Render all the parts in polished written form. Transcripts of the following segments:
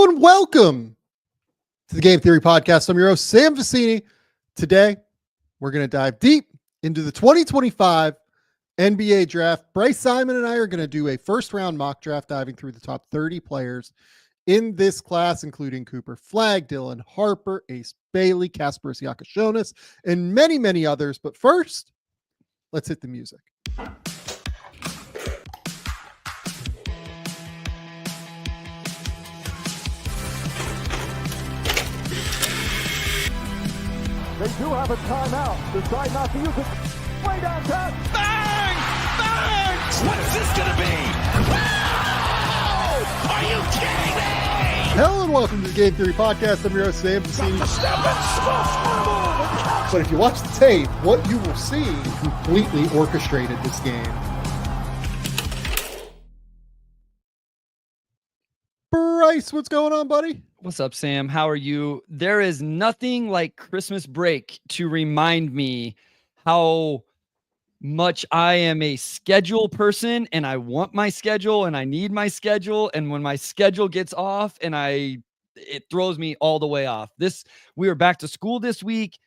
Hello and welcome to the Game Theory Podcast. I'm your host, Sam Vecenie. Today, we're going to dive deep into the 2025 NBA draft. Bryce Simon and I are going to do a first-round mock draft, diving through the top 30 players in this class, including Cooper Flagg, Dylan Harper, Ace Bailey, Kasparas, Jakucionis, and many, many others. But first, let's hit the music. They do have a timeout. Decide not to use it. Way downtown. Bang! Bang! What is this going to be? Wow! Are you kidding me? Hello and welcome to the Game Theory Podcast. I'm your host, Sam Vecenie. But if you watch the tape, what you will see completely orchestrated this game. Bryce, what's going on, buddy? What's up, Sam? How are you? There is nothing like Christmas break to remind me how much I am a schedule person and I want my schedule and I need my schedule. And when my schedule gets off it throws me all the way off. We were back to school this week,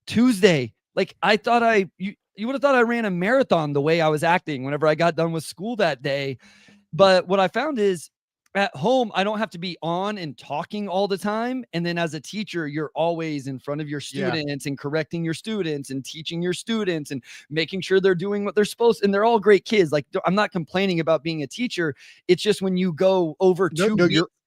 Tuesday. Like you would have thought I ran a marathon the way I was acting whenever I got done with school that day. But what I found is, at home, I don't have to be on and talking all the time. And then as a teacher, you're always in front of your students and correcting your students and teaching your students and making sure they're doing what they're supposed to. And they're all great kids. Like, I'm not complaining about being a teacher. It's just when you go over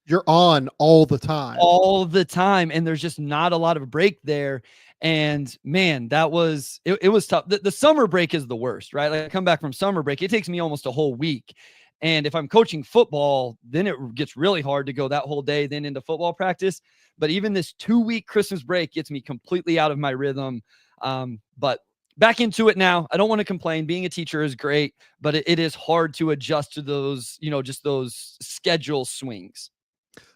you're on all the time. And there's just not a lot of break there. And man, it was tough. The summer break is the worst, right? Like, I come back from summer break. It takes me almost a whole week. And if I'm coaching football, then it gets really hard to go that whole day then into football practice. But even this 2-week Christmas break gets me completely out of my rhythm. But back into it now. I don't want to complain. Being a teacher is great, but it is hard to adjust to those, just those schedule swings.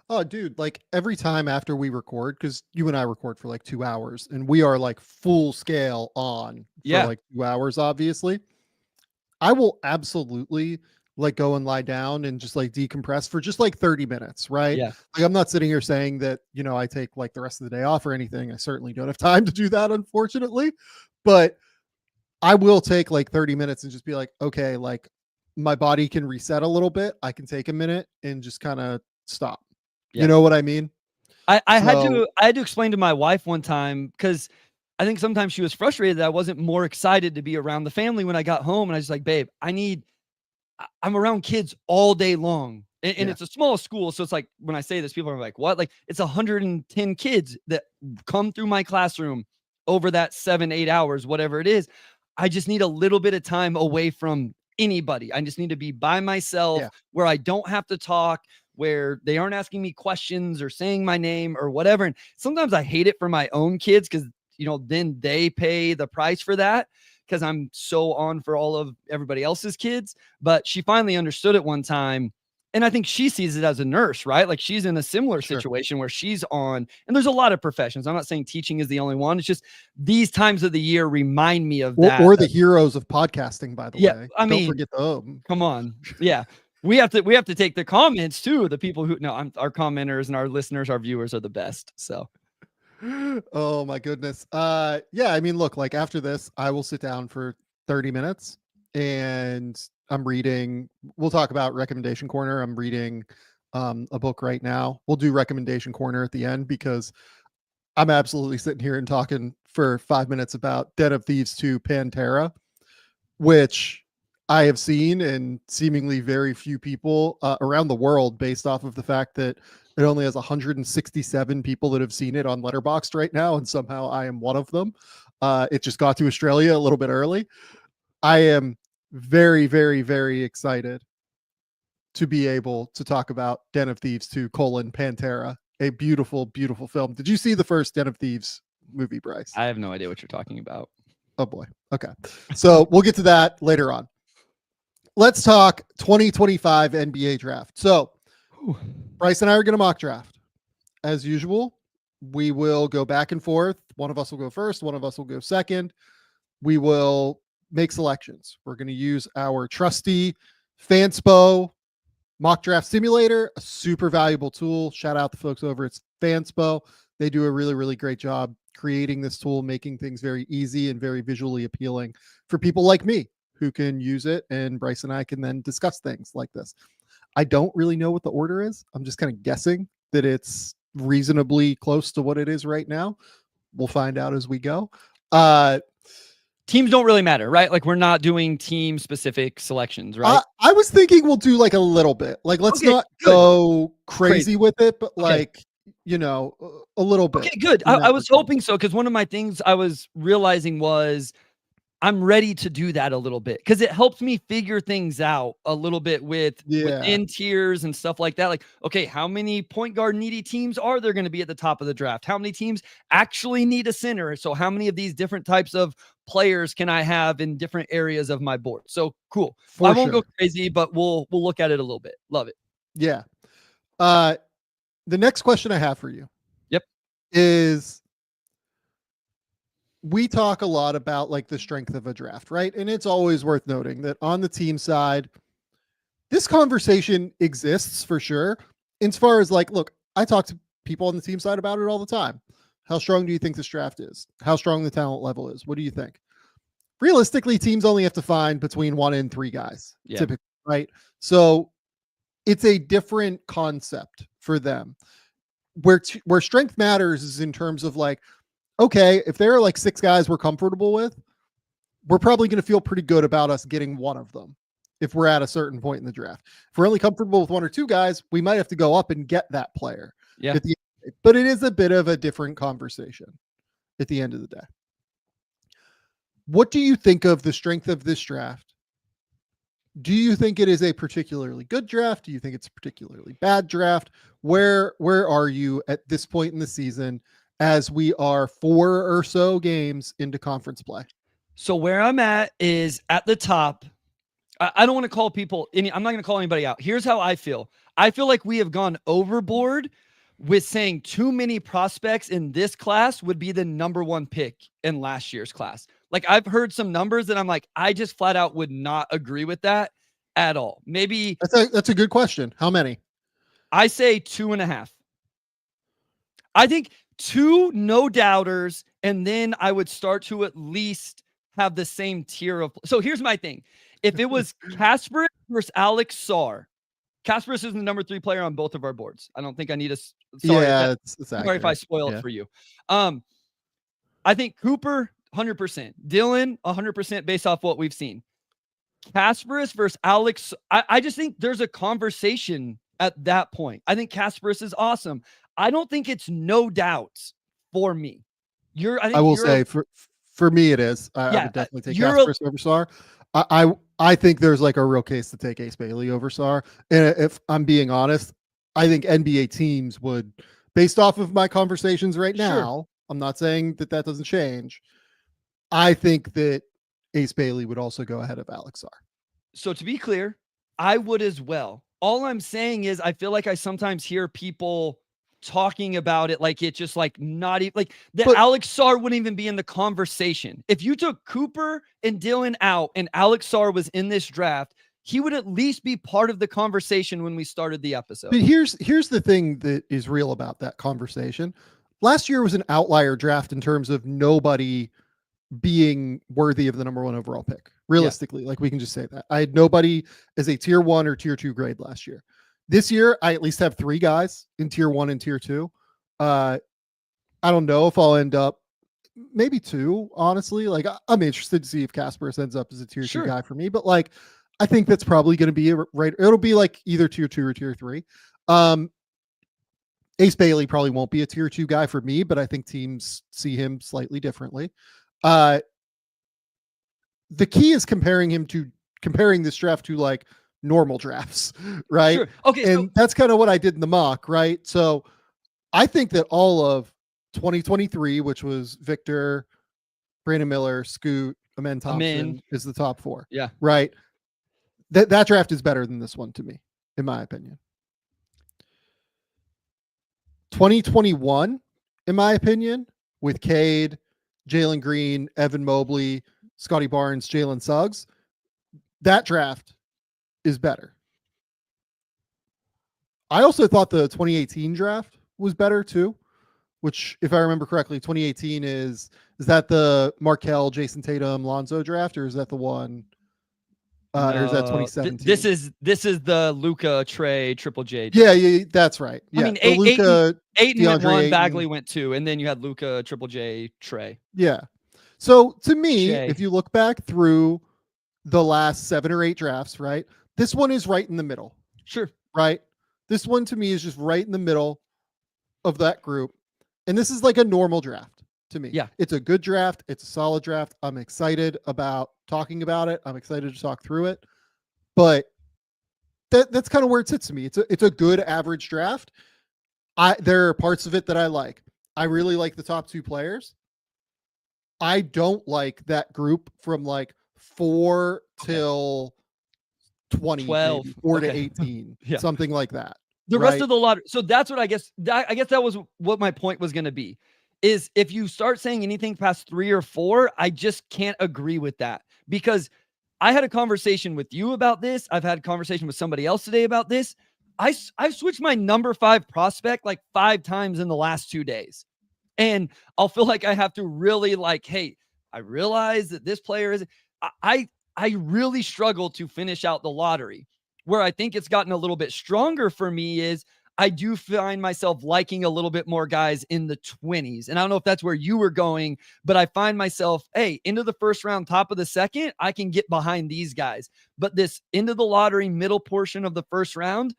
Oh, dude, like every time after we record, because you and I record for like 2 hours and we are like full scale on for like 2 hours, obviously. I will absolutely like go and lie down and just like decompress for just like 30 minutes, right? Yeah. Like, I'm not sitting here saying that, I take like the rest of the day off or anything. I certainly don't have time to do that, unfortunately, but I will take like 30 minutes and just be like, okay, like my body can reset a little bit. I can take a minute and just kind of stop. Yeah. You know what I mean? I had to explain to my wife one time, because I think sometimes she was frustrated that I wasn't more excited to be around the family when I got home. And I was like, babe, I'm around kids all day long. And it's a small school. So it's like, when I say this, people are like, what? Like, it's 110 kids that come through my classroom over that 7-8 hours, whatever it is. I just need a little bit of time away from anybody. I just need to be by myself where I don't have to talk, where they aren't asking me questions or saying my name or whatever. And sometimes I hate it for my own kids, because, then they pay the price for that, because I'm so on for all of everybody else's kids. But she finally understood it one time. And I think she sees it as a nurse, right? Like, she's in a similar situation where she's on, and there's a lot of professions. I'm not saying teaching is the only one. It's just these times of the year remind me of that. Or the heroes of podcasting, by the way. Don't forget them. Come on. Yeah. We have to take the comments too. The people our commenters and our listeners, our viewers are the best. So. Oh my goodness. I mean, look, like after this, I will sit down for 30 minutes and I'm reading. We'll talk about recommendation corner. I'm reading a book right now. We'll do recommendation corner at the end, because I'm absolutely sitting here and talking for 5 minutes about Den of Thieves 2 Pantera, which I have seen and seemingly very few people around the world, based off of the fact that it only has 167 people that have seen it on Letterboxd right now, and somehow I am one of them. It just got to Australia a little bit early. I am very, very, very excited to be able to talk about Den of Thieves 2 Pantera, a beautiful, beautiful film. Did you see the first Den of Thieves movie, Bryce? I have no idea what you're talking about. Oh boy. Okay. So we'll get to that later on. Let's talk 2025 NBA draft. So Bryce and I are going to mock draft. As usual, we will go back and forth. One of us will go first. One of us will go second. We will make selections. We're going to use our trusty Fanspo Mock Draft Simulator, a super valuable tool. Shout out the folks over at Fanspo. They do a really, really great job creating this tool, making things very easy and very visually appealing for people like me who can use it. And Bryce and I can then discuss things like this. I don't really know what the order is. I'm just kind of guessing that it's reasonably close to what it is right now. We'll find out as we go. Teams don't really matter, right? Like we're not doing team specific selections, right? I was thinking we'll do like a little bit. Like let's not go crazy with it, but like, you know, a little bit. Okay, good. I was hoping so, because one of my things I was realizing was I'm ready to do that a little bit because it helps me figure things out a little bit within tiers and stuff like that. Like, okay, how many point guard needy teams are there going to be at the top of the draft? How many teams actually need a center? So how many of these different types of players can I have in different areas of my board? So cool. I won't go crazy, but we'll look at it a little bit. Love it. Yeah. The next question I have for you is, we talk a lot about like the strength of a draft, right? And it's always worth noting that on the team side, this conversation exists for sure. As far as like, look, I talk to people on the team side about it all the time. How strong do you think this draft is? How strong the talent level is? What do you think? Realistically, teams only have to find between 1 and 3 guys, typically, right? So it's a different concept for them. Where strength matters is in terms of like, okay, if there are like 6 guys we're comfortable with, we're probably going to feel pretty good about us getting one of them if we're at a certain point in the draft. If we're only comfortable with 1 or 2 guys, we might have to go up and get that player. Yeah. But it is a bit of a different conversation at the end of the day. What do you think of the strength of this draft? Do you think it is a particularly good draft? Do you think it's a particularly bad draft? Where are you at this point in the season as we are 4 or so games into conference play? So where I'm at is at the top. I don't want to call people I'm not going to call anybody out. Here's how I feel. I feel like we have gone overboard with saying too many prospects in this class would be the number 1 pick in last year's class. Like I've heard some numbers that I'm like, I just flat out would not agree with that at all. Maybe that's a good question. How many? I say 2.5. I think 2 no doubters, and then I would start to at least have the same tier of. So here's my thing: if it was Kasparas versus Alex Sarr, Kasparas is the number 3 player on both of our boards. I don't think I need a. Sorry if I spoil it for you. I think Cooper 100%, Dylan 100% based off what we've seen. Kasparas versus Alex. I just think there's a conversation at that point. I think Kasparas is awesome. I don't think it's no doubts for me. I will say for me it is. I would definitely take Kasparas over Sarr. I think there's like a real case to take Ace Bailey over Sarr. And if I'm being honest, I think NBA teams would, based off of my conversations right now, I'm not saying that doesn't change. I think that Ace Bailey would also go ahead of Alex Sarr. So to be clear, I would as well. All I'm saying is I feel like I sometimes hear people talking about it like it's just like not even like Alex Sarr wouldn't even be in the conversation. If you took Cooper and Dylan out and Alex Sarr was in this draft, he would at least be part of the conversation when we started the episode. But here's the thing that is real about that conversation. Last year was an outlier draft in terms of nobody being worthy of the number 1 overall pick. Realistically, like we can just say that. I had nobody as a tier 1 or tier 2 grade last year. This year, I at least have 3 guys in tier 1 and tier 2. I don't know if I'll end up maybe 2, honestly. Like I'm interested to see if Kasparas ends up as a tier 2 guy for me, but like I think that's probably going to be right. It'll be like either tier 2 or tier 3. Ace Bailey probably won't be a tier 2 guy for me, but I think teams see him slightly differently. The key is comparing this draft to like normal drafts, right? Sure. Okay. And that's kind of what I did in the mock, right? So I think that all of 2023, which was Victor, Brandon Miller, Scoot, Amen Thompson, is the top 4. Yeah. Right. That draft is better than this one to me, in my opinion. 2021, in my opinion, with Cade, Jalen Green, Evan Mobley, Scotty Barnes, Jalen Suggs, that draft is better. I also thought the 2018 draft was better too, which, if I remember correctly, 2018 is that the Markelle, Jason Tatum, Lonzo draft, or is that the one? Or is that No, 2017? This is the Luka Trey Triple J. Yeah, that's right. Yeah, I mean, the Luka, Ayton went DeAndre 1, Ayton. Bagley went 2, and then you had Luka Triple J Trey. Yeah. So to me, Shea. if you look back through the last 7 or 8 drafts, right, this one is right in the middle. Sure. Right. This one to me is just right in the middle of that group. And this is like a normal draft to me. Yeah. It's a good draft. It's a solid draft. I'm excited about talking about it. I'm excited to talk through it. But that's kind of where it sits to me. It's a good average draft. There are parts of it that I like. I really like the top 2 players. I don't like that group from like 4 till 20, 12, maybe, 4 to 18, Yeah. something like that. The rest of the lottery. So that's what I guess that was what my point was going to be, is if you start saying anything past 3 or 4, I just can't agree with that, because I had a conversation with you about this. I've had a conversation with somebody else today about this. I've switched my number 5 prospect like 5 times in the last 2 days. And I'll feel like I have to really like, hey, I realize that this player is, I really struggle to finish out the lottery. Where I think it's gotten a little bit stronger for me is I do find myself liking a little bit more guys in the 20s. And I don't know if that's where you were going, but I find myself, hey, into the first round, top of the second, I can get behind these guys. But this into the lottery, middle portion of the first round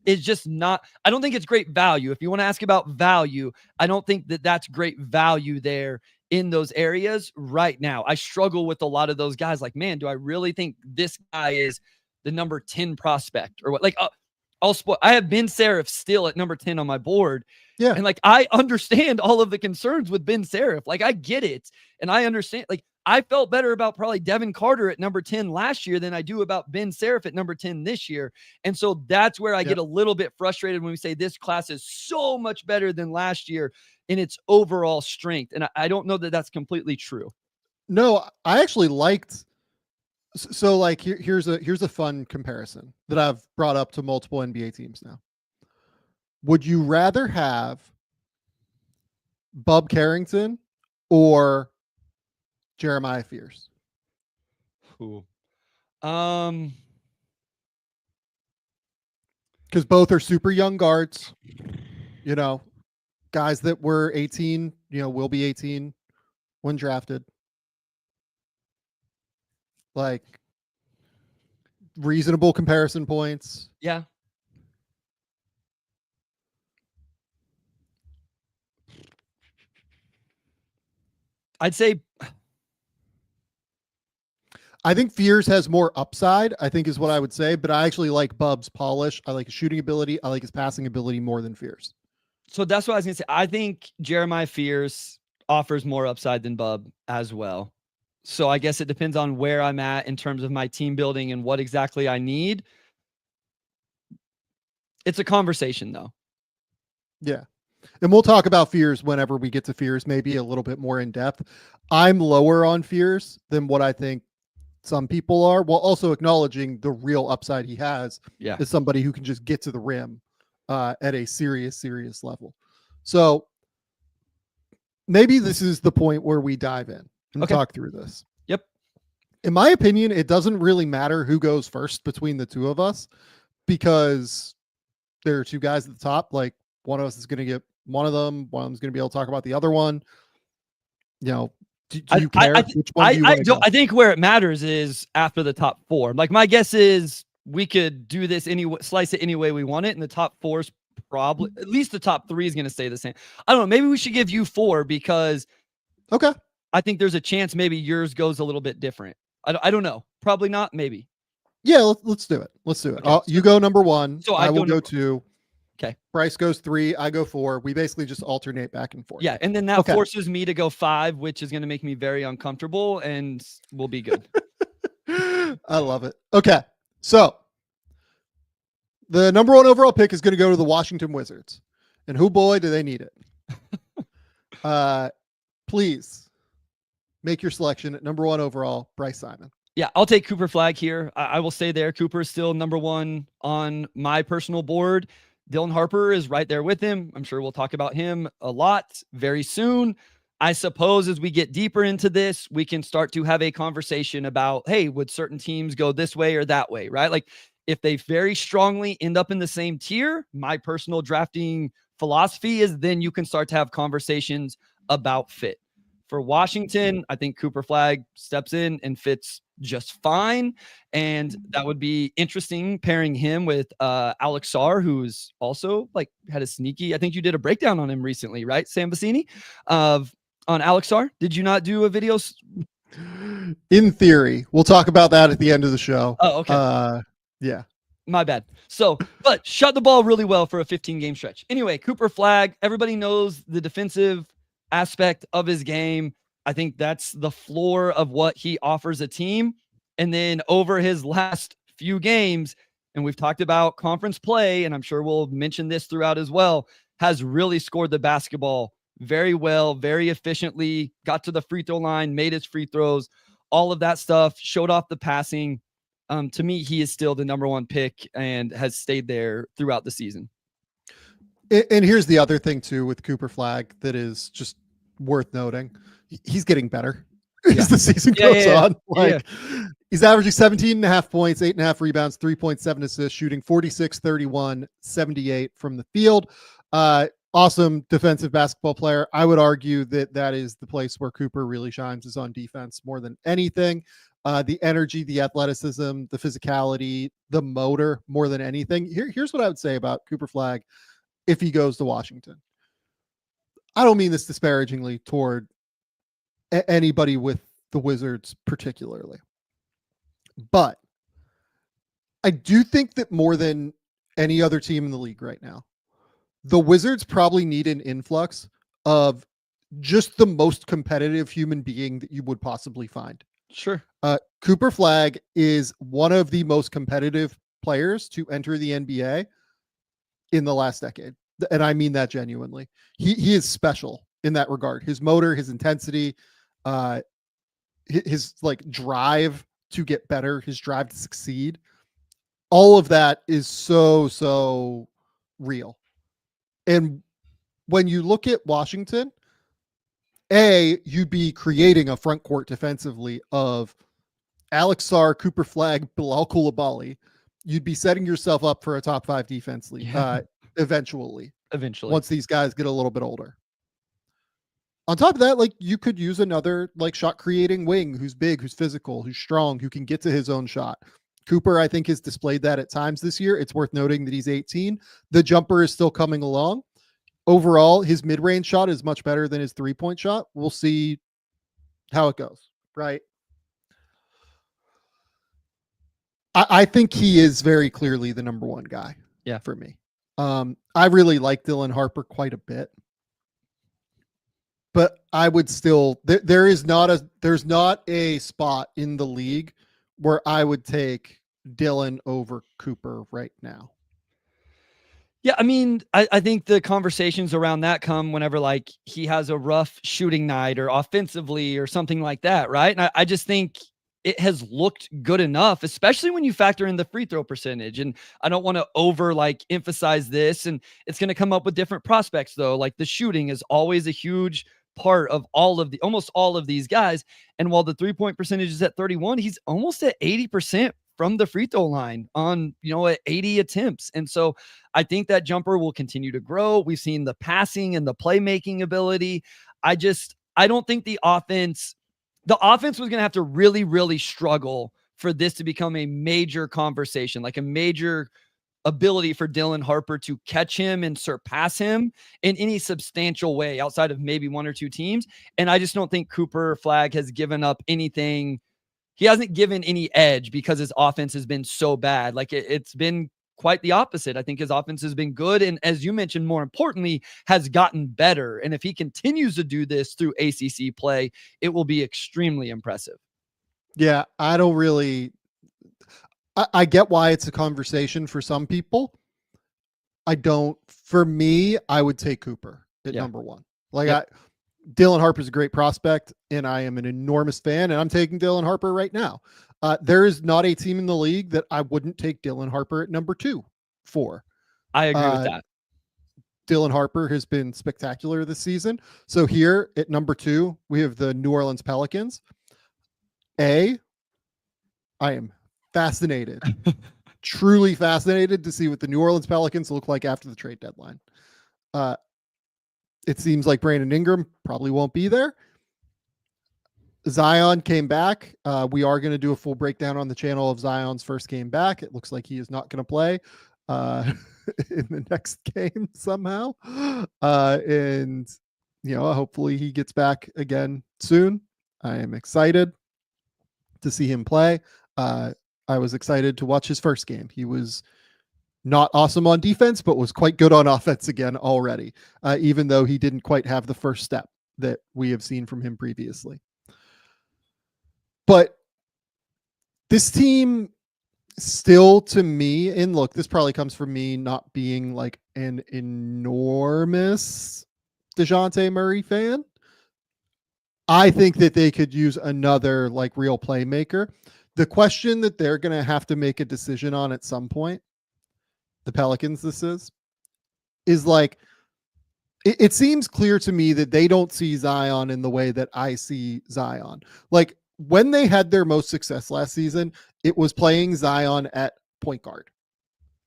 is just not, I don't think it's great value. If you want to ask about value, I don't think that that's great value there in those areas right now. I struggle with a lot of those guys. Like, man, do I really think this guy is the number 10 prospect or what? Like, I have Ben Saraf still at number 10 on my board. Yeah. And like, I understand all of the concerns with Ben Saraf. Like, I get it. And I understand, like, I felt better about probably Devin Carter at number 10 last year than I do about Ben Saraf at number 10 this year. And so that's where I get a little bit frustrated when we say this class is so much better than last year in its overall strength. And I don't know that that's completely true. No, I actually liked. So like here's a fun comparison that I've brought up to multiple NBA teams now. Would you rather have Bub Carrington or Jeremiah Fears? Ooh. Because both are super young guards, you know, guys that were 18, you know, will be 18 when drafted. Like reasonable comparison points. Yeah. I'd say I think Fears has more upside, I think is what I would say, but I actually like Bub's polish. I like his shooting ability. I like his passing ability more than Fears. So that's what I was going to say. I think Jeremiah Fears offers more upside than Bub as well. So I guess it depends on where I'm at in terms of my team building and what exactly I need. It's a conversation though. Yeah. And we'll talk about Fears whenever we get to Fears, maybe a little bit more in depth. I'm lower on Fears than what I think some people are, while also acknowledging the real upside he has as somebody who can just get to the rim at a serious level. So maybe this is the point where we dive in and talk through this. Yep. In my opinion, it doesn't really matter who goes first between the two of us, because there are 2 guys at the top. Like, one of us is going to get one of them. One of them is going to be able to talk about the other one. You know, do you care? Which one do you want to go? I think where it matters is after the top 4. Like, my guess is we could do this slice it any way we want it. And the top 4 is probably, at least the top 3 is going to stay the same. I don't know. Maybe we should give you 4 because I think there's a chance maybe yours goes a little bit different. I don't know. Probably not. Maybe. Yeah, let's do it. Let's do it. Okay, you go number 1. So I will go 2. Okay. Bryce goes 3. I go 4. We basically just alternate back and forth. Yeah, and then that forces me to go 5, which is going to make me very uncomfortable, and we'll be good. I love it. Okay, so the number 1 overall pick is going to go to the Washington Wizards, and who boy do they need it? Please make your selection at number 1 overall, Bryce Simon. Yeah, I'll take Cooper Flagg here. I will stay there. Cooper is still number 1 on my personal board. Dylan Harper is right there with him. I'm sure we'll talk about him a lot very soon. I suppose as we get deeper into this, we can start to have a conversation about, hey, would certain teams go this way or that way, right? Like if they very strongly end up in the same tier, my personal drafting philosophy is then you can start to have conversations about fit. For Washington, I think Cooper Flagg steps in and fits just fine. And that would be interesting pairing him with Alex Sarr, who's also like had a sneaky, I think you did a breakdown on him recently, right? Sam Vecenie on Alex Sarr. Did you not do a video? In theory, we'll talk about that at the end of the show. Oh, okay. Yeah. My bad. So, but shot the ball really well for a 15-game stretch. Anyway, Cooper Flagg, everybody knows the defensive aspect of his game. I think that's the floor of what he offers a team. And then over his last few games, and we've talked about conference play, and I'm sure we'll mention this throughout as well, has really scored the basketball very well, very efficiently, got to the free throw line, made his free throws, all of that stuff, showed off the passing. To me, he is still the number one pick and has stayed there throughout the season. And here's the other thing too with Cooper Flagg that is just worth noting. He's getting better as the season goes on. He's averaging 17.5 points, 8.5 rebounds, 3.7 assists, shooting 46, 31, 78 from the field. Awesome defensive basketball player. I would argue that that is the place where Cooper really shines is on defense more than anything. The energy, the athleticism, the physicality, the motor more than anything. Here's what I would say about Cooper Flagg if he goes to Washington. I don't mean this disparagingly toward anybody with the Wizards particularly, but I do think that more than any other team in the league right now, the Wizards probably need an influx of just the most competitive human being that you would possibly find. Sure. Cooper Flagg is one of the most competitive players to enter the NBA in the last decade. And I mean that genuinely. He is special in that regard. His motor, his intensity, his like drive to get better, his drive to succeed. All of that is so real. And when you look at Washington, you'd be creating a front court defensively of Alex Sarr, Cooper Flagg, Bilal Coulibaly. You'd be setting yourself up for a top 5 defense league eventually, once these guys get a little bit older. On top of that, like you could use another like shot creating wing who's big, who's physical, who's strong, who can get to his own shot. Cooper, I think, has displayed that at times this year. It's worth noting that he's 18. The jumper is still coming along. Overall, his mid-range shot is much better than his three-point shot. We'll see how it goes, right? I think he is very clearly the number one guy for me. I really like Dylan Harper quite a bit. But I would still there's not a spot in the league where I would take Dylan over Cooper right now. Yeah, I mean, I think the conversations around that come whenever like he has a rough shooting night or offensively or something like that, right? And I just think it has looked good enough, especially when you factor in the free throw percentage. And I don't want to over like emphasize this, and it's going to come up with different prospects though. Like the shooting is always a huge part of almost all of these guys. And while the 3-point percentage is at 31, he's almost at 80% from the free throw line on, at 80 attempts. And so I think that jumper will continue to grow. We've seen the passing and the playmaking ability. I don't think the offense was going to have to really, really struggle for this to become a major conversation, like a major ability for Dylan Harper to catch him and surpass him in any substantial way outside of maybe one or two teams. And I just don't think Cooper Flagg has given up anything. He hasn't given any edge because his offense has been so bad. Like it's been quite the opposite. I think his offense has been good. And as you mentioned, more importantly, has gotten better. And if he continues to do this through ACC play, it will be extremely impressive. Yeah, I don't really, I get why it's a conversation for some people. For me, I would take Cooper at number one. Dylan Harper's a great prospect, and I am an enormous fan, and I'm taking Dylan Harper right now. There is not a team in the league that I wouldn't take Dylan Harper at number 2 for. I agree with that. Dylan Harper has been spectacular this season. So here at number 2, we have the New Orleans Pelicans. I am fascinated, truly fascinated to see what the New Orleans Pelicans look like after the trade deadline. It seems like Brandon Ingram probably won't be there. Zion came back. We are going to do a full breakdown on the channel of Zion's first game back. It looks like he is not going to play in the next game somehow. And, hopefully he gets back again soon. I am excited to see him play. I was excited to watch his first game. He was not awesome on defense, but was quite good on offense again already, even though he didn't quite have the first step that we have seen from him previously. But this team still, to me, and look, this probably comes from me not being like an enormous DeJounte Murray fan. I think that they could use another like real playmaker. The question that they're going to have to make a decision on at some point, the Pelicans, this is like, it seems clear to me that they don't see Zion in the way that I see Zion. Like when they had their most success last season, it was playing Zion at point guard.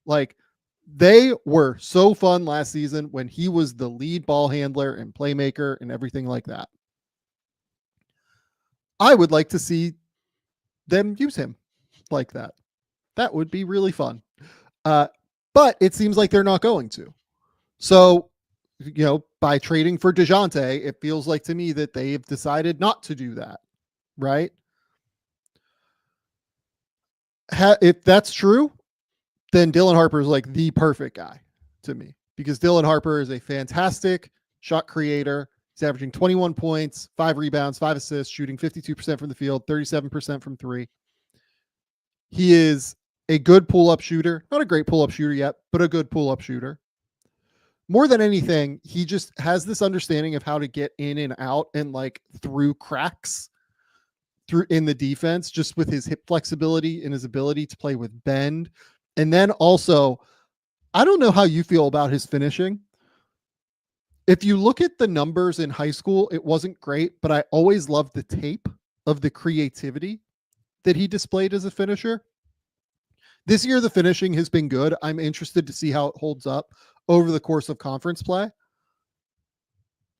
Like they were so fun last season when he was the lead ball handler and playmaker and everything like that. I would like to see them use him like that. That would be really fun. But it seems like they're not going to. So, by trading for DeJounte, it feels like to me that they've decided not to do that. Right? If that's true, then Dylan Harper is like the perfect guy to me, because Dylan Harper is a fantastic shot creator. He's averaging 21 points, 5 rebounds, 5 assists, shooting 52% from the field, 37% from 3. He is a good pull-up shooter. Not a great pull-up shooter yet, but a good pull-up shooter. More than anything, he just has this understanding of how to get in and out and like through cracks through in the defense, just with his hip flexibility and his ability to play with bend. And then also, I don't know how you feel about his finishing. If you look at the numbers in high school, it wasn't great, but I always loved the tape of the creativity that he displayed as a finisher. This year, the finishing has been good. I'm interested to see how it holds up over the course of conference play.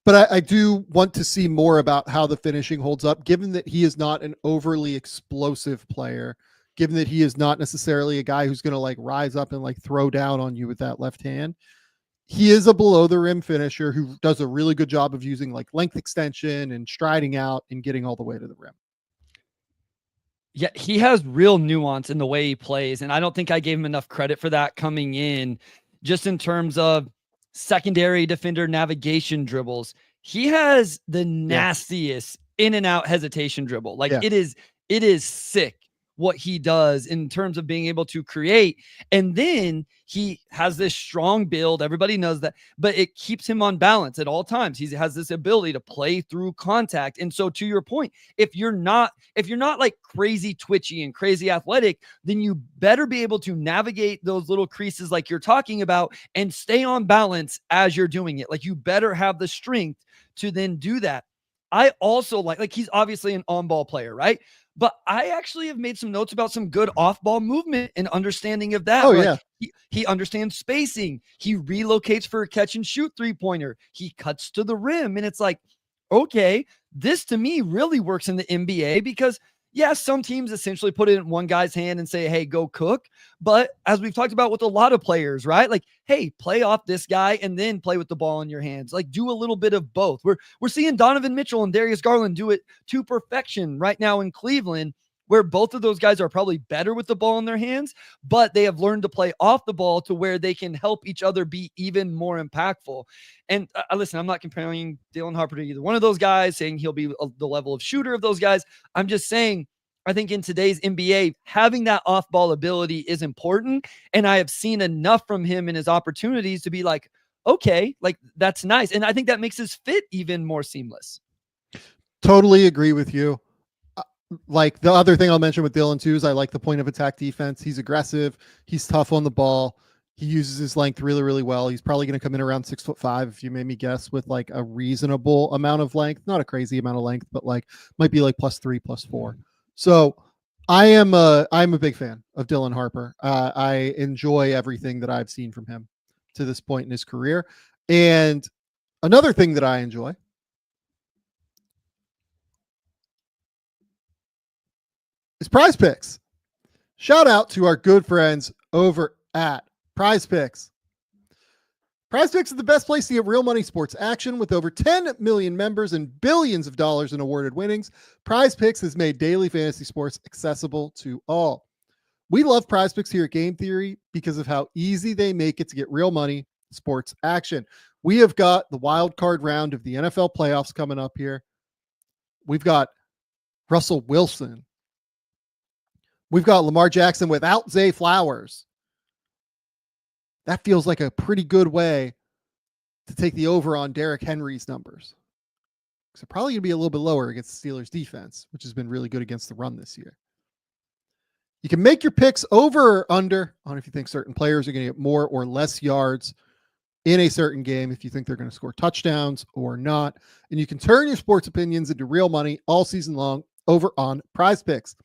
But I do want to see more about how the finishing holds up, given that he is not an overly explosive player, given that he is not necessarily a guy who's going to like rise up and like throw down on you with that left hand. He is a below the rim finisher who does a really good job of using like length extension and striding out and getting all the way to the rim. Yeah, he has real nuance in the way he plays. And I don't think I gave him enough credit for that coming in, just in terms of secondary defender navigation dribbles. He has the nastiest in and out hesitation dribble. Like it is sick what he does in terms of being able to create. And then he has this strong build. Everybody knows that, but it keeps him on balance at all times. He has this ability to play through contact. And so to your point, if you're not like crazy twitchy and crazy athletic, then you better be able to navigate those little creases like you're talking about and stay on balance as you're doing it. Like you better have the strength to then do that. I also like he's obviously an on-ball player, right? But I actually have made some notes about some good off-ball movement and understanding of that. Oh, yeah. He understands spacing. He relocates for a catch and shoot three-pointer. He cuts to the rim. And it's like, okay, this to me really works in the NBA because, yeah, some teams essentially put it in one guy's hand and say, hey, go cook. But as we've talked about with a lot of players, right? Like, hey, play off this guy and then play with the ball in your hands. Like, do a little bit of both. We're seeing Donovan Mitchell and Darius Garland do it to perfection right now in Cleveland, where both of those guys are probably better with the ball in their hands, but they have learned to play off the ball to where they can help each other be even more impactful. And listen, I'm not comparing Dylan Harper to either one of those guys, saying he'll be the level of shooter of those guys. I'm just saying, I think in today's NBA, having that off-ball ability is important. And I have seen enough from him in his opportunities to be like, okay, like that's nice. And I think that makes his fit even more seamless. Totally agree with you. Like the other thing I'll mention with Dylan too is I like the point of attack defense. He's aggressive. He's tough on the ball. He uses his length really, really well. He's probably going to come in around 6'5", if you made me guess, with like a reasonable amount of length, not a crazy amount of length, but like might be like +3, +4. So I'm a big fan of Dylan Harper. I enjoy everything that I've seen from him to this point in his career. And another thing that I enjoy is Prize Picks. Shout out to our good friends over at Prize Picks. Prize Picks is the best place to get real money sports action. With over 10 million members and billions of dollars in awarded winnings, Prize Picks has made daily fantasy sports accessible to all. We love Prize Picks here at Game Theory because of how easy they make it to get real money sports action. We have got the wild card round of the NFL playoffs coming up here. We've got Russell Wilson. We've got Lamar Jackson without Zay Flowers. That feels like a pretty good way to take the over on Derrick Henry's numbers. So probably going to be a little bit lower against the Steelers defense, which has been really good against the run this year. You can make your picks over or under on if you think certain players are going to get more or less yards in a certain game, if you think they're going to score touchdowns or not. And you can turn your sports opinions into real money all season long over on Prize Picks.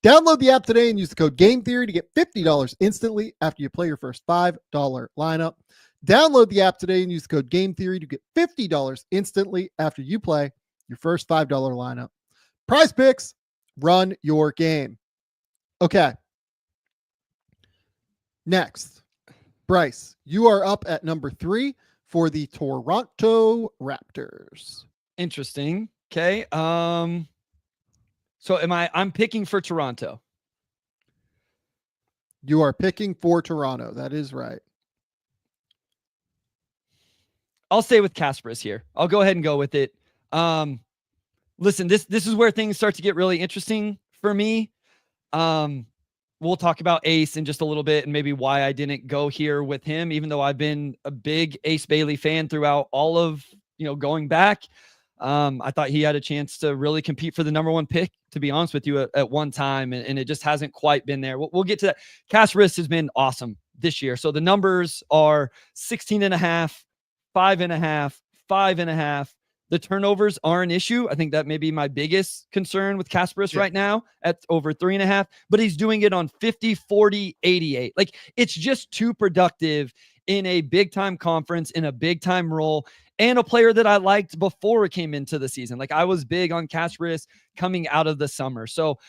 Download the app today and use the code Game Theory to get $50 instantly after you play your first $5 lineup. Download the app today and use the code Game Theory to get $50 instantly after you play your first $5 lineup. Prize Picks, run your game. Okay. Next, Bryce, you are up at number 3 for the Toronto Raptors. Interesting. Okay. So I'm picking for Toronto. You are picking for Toronto. That is right. I'll stay with Kasparas here. I'll go ahead and go with it. Listen, this is where things start to get really interesting for me. We'll talk about Ace in just a little bit and maybe why I didn't go here with him, even though I've been a big Ace Bailey fan throughout all of, going back. I thought he had a chance to really compete for the number 1 pick, to be honest with you, at one time, and it just hasn't quite been there. We'll get to that. Kasparas has been awesome this year. So the numbers are 16.5, 5.5, 5.5. The turnovers are an issue. I think that may be my biggest concern with Kasparas right now at over 3.5, but he's doing it on 50, 40, 88. Like, it's just too productive in a big time conference, in a big time role, and a player that I liked before it came into the season. Like, I was big on Kasparas coming out of the summer. So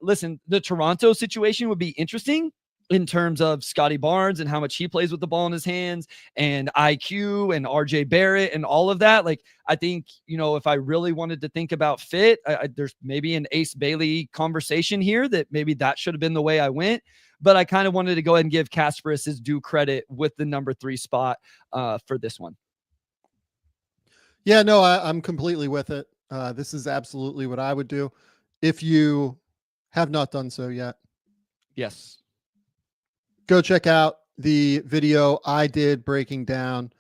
listen, the Toronto situation would be interesting in terms of Scotty Barnes and how much he plays with the ball in his hands, and IQ and RJ Barrett and all of that. Like, I think, if I really wanted to think about fit, there's maybe an Ace Bailey conversation here that maybe that should have been the way I went. But I kind of wanted to go ahead and give Kasparas his due credit with the number 3 spot for this one. Yeah, no, I'm completely with it. This is absolutely what I would do if you have not done so yet. Yes. Go check out the video I did breaking down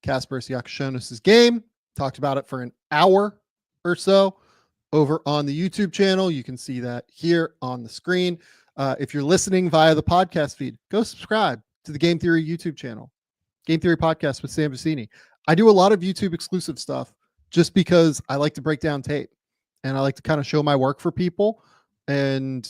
Kasparas Jakucionis' game. Talked about it for an hour or so over on the YouTube channel. You can see that here on the screen. If you're listening via the podcast feed, go subscribe to the Game Theory YouTube channel, Game Theory Podcast with Sam Vecenie. I do a lot of YouTube exclusive stuff just because I like to break down tape and I like to kind of show my work for people. And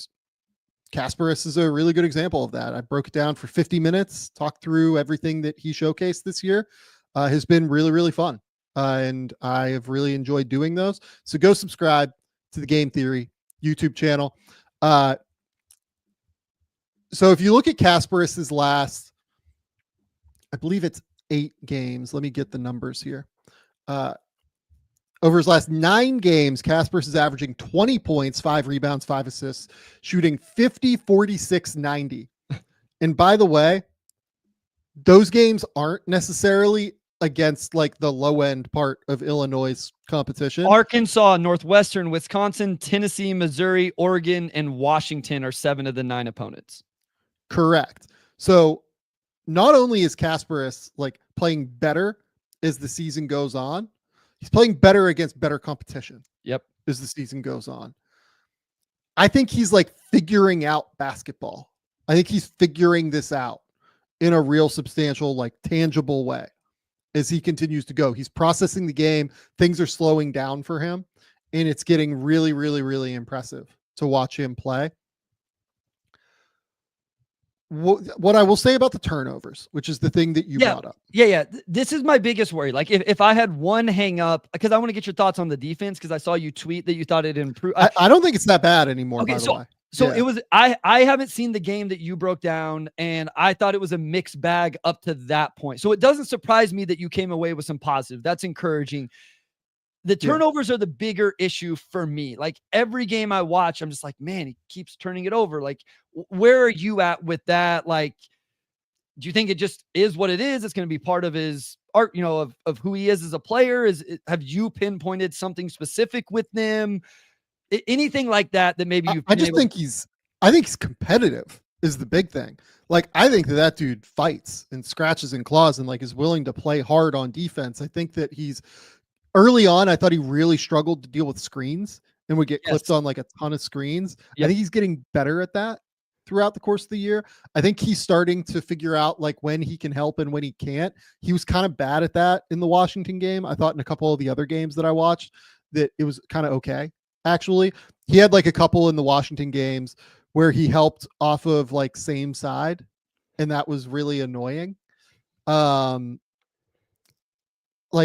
Kasparas is a really good example of that. I broke it down for 50 minutes, talked through everything that he showcased this year. Has been really, really fun. And I have really enjoyed doing those. So go subscribe to the Game Theory YouTube channel. So if you look at Kasparas' last, I believe it's 8 games. Let me get the numbers here. Over his last 9 games, Kasparas is averaging 20 points, 5 rebounds, 5 assists, shooting 50, 46, 90. And by the way, those games aren't necessarily against like the low end part of Illinois' competition. Arkansas, Northwestern, Wisconsin, Tennessee, Missouri, Oregon, and Washington are 7 of the 9 opponents. Correct. So not only is Kasparas like playing better as the season goes on, he's playing better against better competition. Yep. As the season goes on. I think he's like figuring out basketball. I think he's figuring this out. in a real substantial, like tangible way as he continues to go. He's processing the game. Things are slowing down for him, and it's getting really, really, really impressive to watch him play. What I will say about the turnovers, which is the thing that you brought up. Yeah. This is my biggest worry. Like if I had one hang up, because I want to get your thoughts on the defense, because I saw you tweet that you thought it improved. I don't think it's that bad anymore, okay, by the way. So it was, I haven't seen the game that you broke down, and I thought it was a mixed bag up to that point. So it doesn't surprise me that you came away with some positive. That's encouraging. The turnovers are the bigger issue for me. Like every game I watch, I'm just like, man, he keeps turning it over. Like, where are you at with that? Like, do you think it just is what it is? It's going to be part of his art, of who he is as a player. Have you pinpointed something specific with them? Anything like that maybe you've I think he's competitive is the big thing. Like, I think that dude fights and scratches and claws and like is willing to play hard on defense. I think that early on, I thought he really struggled to deal with screens and would get clipped on like a ton of screens. Yep. I think he's getting better at that throughout the course of the year. I think he's starting to figure out like when he can help and when he can't. He was kind of bad at that in the Washington game. I thought in a couple of the other games that I watched that it was kind of okay. Actually, he had like a couple in the Washington games where he helped off of like same side, and that was really annoying. Like,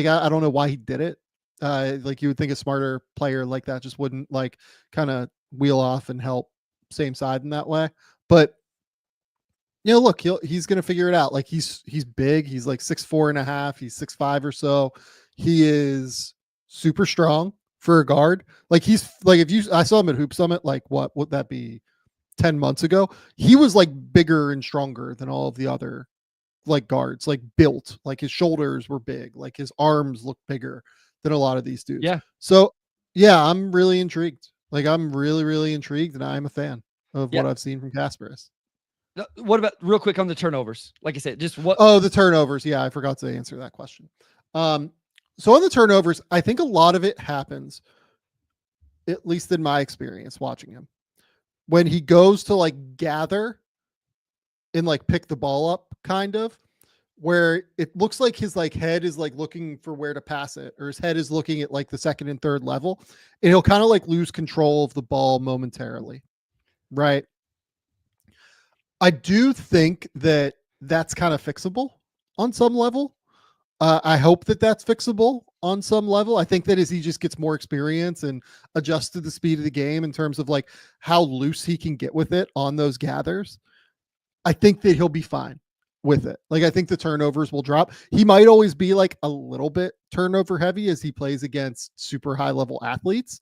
I don't know why he did it. Like you would think a smarter player like that just wouldn't like kind of wheel off and help same side in that way. But look, he's going to figure it out. Like he's big. He's like 6'4.5". He's 6'5" or so. He is super strong for a guard. Like he's like, I saw him at Hoop Summit, like what would that be 10 months ago? He was like bigger and stronger than all of the other like guards, like built, like his shoulders were big, like his arms look bigger than a lot of these dudes. Yeah. So yeah, I'm really intrigued. Like I'm really, really intrigued, and I'm a fan of what I've seen from Kasparas. What about real quick on the turnovers? Like I said, just what? Oh, the turnovers. Yeah, I forgot to answer that question. So on the turnovers, I think a lot of it happens, at least in my experience watching him, when he goes to like gather and like pick the ball up, kind of, where it looks like his like head is like looking for where to pass it, or his head is looking at like the second and third level, and he'll kind of like lose control of the ball momentarily. Right. I do think that that's kind of fixable on some level. I hope that that's fixable on some level. I think that as he just gets more experience and adjusts to the speed of the game in terms of like how loose he can get with it on those gathers, I think that he'll be fine with it. Like, I think the turnovers will drop. He might always be like a little bit turnover heavy as he plays against super high level athletes,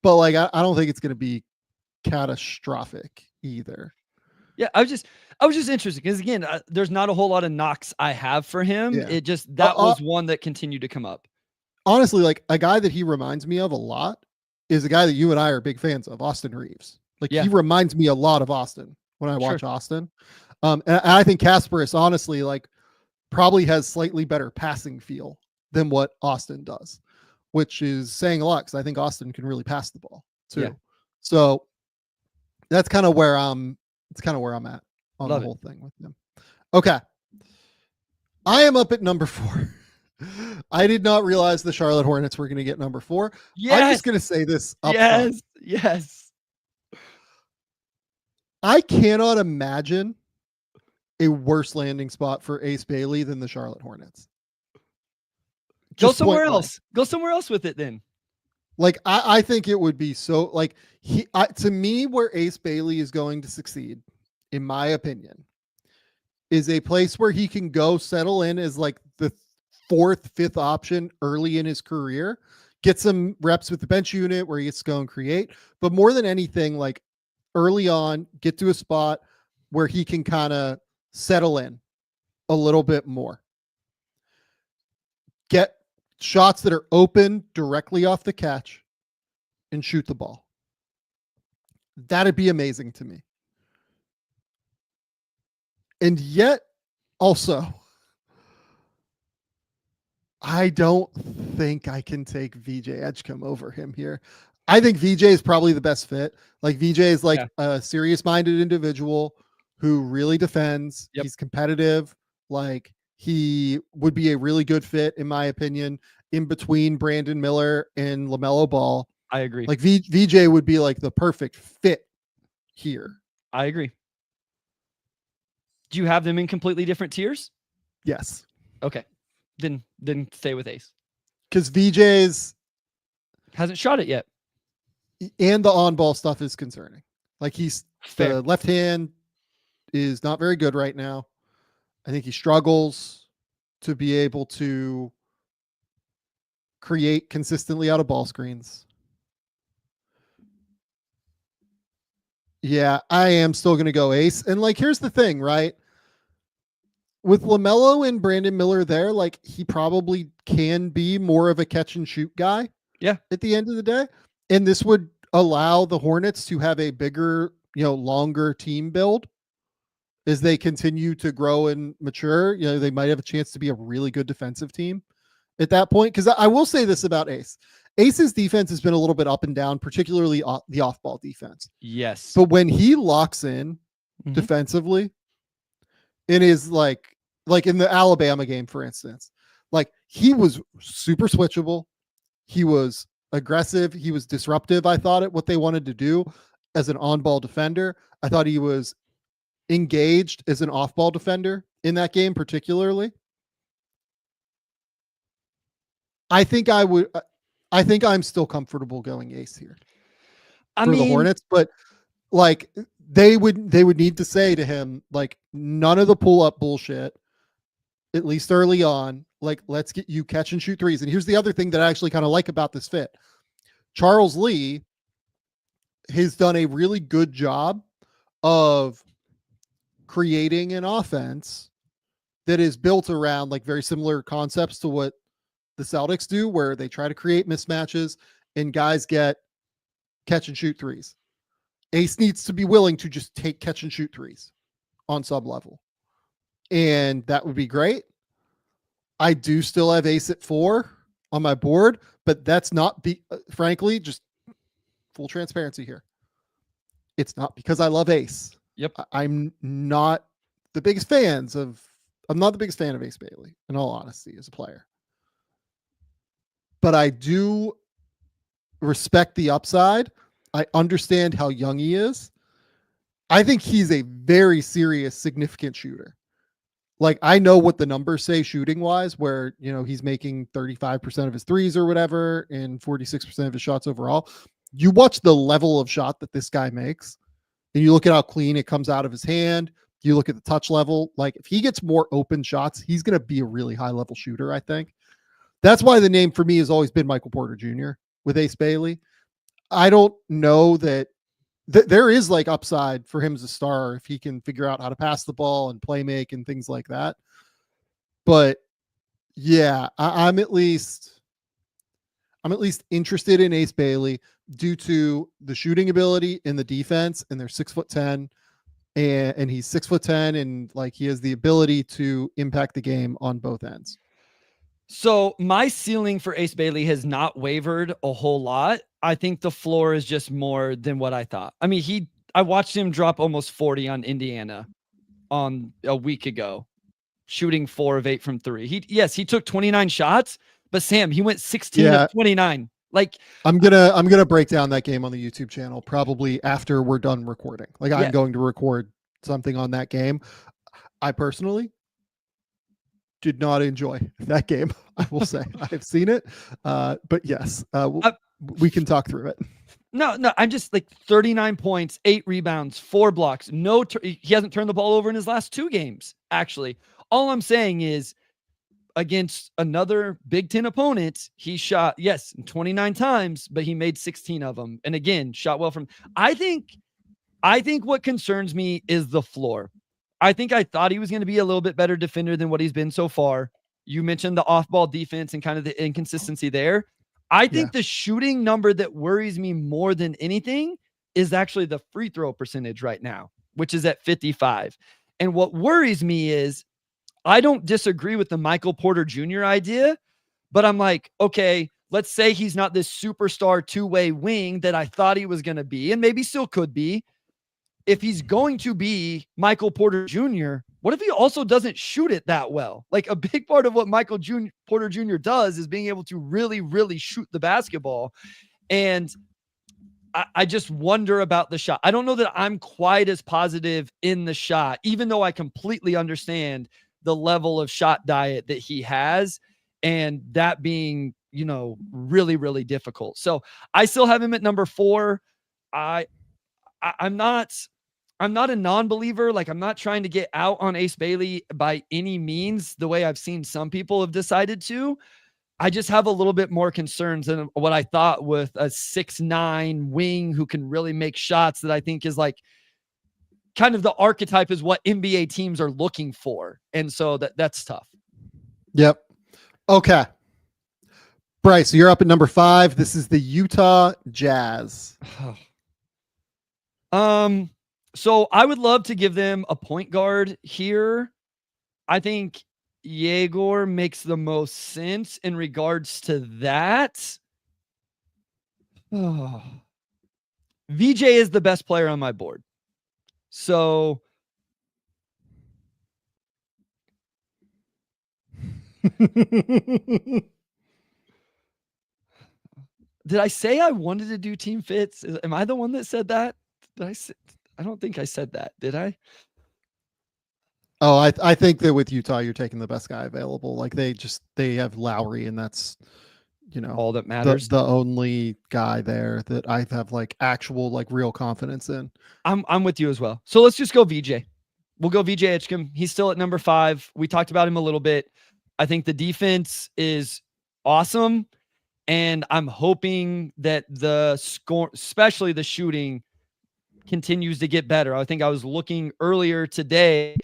but like, I don't think it's going to be catastrophic either. Yeah, I was just interested because again, there's not a whole lot of knocks I have for him. Yeah. It just that was one that continued to come up. Honestly, like a guy that he reminds me of a lot is a guy that you and I are big fans of, Austin Reeves. Like he reminds me a lot of Austin when I watch Austin. And I think Kasparas honestly like probably has slightly better passing feel than what Austin does, which is saying a lot because I think Austin can really pass the ball too. Yeah. So that's kind of where I'm at on the whole thing with him. Okay. I am up at number 4. I did not realize the Charlotte Hornets were going to get number 4. Yes. I'm just going to say this up front. Yes. I cannot imagine a worse landing spot for Ace Bailey than the Charlotte Hornets. Go somewhere else. Go somewhere else with it then. Like, I think it would be so like to me, where Ace Bailey is going to succeed, in my opinion, is a place where he can go settle in as like the 4th, 5th option early in his career, get some reps with the bench unit where he gets to go and create. But more than anything, like early on, get to a spot where he can kind of settle in a little bit more. Get shots that are open directly off the catch and shoot the ball. That'd be amazing to me. And yet also, I don't think I can take VJ Edgecombe over him here. I think VJ is probably the best fit. Like VJ is like a serious minded individual who really defends. Yep. He's competitive. Like, he would be a really good fit, in my opinion, in between Brandon Miller and LaMelo Ball. I agree. Like, VJ would be like the perfect fit here. I agree. Do you have them in completely different tiers? Yes. Okay. Then stay with Ace. Because VJ's Hasn't shot it yet. and the on-ball stuff is concerning. Like, Fair. the left hand is not very good right now. I think he struggles to be able to create consistently out of ball screens. Yeah, I am still going to go Ace. And like, here's the thing, right? With LaMelo and Brandon Miller there, like, he probably can be more of a catch and shoot guy. Yeah. At the end of the day. And this would allow the Hornets to have a bigger, longer team build as they continue to grow and mature. They might have a chance to be a really good defensive team at that point. Because I will say this about Ace. Ace's defense has been a little bit up and down, particularly the off-ball defense. Yes. But when he locks in defensively, it is like in the Alabama game, for instance, like, he was super switchable. He was aggressive. He was disruptive. I thought what they wanted to do as an on-ball defender. I thought he was engaged as an off-ball defender in that game, particularly. I think I'm still comfortable going Ace here for the Hornets, but like, they would need to say to him, like, none of the pull-up bullshit, at least early on. Like, let's get you catch and shoot threes. And here's the other thing that I actually kind of like about this fit. Charles Lee has done a really good job of creating an offense that is built around like very similar concepts to what the Celtics do, where they try to create mismatches and guys get catch and shoot threes. Ace needs to be willing to just take catch and shoot threes on some level. And that would be great. I do still have Ace at 4 on my board, but that's not frankly, just full transparency here. It's not because I love Ace. Yep. I'm not the biggest fan of Ace Bailey, in all honesty, as a player. But I do respect the upside. I understand how young he is. I think he's a very serious, significant shooter. Like, I know what the numbers say shooting wise, where, he's making 35% of his threes or whatever, and 46% of his shots overall. You watch the level of shot that this guy makes, and you look at how clean it comes out of his hand. You look at the touch level. Like, if he gets more open shots, he's going to be a really high level shooter, I think. That's why the name for me has always been Michael Porter Jr. with Ace Bailey. I don't know that there is like upside for him as a star if he can figure out how to pass the ball and play make and things like that. But yeah, I'm at least interested in Ace Bailey due to the shooting ability and the defense, and they're 6'10", and he's 6'10", and like, he has the ability to impact the game on both ends. So my ceiling for Ace Bailey has not wavered a whole lot. I think the floor is just more than what I thought. I mean, I watched him drop almost 40 on Indiana on a week ago, shooting 4 of 8 from 3. He took 29 shots, but Sam, he went 16 of 29. Like, I'm gonna break down that game on the YouTube channel probably after we're done recording. Like, I'm going to record something on that game. I personally did not enjoy that game. I will say I've seen it, but yes, we can talk through it. No, I'm just like 39 points, 8 rebounds, 4 blocks. He hasn't turned the ball over in his last 2 games. Actually, all I'm saying is, against another Big Ten opponent, he shot 29 times, but he made 16 of them. And again, shot well from. I think what concerns me is the floor. I think I thought he was going to be a little bit better defender than what he's been so far. You mentioned the off-ball defense and kind of the inconsistency there. I think the shooting number that worries me more than anything is actually the free throw percentage right now, which is at 55. And what worries me is, I don't disagree with the Michael Porter Jr. idea, but I'm like, okay, let's say he's not this superstar 2-way wing that I thought he was going to be, and maybe still could be. if he's going to be Michael Porter Jr., what if he also doesn't shoot it that well? Like a big part of what Porter Jr. does is being able to really, really shoot the basketball. And I just wonder about the shot. I don't know that I'm quite as positive in the shot, even though I completely understand the level of shot diet that he has, and that being, really, really difficult. So I still have him at number 4. I'm not a non-believer. Like, I'm not trying to get out on Ace Bailey by any means, the way I've seen some people have decided to. I just have a little bit more concerns than what I thought with a 6'9" wing who can really make shots, that I think is like kind of the archetype is what NBA teams are looking for. And so that's tough. Yep. Okay. Bryce, you're up at number 5. This is the Utah Jazz. So I would love to give them a point guard here. I think Egor makes the most sense in regards to that. VJ is the best player on my board. So did I say I wanted to do team fits? Am I the one that said that? I don't think I said that. Did I? Oh, I think that with Utah, you're taking the best guy available. Like they have Lowry, and that's, all that matters. The only guy there that I have like actual, like real confidence in. I'm with you as well. So let's just go VJ. We'll go VJ Edgecombe. He's still at number 5. We talked about him a little bit. I think the defense is awesome, and I'm hoping that the score, especially the shooting, continues to get better. I think I was looking earlier today,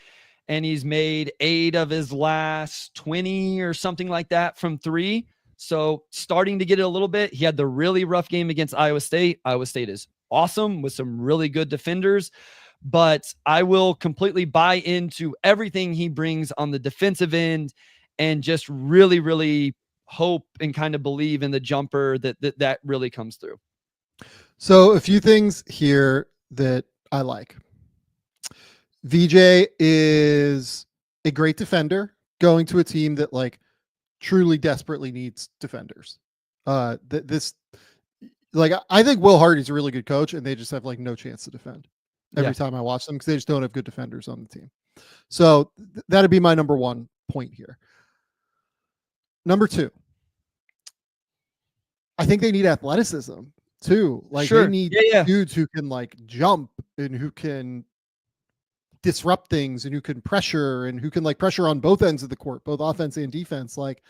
and he's made 8 of his last 20 or something like that from 3. So starting to get it a little bit. He had the really rough game against Iowa State. Iowa State is awesome with some really good defenders, but I will completely buy into everything he brings on the defensive end, and just really, really hope and kind of believe in the jumper that really comes through. So a few things here that I like. VJ is a great defender going to a team that like truly desperately needs defenders. I think Will Hardy's a really good coach, and they just have like no chance to defend every time I watch them, because they just don't have good defenders on the team. So that'd be my number 1 point here. Number 2, I think they need athleticism too. Like they need dudes who can like jump, and who can disrupt things, and who can pressure, and who can like pressure on both ends of the court, both offense and defense. Like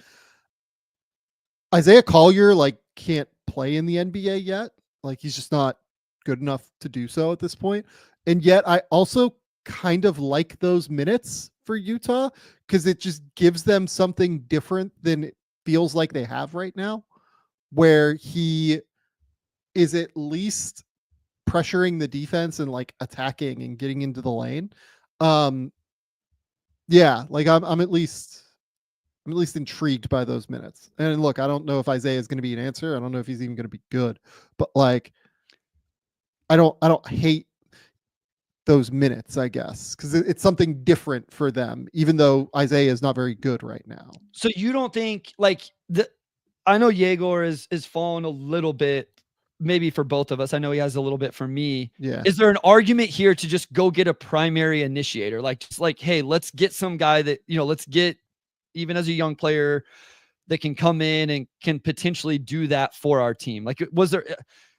Isaiah Collier like can't play in the NBA yet. Like he's just not good enough to do so at this point. And yet I also kind of like those minutes for Utah, because it just gives them something different than it feels like they have right now, where he is at least pressuring the defense and like attacking and getting into the lane. Like I'm at least intrigued by those minutes. And look, I don't know if Isaiah is going to be an answer. I don't know if he's even going to be good, but like I don't hate those minutes, I guess, because it's something different for them, even though Isaiah is not very good right now. So you don't think like I know Egor is fallen a little bit, maybe for both of us. I know he has a little bit for me. Yeah. Is there an argument here to just go get a primary initiator? Like, just like, hey, let's get some guy that, let's get, even as a young player, that can come in and can potentially do that for our team. Like, was there,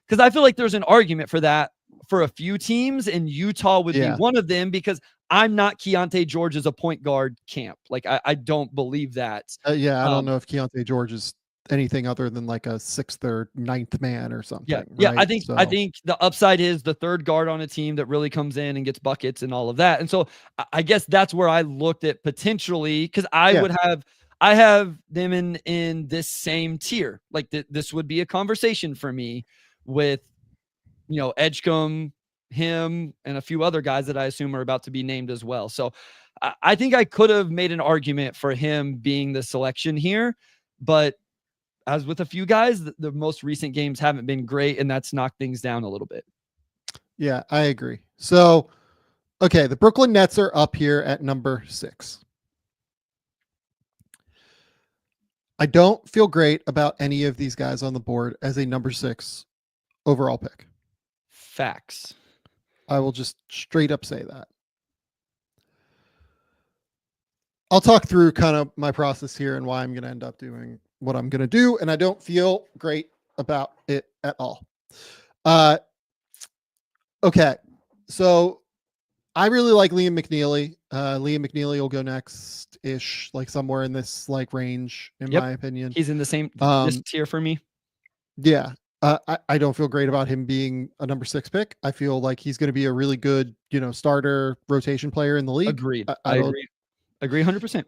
because I feel like there's an argument for that for a few teams, and Utah would be one of them, because I'm not Keontae George as a point guard camp. Like, I don't believe that. I don't know if Keontae George is anything other than like a 6th or 9th man or something. Yeah. Right? I think the upside is the third guard on a team that really comes in and gets buckets and all of that. And so I guess that's where I looked at potentially, because I have them in this same tier. Like this would be a conversation for me with, Edgecombe, him, and a few other guys that I assume are about to be named as well. So I think I could have made an argument for him being the selection here, but as with a few guys, the most recent games haven't been great, and that's knocked things down a little bit. Yeah, I agree. So, okay, the Brooklyn Nets are up here at number 6. I don't feel great about any of these guys on the board as a number 6 overall pick. Facts. I will just straight up say that. I'll talk through kind of my process here and why I'm going to end up doing what I'm going to do. And I don't feel great about it at all. Okay. So I really like Liam McNeeley. Liam McNeeley will go next ish, like somewhere in this like range, in my opinion. He's in the same this tier for me. Yeah. I don't feel great about him being a number 6 pick. I feel like he's going to be a really good, starter rotation player in the league. Agreed. I agree 100%.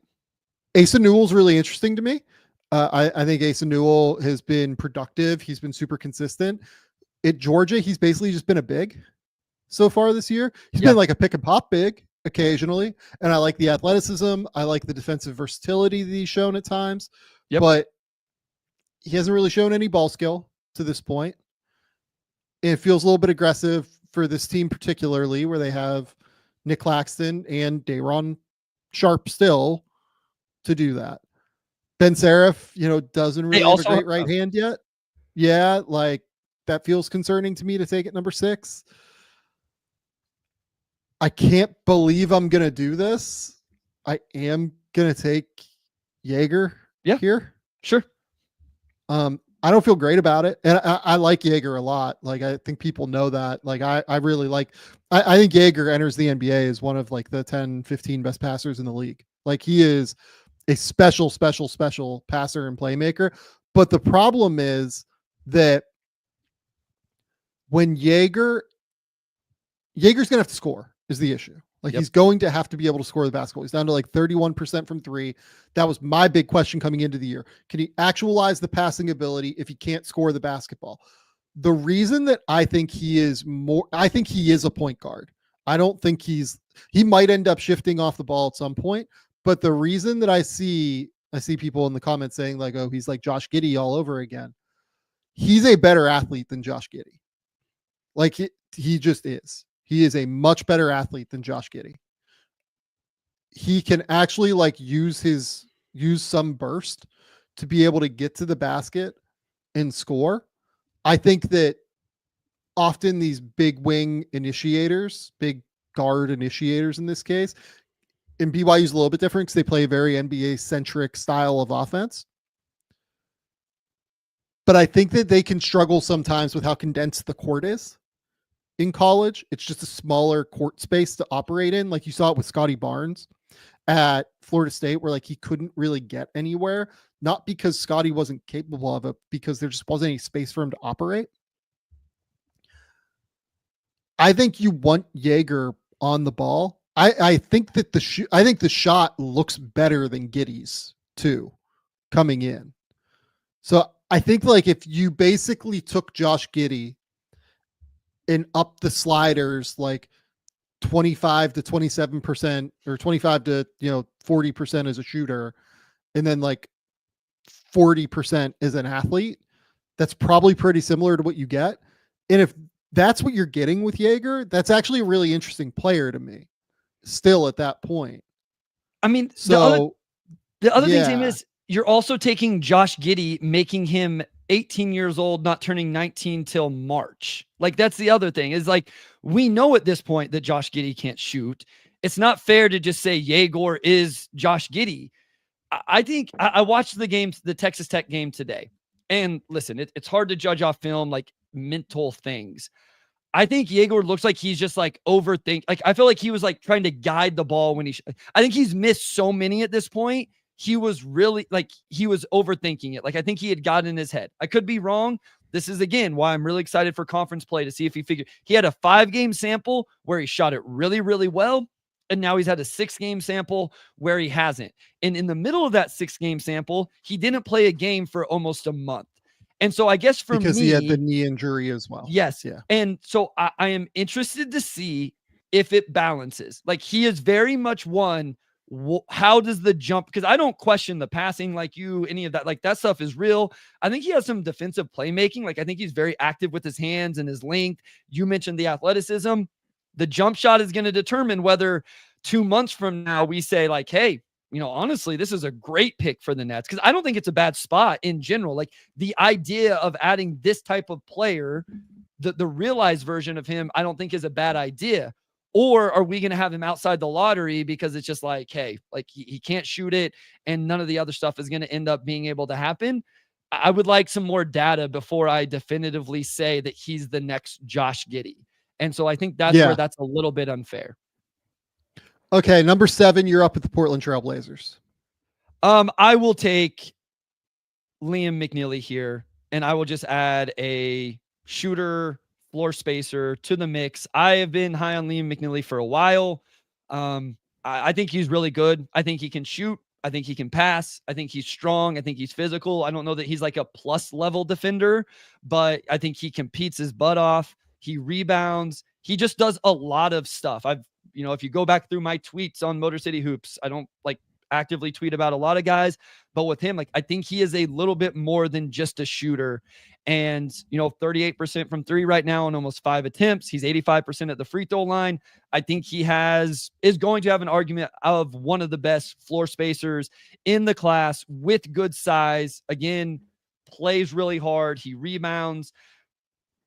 Asa Newell's really interesting to me. I think Asa Newell has been productive. He's been super consistent. At Georgia, he's basically just been a big so far this year. He's been like a pick and pop big occasionally. And I like the athleticism. I like the defensive versatility that he's shown at times. But he hasn't really shown any ball skill to this point. It feels a little bit aggressive for this team, particularly where they have Nick Claxton and Day'Ron Sharp still to do that. Ben Saraf, doesn't really have a great right hand yet. Yeah, like that feels concerning to me to take at number 6. I can't believe I'm going to do this. I am going to take Egor here. Sure. I don't feel great about it. And I like Egor a lot. Like, I think people know that. Like, I really like, I think Egor enters the NBA as one of like the 10, 15 best passers in the league. Like, he is a special passer and playmaker. But the problem is that when Egor's going to have to score is the issue. Like he's going to have to be able to score the basketball. He's down to like 31% from 3. That was my big question coming into the year. Can he actualize the passing ability if he can't score the basketball? The reason that I think he is a point guard. I don't think he might end up shifting off the ball at some point, but the reason that I see people in the comments saying like, oh, he's like Josh Giddey all over again. He's a better athlete than Josh Giddey. Like he just is. He is a much better athlete than Josh Giddey. He can actually like use some burst to be able to get to the basket and score. I think that often these big wing initiators, big guard initiators in this case, and BYU's a little bit different because they play a very NBA-centric style of offense. But I think that they can struggle sometimes with how condensed the court is. In college, it's just a smaller court space to operate in. Like you saw it with Scotty Barnes at Florida State, where like he couldn't really get anywhere, not because Scotty wasn't capable of it, because there just wasn't any space for him to operate. I think you want Egor on the ball. I think that the shot looks better than Giddey's too, coming in. So I think like if you basically took Josh Giddey and up the sliders like 25 to 27% or 25 to 40% as a shooter, and then like 40% as an athlete, that's probably pretty similar to what you get. And if that's what you're getting with Egor, that's actually a really interesting player to me still at that point. I mean, so the other thing, Tim, is you're also taking Josh Giddey, making him 18 years old, not turning 19 till March. Like that's the other thing is like, we know at this point that Josh Giddey can't shoot. It's not fair to just say Egor is Josh Giddey. I think I watched the Texas Tech game today, and listen, it's hard to judge off film, like mental things. I think Egor looks like he's just like overthink. Like I feel like he was like trying to guide the ball when I think he's missed so many at this point. He was really like, he was overthinking it. Like, I think he had got in his head. I could be wrong. This is again, why I'm really excited for conference play to see if he had a 5-game sample where he shot it really, really well. And now he's had a 6-game sample where he hasn't. And in the middle of that 6-game sample, he didn't play a game for almost a month. And so I guess because he had the knee injury as well. Yes. Yeah. And so I am interested to see if it balances. Like he is very much one how does the jump, because I don't question the passing like you, any of that, like that stuff is real. I think he has some defensive playmaking. Like I think he's very active with his hands and his length. You mentioned the athleticism. The jump shot is going to determine whether 2 months from now we say like, hey, honestly, this is a great pick for the Nets, because I don't think it's a bad spot in general. Like the idea of adding this type of player, the realized version of him, I don't think is a bad idea. Or are we going to have him outside the lottery because it's just like, hey, like he can't shoot it and none of the other stuff is going to end up being able to happen? I would like some more data before I definitively say that he's the next Josh Giddey. And so I think that's where that's a little bit unfair. Okay, number 7, you're up with the Portland Trail Blazers. I will take Liam McNeeley here, and I will just add a shooter, floor spacer to the mix. I have been high on Liam McNeeley for a while. I think he's really good. I think he can shoot. I think he can pass. I think he's strong. I think he's physical. I don't know that he's like a plus level defender, but I think he competes his butt off. He rebounds. He just does a lot of stuff. If you go back through my tweets on Motor City Hoops, I don't like actively tweet about a lot of guys, but with him, like I think he is a little bit more than just a shooter. And 38% from 3 right now on almost 5 attempts. He's 85% at the free throw line. I think he is going to have an argument of one of the best floor spacers in the class with good size. Again, plays really hard. He rebounds.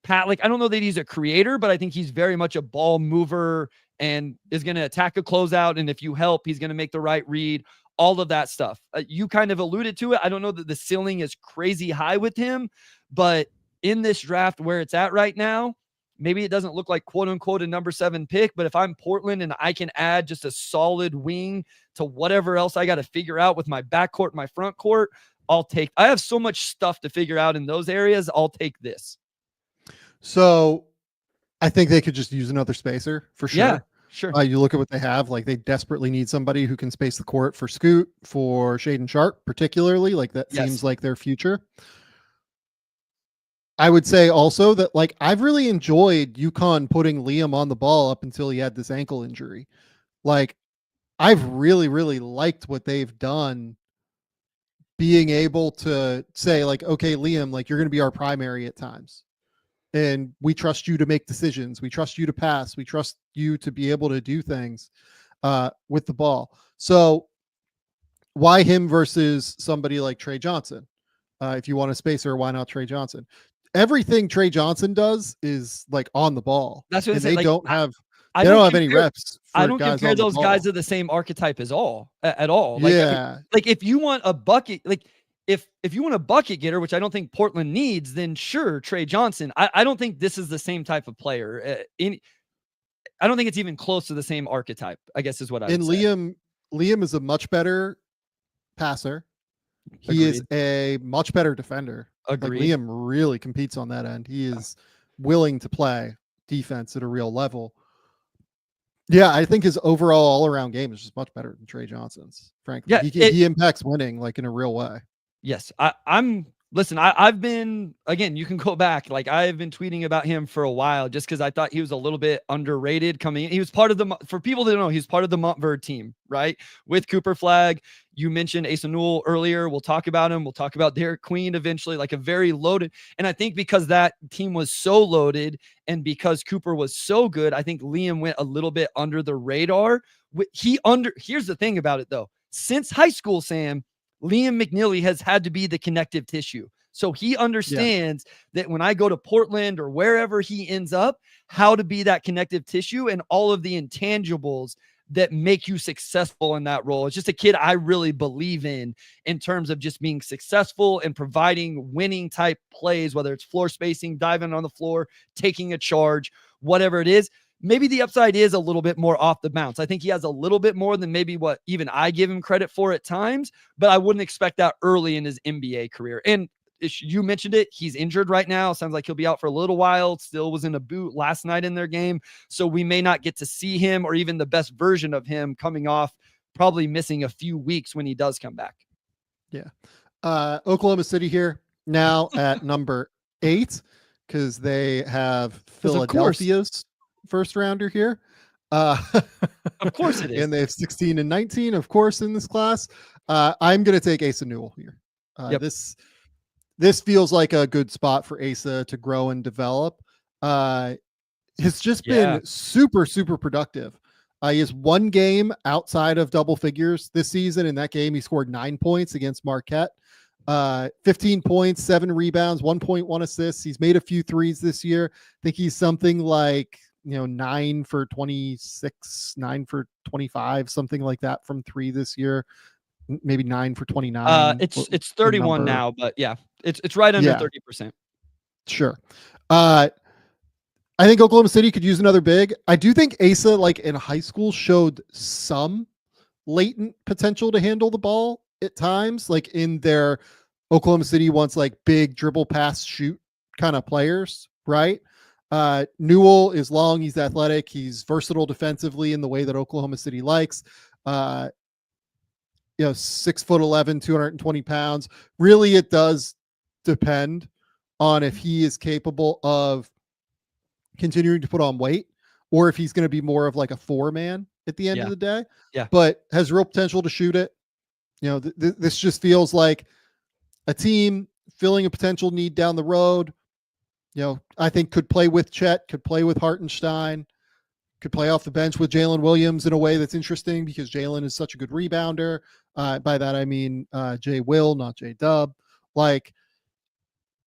I don't know that he's a creator, but I think he's very much a ball mover and is going to attack a closeout. And if you help, he's going to make the right read, all of that stuff. You kind of alluded to it. I don't know that the ceiling is crazy high with him, but in this draft where it's at right now, maybe it doesn't look like quote unquote a number 7 pick, but if I'm Portland and I can add just a solid wing to whatever else I got to figure out with my backcourt, my front court, I have so much stuff to figure out in those areas. I'll take this. So I think they could just use another spacer for sure. Yeah, sure. You look at what they have, like they desperately need somebody who can space the court for Scoot, for Shaedon Sharpe, particularly. Like that seems like their future. I would say also that like I've really enjoyed UConn putting Liam on the ball up until he had this ankle injury. Like I've really, really liked what they've done, being able to say like, okay, Liam, like you're going to be our primary at times. And we trust you to make decisions. We trust you to pass. We trust you to be able to do things with the ball. So why him versus somebody like Trey Johnson? If you want a spacer, why not Trey Johnson? Everything Trey Johnson does is like on the ball. That's what they like, don't have any reps. I don't compare those guys to the same archetype at all. Like, like if you want a bucket, like if you want a bucket getter, which I don't think Portland needs, then sure, Trey Johnson. I don't think this is the same type of player. I don't think it's even close to the same archetype, I guess is what I would say. Liam is a much better passer. He is a much better defender. Agreed. Like Liam really competes on that end. He is willing to play defense at a real level. Yeah, I think his overall all-around game is just much better than Trey Johnson's, frankly. Yeah, he impacts winning like in a real way. Yes, I've been, again, you can go back. Like I've been tweeting about him for a while just because I thought he was a little bit underrated coming in. He was part of for people that don't know, he's part of the Montverde team, right? With Cooper Flagg. You mentioned Newell earlier. We'll talk about him. We'll talk about Derek Queen eventually, like a very loaded. And I think because that team was so loaded and because Cooper was so good, I think Liam went a little bit under the radar. Here's the thing about it though. Since high school, Sam, Liam McNeeley has had to be the connective tissue. So he understands that when I go to Portland or wherever he ends up, how to be that connective tissue and all of the intangibles that make you successful in that role. It's just a kid I really believe in terms of just being successful and providing winning type plays, whether it's floor spacing, diving on the floor, taking a charge, whatever it is. Maybe the upside is a little bit more off the bounce. I think he has a little bit more than maybe what even I give him credit for at times, but I wouldn't expect that early in his NBA career. And you mentioned it, he's injured right now. Sounds like he'll be out for a little while. Still was in a boot last night in their game. So we may not get to see him or even the best version of him coming off, probably missing a few weeks when he does come back. Yeah. Oklahoma City here now at number 8 because they have Philadelphia's first rounder here. Uh, Of course it is. And they have 16 and 19, of course, in this class. I'm going to take Asa Newell here. Yep. This feels like a good spot for Asa to grow and develop. Has just been super, super productive. He has one game outside of double figures this season. In that game, he scored 9 points against Marquette. 15 points, 7 rebounds, 1.1 assists. He's made a few threes this year. I think he's something like, 9 for 26, 9 for 25, something like that from 3 this year. Maybe 9 for 29. It's 31 now, but yeah, it's right under 30%. Sure. I think Oklahoma City could use another big. I do think Asa, like in high school, showed some latent potential to handle the ball at times, like in their Oklahoma City wants like big dribble, pass, shoot kind of players, right? Newell is long, he's athletic, he's versatile defensively in the way that Oklahoma City likes. 6'11", 220 pounds. Really, it does depend on if he is capable of continuing to put on weight or if he's going to be more of like a 4-man at the end of the day. Yeah. But has real potential to shoot it. This just feels like a team filling a potential need down the road. I think could play with Chet, could play with Hartenstein, could play off the bench with Jalen Williams in a way that's interesting because Jalen is such a good rebounder. By that, I mean Jay Will, not J Dub. Like,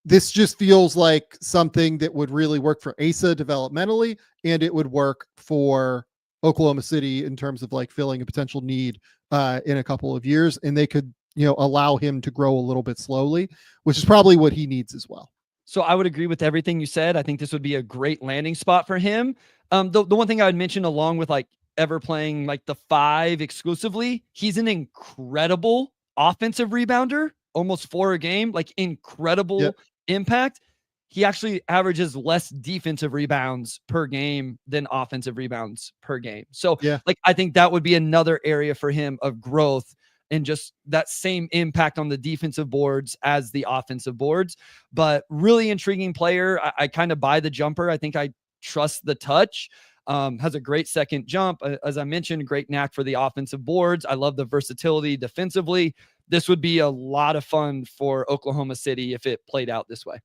this just feels like something that would really work for Asa developmentally, and it would work for Oklahoma City in terms of like filling a potential need in a couple of years. And they could, allow him to grow a little bit slowly, which is probably what he needs as well. So I would agree with everything you said. I think this would be a great landing spot for him. The one thing I would mention, along with like ever playing like the 5 exclusively, he's an incredible offensive rebounder, almost 4 a game, like incredible impact. He actually averages less defensive rebounds per game than offensive rebounds per game. So like, I think that would be another area for him of growth and just that same impact on the defensive boards as the offensive boards. But really intriguing player. I kind of buy the jumper. I think I trust the touch. Has a great second jump. As I mentioned, great knack for the offensive boards. I love the versatility defensively. This would be a lot of fun for Oklahoma City if it played out this way.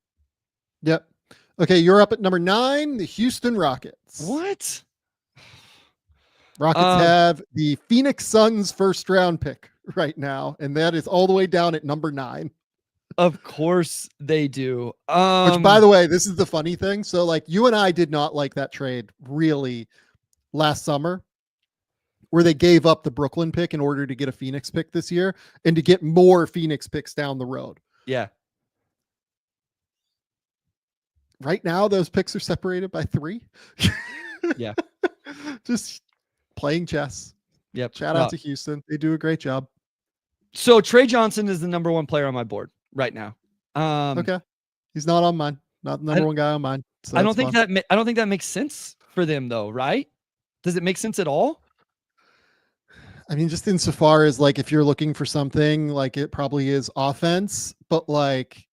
Yep. Okay, you're up at number 9, the Houston Rockets. What? Rockets have the Phoenix Suns first round pick right now, and that is all the way down at number 9. Of course they do. Which, by the way, this is the funny thing. So like, you and I did not like that trade really last summer, where they gave up the Brooklyn pick in order to get a Phoenix pick this year and to get more Phoenix picks down the road. Yeah. Right now, those picks are separated by 3. Yeah. Just playing chess. Yep. Shout out to Houston. They do a great job. So Trey Johnson is the number 1 player on my board right now. Okay. He's not on mine. Not the number 1 guy on mine. So I don't think that makes sense for them though, right? Does it make sense at all? I mean, just insofar as like, if you're looking for something, like it probably is offense, but like,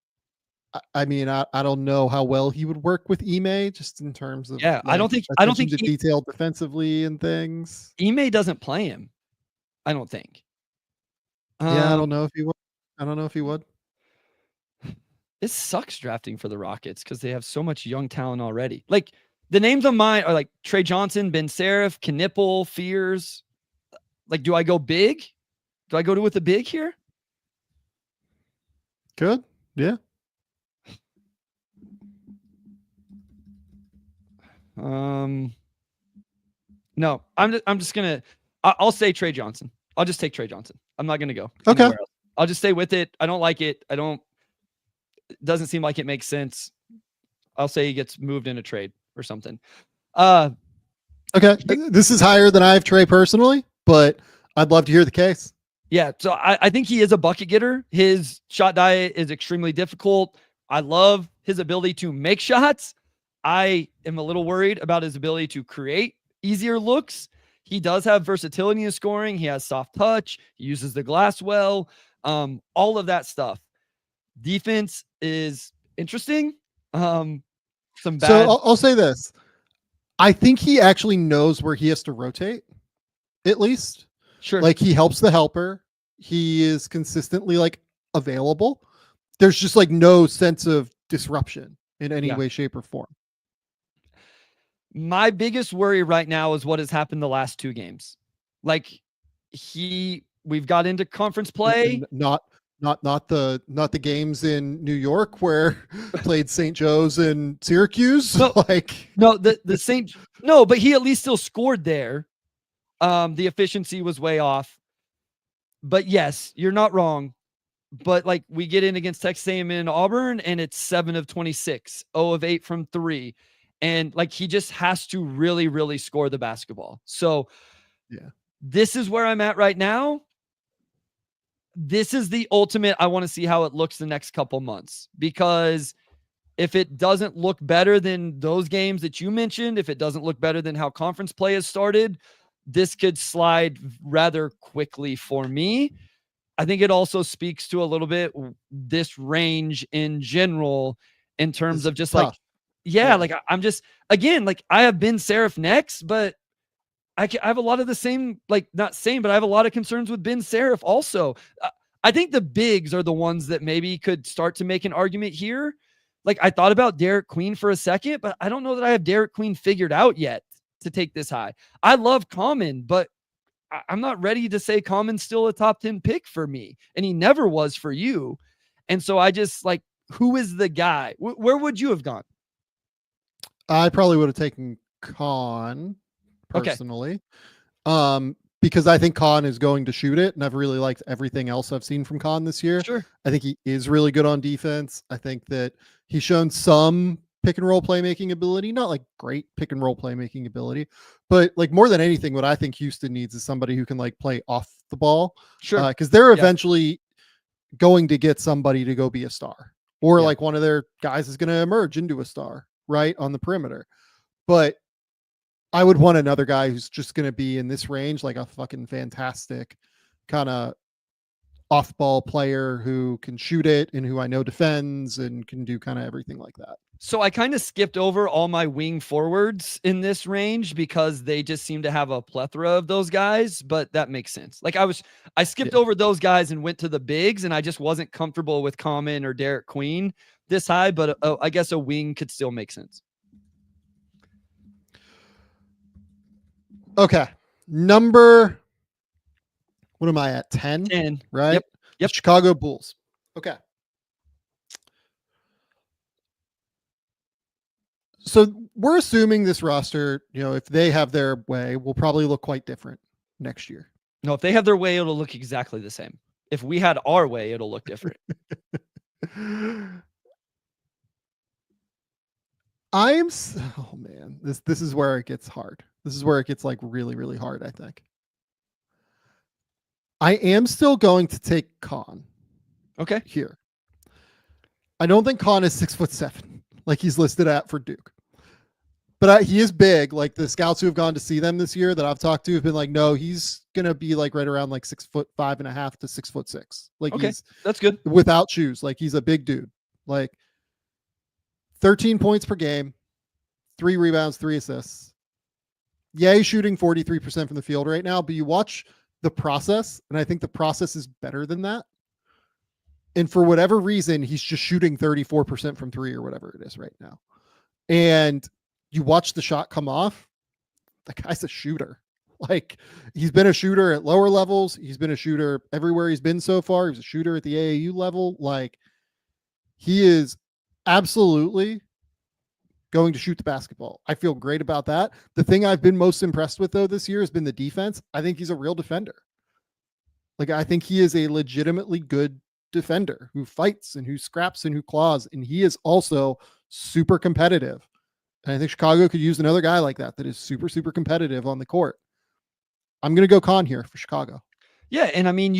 I mean, I don't know how well he would work with Ime, just in terms of I don't think detailed defensively and things. Ime doesn't play him. I don't think. I don't know if he would. It sucks drafting for the Rockets because they have so much young talent already. Like, the names on mine are like Trey Johnson, Ben Saraf, Knueppel, Fears. Like, do I go big? Do I go with the big here? Good. Yeah. No, I'm just gonna. I'll say Trey Johnson. I'll just take Trey Johnson. I'm not gonna go. Okay. I'll just stay with it. I don't like it. It doesn't seem like it makes sense. I'll say he gets moved in a trade or something. Okay. This is higher than I have Trey personally, but I'd love to hear the case. Yeah. So I think he is a bucket getter. His shot diet is extremely difficult. I love his ability to make shots. I am a little worried about his ability to create easier looks. He does have versatility in scoring. He has soft touch. He uses the glass well. All of that stuff. Defense is interesting. So I'll say this. I think he actually knows where he has to rotate, at least. Sure. Like he helps the helper. He is consistently like available. There's just like no sense of disruption in any way, shape, or form. My biggest worry right now is what has happened the last 2 games. Like we've got into conference play. Not the games in New York where played St. Joe's and Syracuse. No, like no, the Saint. No, but he at least still scored there. The efficiency was way off. But yes, you're not wrong. But like we get in against Texas A&M and Auburn, and it's 7 of 26, 0 of 8 from 3. And like he just has to really, really score the basketball. So this is where I'm at right now. This is the ultimate. I want to see how it looks the next couple months, because if it doesn't look better than those games that you mentioned, if it doesn't look better than how conference play has started, this could slide rather quickly for me. I think it also speaks to a little bit this range in general in terms of just tough. Like I'm just, again, like I have Ben Saraf next, but I have a lot of the same, like not same, but I have a lot of concerns with Ben Saraf also. I think the bigs are the ones that maybe could start to make an argument here. Like I thought about Derek Queen for a second, but I don't know that I have Derek Queen figured out yet to take this high. I love Common, but I'm not ready to say Common's still a top 10 pick for me. And he never was for you. And so I just like, who is the guy? Where would you have gone? I probably would have taken Con personally. Because I think Con is going to shoot it, and I've really liked everything else I've seen from Con this year. Sure. I think he is really good on defense. I think that he's shown some pick and roll playmaking ability, not like great pick and roll playmaking ability, but like more than anything, what I think Houston needs is somebody who can like play off the ball. Sure. Because they're eventually going to get somebody to go be a star, or like one of their guys is going to emerge into a star, right, on the perimeter. But I would want another guy who's just going to be in this range, like a fucking fantastic kind of off ball player who can shoot it and who I know defends and can do kind of everything like that. So I kind of skipped over all my wing forwards in this range because they just seem to have a plethora of those guys, but that makes sense. Like I skipped over those guys and went to the bigs, and I just wasn't comfortable with Common or Derek Queen this high, but I guess a wing could still make sense. Okay. Number, what am I at? 10? 10. Right? Yep. Chicago Bulls. Okay. So we're assuming this roster, if they have their way, will probably look quite different next year. No, if they have their way, it'll look exactly the same. If we had our way, it'll look different. Oh man, this is where it gets hard. This is where it gets like really, really hard, I think. I am still going to take Con. Okay. Here. I don't think Con is 6'7", like he's listed at for Duke. But he is big. Like the scouts who have gone to see them this year that I've talked to have been like, no, he's gonna be like right around like 6'5.5" to 6'6". Like that's good. Without shoes. Like he's a big dude. Like 13 points per game, 3 rebounds, 3 assists. Yeah, he's shooting 43% from the field right now, but you watch the process, and I think the process is better than that. And for whatever reason, he's just shooting 34% from 3 or whatever it is right now. And you watch the shot come off, the guy's a shooter. Like he's been a shooter at lower levels. He's been a shooter everywhere he's been so far. He was a shooter at the AAU level. Like he is absolutely going to shoot the basketball. I feel great about that. The thing I've been most impressed with though this year has been the defense. I think he's a real defender. Like I think he is a legitimately good defender who fights and who scraps and who claws. And he is also super competitive. And I think Chicago could use another guy like that is super, super competitive on the court. I'm going to go Con here for Chicago. Yeah. And I mean,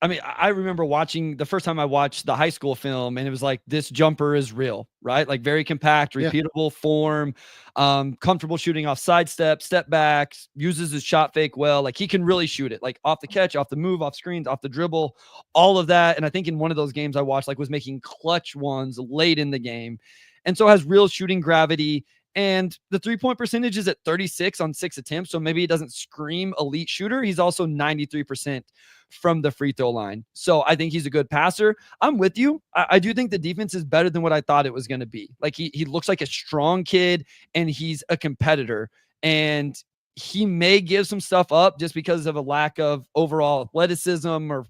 I remember watching the first time I watched the high school film, and it was like, this jumper is real, right? Like very compact, repeatable form, comfortable shooting off sidestep, step backs, uses his shot fake well. Like he can really shoot it, like off the catch, off the move, off screens, off the dribble, all of that. And I think in one of those games I watched, like was making clutch ones late in the game. And so has real shooting gravity. And the 3-point percentage is at 36 on 6 attempts. So maybe he doesn't scream elite shooter. He's also 93% from the free throw line. So I think he's a good passer. I'm with you. I do think the defense is better than what I thought it was going to be. Like he looks like a strong kid and he's a competitor. And he may give some stuff up just because of a lack of overall athleticism or,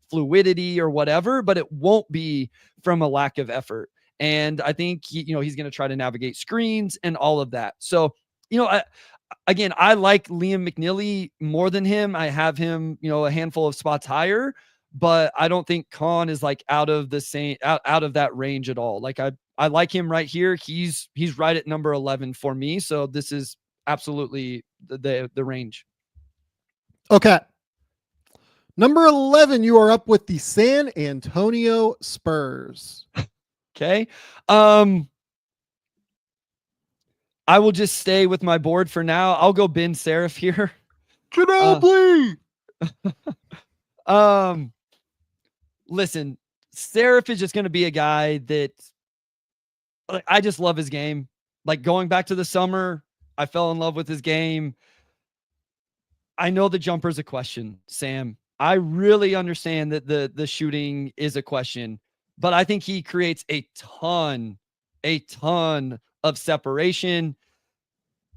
fluidity or whatever, but it won't be from a lack of effort. And I think he's going to try to navigate screens and all of that. So, I like Liam McNeeley more than him. I have him, a handful of spots higher, but I don't think Khan is like out of that range at all. Like I like him right here. He's right at number 11 for me. So this is absolutely the range. Okay. Number 11, you are up with the San Antonio Spurs. Okay. I will just stay with my board for now. I'll go Ben Saraf here. Ginobili! Listen, Saraf is just going to be a guy that I just love his game. Like going back to the summer, I fell in love with his game. I know the jumper is a question, Sam. I really understand that the shooting is a question, but I think he creates a ton of separation.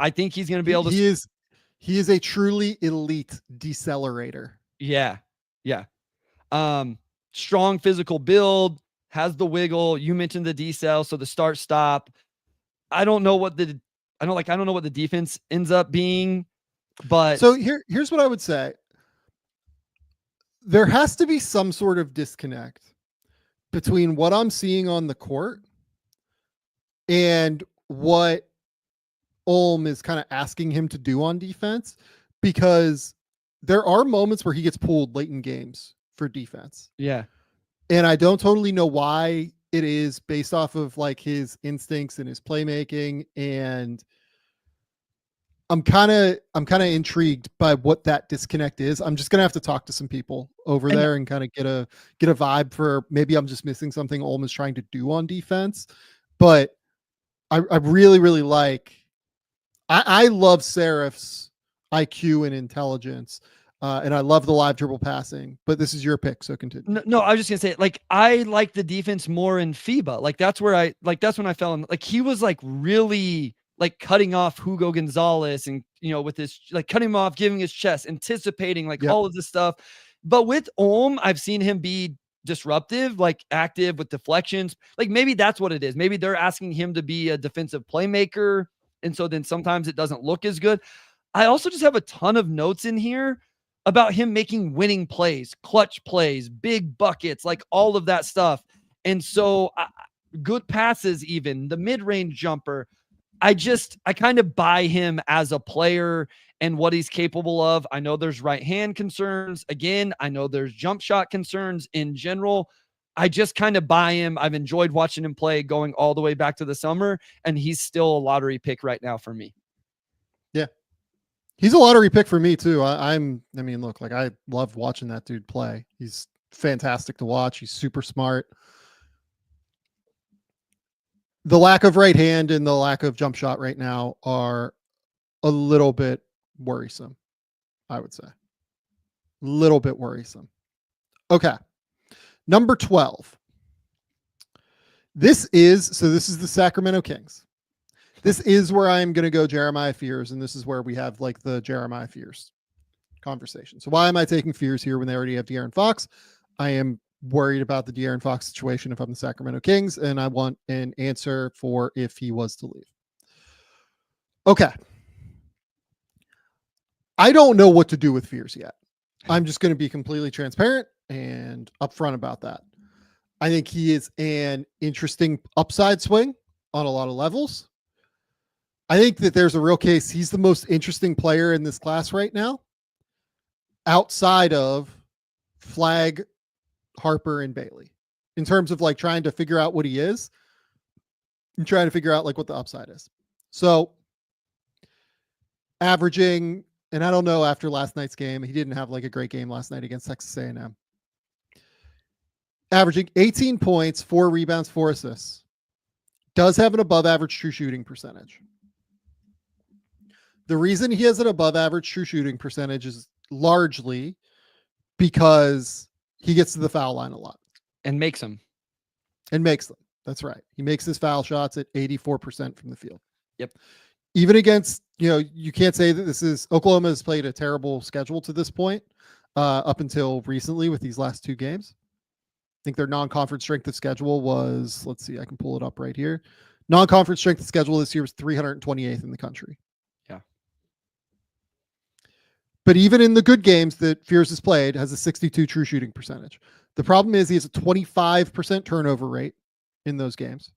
I think he's going to be able to. He is a truly elite decelerator. Yeah. Strong physical build, has the wiggle. You mentioned the decel, so the start stop. I don't know what the defense ends up being, but so here's what I would say. There has to be some sort of disconnect between what I'm seeing on the court and what Ulm is kind of asking him to do on defense, because there are moments where he gets pulled late in games for defense. Yeah. And I don't totally know why it is, based off of like his instincts and his playmaking. And I'm kind of intrigued by what that disconnect is. I'm just going to have to talk to some people over there and kind of get a vibe for, maybe I'm just missing something Ulm is trying to do on defense. But I really, really like, I love Saraf's IQ and intelligence. And I love the live dribble passing, but this is your pick, so continue. No, I was just gonna say, like, I like the defense more in FIBA. Like, that's when I fell in. Like, he was like really like cutting off Hugo Gonzalez and with his like cutting him off, giving his chest, anticipating all of this stuff. But with Ulm, I've seen him be disruptive, like active with deflections. Like maybe that's what it is. Maybe they're asking him to be a defensive playmaker, and so then sometimes it doesn't look as good. I also just have a ton of notes in here about him making winning plays, clutch plays, big buckets, like all of that stuff. And so good passes, even the mid-range jumper. I kind of buy him as a player and what he's capable of. I know there's right hand concerns. Again, I know there's jump shot concerns in general. I just kind of buy him. I've enjoyed watching him play going all the way back to the summer, and he's still a lottery pick right now for me. Yeah. He's a lottery pick for me too. I mean, look, like I love watching that dude play. He's fantastic to watch. He's super smart. The lack of right hand and the lack of jump shot right now are a little bit worrisome, I would say. A little bit worrisome. Okay. Number 12. This is the Sacramento Kings. This is where I'm going to go Jeremiah Fears, and this is where we have like the Jeremiah Fears conversation. So why am I taking Fears here when they already have De'Aaron Fox? I am worried about the De'Aaron Fox situation if I'm the Sacramento Kings, and I want an answer for if he was to leave. Okay. I don't know what to do with Fears yet. I'm just going to be completely transparent and upfront about that. I think he is an interesting upside swing on a lot of levels. I think that there's a real case. He's the most interesting player in this class right now, outside of Flagg, Harper, and Bailey, in terms of like trying to figure out what he is and trying to figure out like what the upside is. So averaging, and I don't know, after last night's game, he didn't have like a great game last night against Texas A&M. Averaging 18 points, 4 rebounds, 4 assists. does have an above average true shooting percentage. The reason he has an above average true shooting percentage is largely because he gets to the foul line a lot. And makes them. That's right. He makes his foul shots at 84% from the field. Yep. Even against, you can't say that Oklahoma has played a terrible schedule to this point, up until recently with these last 2 games. I think their non-conference strength of schedule was, let's see, I can pull it up right here. Non-conference strength of schedule this year was 328th in the country. Yeah. But even in the good games that Fears has played, has a 62 true shooting percentage. The problem is he has a 25% turnover rate in those games.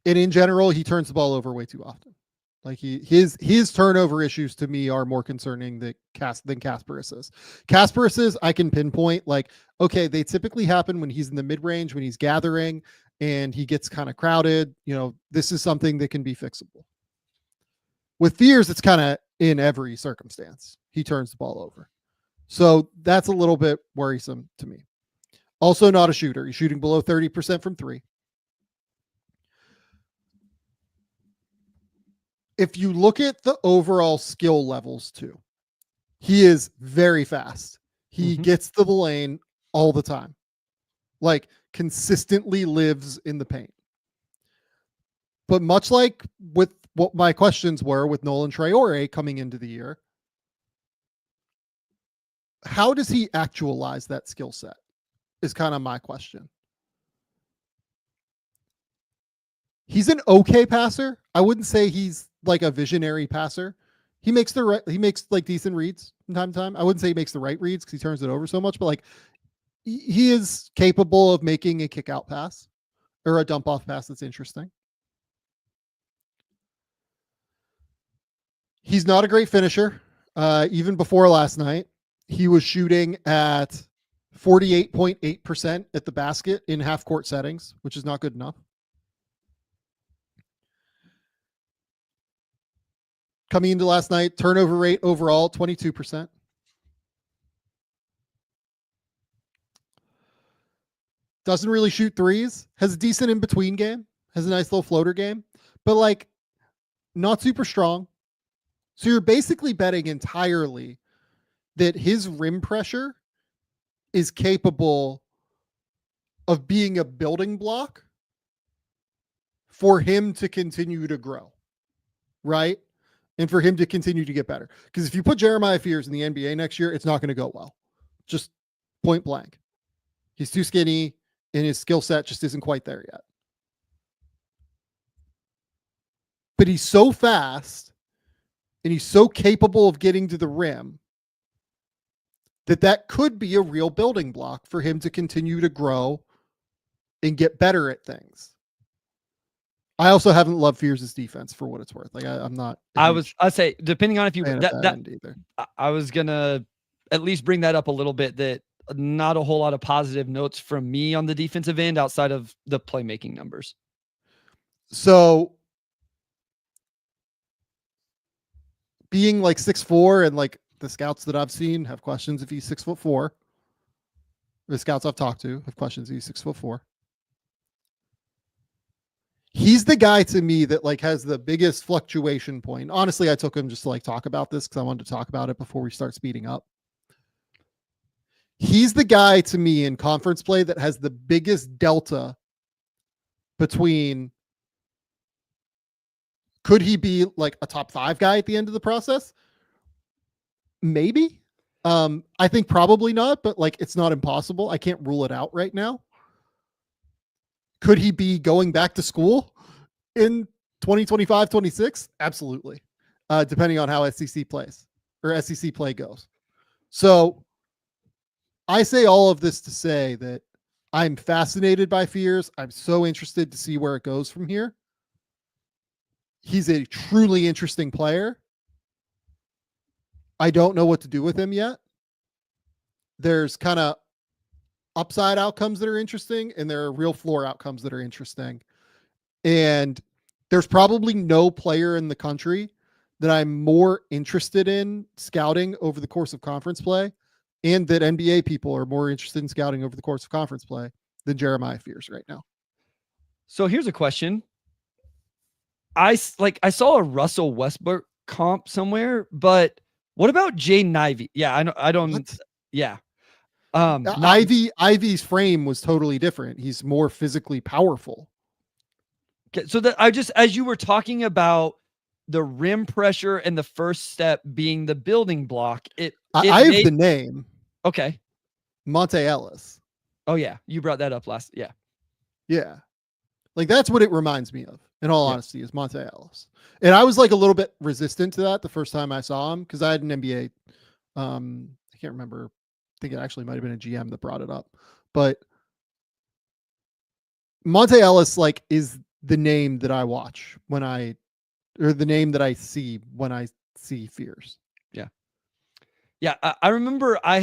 And in general, he turns the ball over way too often. Like his turnover issues to me are more concerning than Kasparas's. Kasparas's I can pinpoint, like, okay, they typically happen when he's in the mid-range, when he's gathering and he gets kind of crowded. This is something that can be fixable. With Fears, it's kind of in every circumstance. He turns the ball over. So that's a little bit worrisome to me. Also not a shooter. He's shooting below 30% from 3. If you look at the overall skill levels too, he is very fast. He gets to the lane all the time. Like consistently lives in the paint. But much like with what my questions were with Nolan Traore coming into the year, how does he actualize that skill set is kind of my question. He's an okay passer. I wouldn't say he's like a visionary passer. He makes like decent reads from time to time. I wouldn't say he makes the right reads because he turns it over so much, but like he is capable of making a kick out pass or a dump off pass that's interesting. He's not a great finisher. Even before last night, he was shooting at 48.8% at the basket in half court settings, which is not good enough. Coming into last night, turnover rate overall, 22%. Doesn't really shoot threes. Has a decent in-between game. Has a nice little floater game. But like, not super strong. So you're basically betting entirely that his rim pressure is capable of being a building block for him to continue to grow. Right? And for him to continue to get better. Because if you put Jeremiah Fears in the NBA next year, it's not going to go well. Just point blank. He's too skinny and his skill set just isn't quite there yet. But he's so fast and he's so capable of getting to the rim that could be a real building block for him to continue to grow and get better at things. I also haven't loved Fears' defense for what it's worth. Like I'm not. I'd say depending on if you either. I was gonna at least bring that up a little bit. That not a whole lot of positive notes from me on the defensive end outside of the playmaking numbers. So being like 6'4" and like the scouts that I've seen have questions if he's 6'4". The scouts I've talked to have questions if he's 6'4". He's the guy to me that like has the biggest fluctuation point. Honestly, I took him just to like talk about this because I wanted to talk about it before we start speeding up. He's the guy to me in conference play that has the biggest delta between could he be like a top 5 guy at the end of the process? Maybe. I think probably not, but like it's not impossible. I can't rule it out right now. Could he be going back to school in 2025, 26? Absolutely. Depending on how SEC plays or SEC play goes. So I say all of this to say that I'm fascinated by Fears. I'm so interested to see where it goes from here. He's a truly interesting player. I don't know what to do with him yet. There's kind of upside outcomes that are interesting, and there are real floor outcomes that are interesting. And there's probably no player in the country that I'm more interested in scouting over the course of conference play, and that NBA people are more interested in scouting over the course of conference play than Jeremiah Fears right now. So here's a question. I saw a Russell Westbrook comp somewhere, but what about Jaden Ivey? Yeah, I know. I don't. What? Yeah. Ivy's frame was totally different. He's more physically powerful. Okay, so that as you were talking about the rim pressure and the first step being the building block, I have the name. Okay. Monte Ellis. Oh yeah, you brought that up last. Yeah. Yeah. Like that's what it reminds me of, in all honesty, is Monte Ellis. And I was like a little bit resistant to that the first time I saw him because I had an NBA. I can't remember. I think it actually might have been a GM that brought it up. But Monte Ellis like is the name that I watch or the name that I see when I see Fears. Yeah. Yeah. I remember I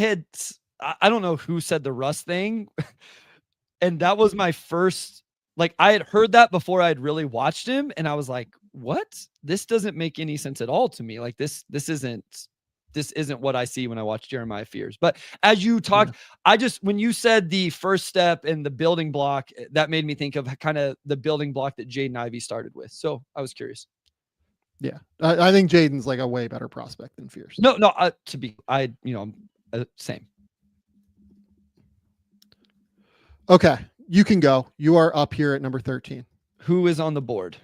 don't know who said the Russ thing. And that was my first, like, I had heard that before I'd really watched him. And I was like, what? This doesn't make any sense at all to me. Like this isn't what I see when I watch Jeremiah Fears. But as you talked, when you said the first step and the building block, that made me think of kind of the building block that Jaden Ivey started with. So I was curious. Yeah. I think Jaden's like a way better prospect than Fears. No, same. Okay. You can go. You are up here at number 13. Who is on the board?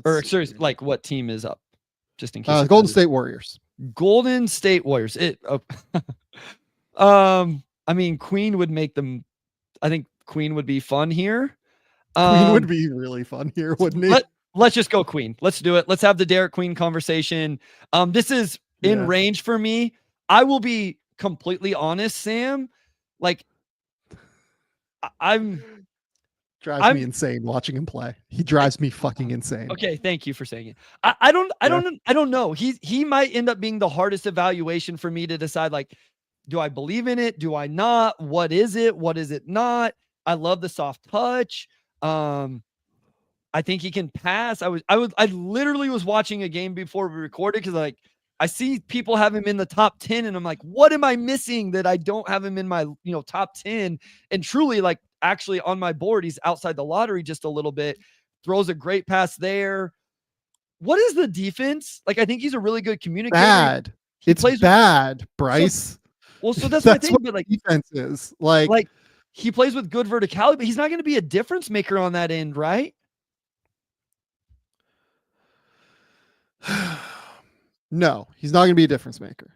Seriously, like what team is up? Just in case. Golden State Warriors. Golden State Warriors. I mean, Queen would make them. I think Queen would be fun here. Queen would be really fun here, wouldn't he? Let's just go Queen. Let's do it. Let's have the Derek Queen conversation. This is in range for me. I will be completely honest, Sam. Like, drives me insane watching him play. He drives me fucking insane. Okay, thank you for saying it. I don't know. He might end up being the hardest evaluation for me to decide, like, do I believe in it? Do I not? What is it? What is it not? I love the soft touch. I think he can pass. I literally was watching a game before we recorded because like I see people have him in the top 10 and I'm like, what am I missing that I don't have him in my, top 10? And truly, like, actually on my board, he's outside the lottery just a little bit. Throws a great pass there. What is the defense? Like, I think he's a really good communicator. Bad. It's bad, Bryce. So that's my thing. But like, defense is like he plays with good verticality, but he's not going to be a difference maker on that end, right? No, he's not going to be a difference maker.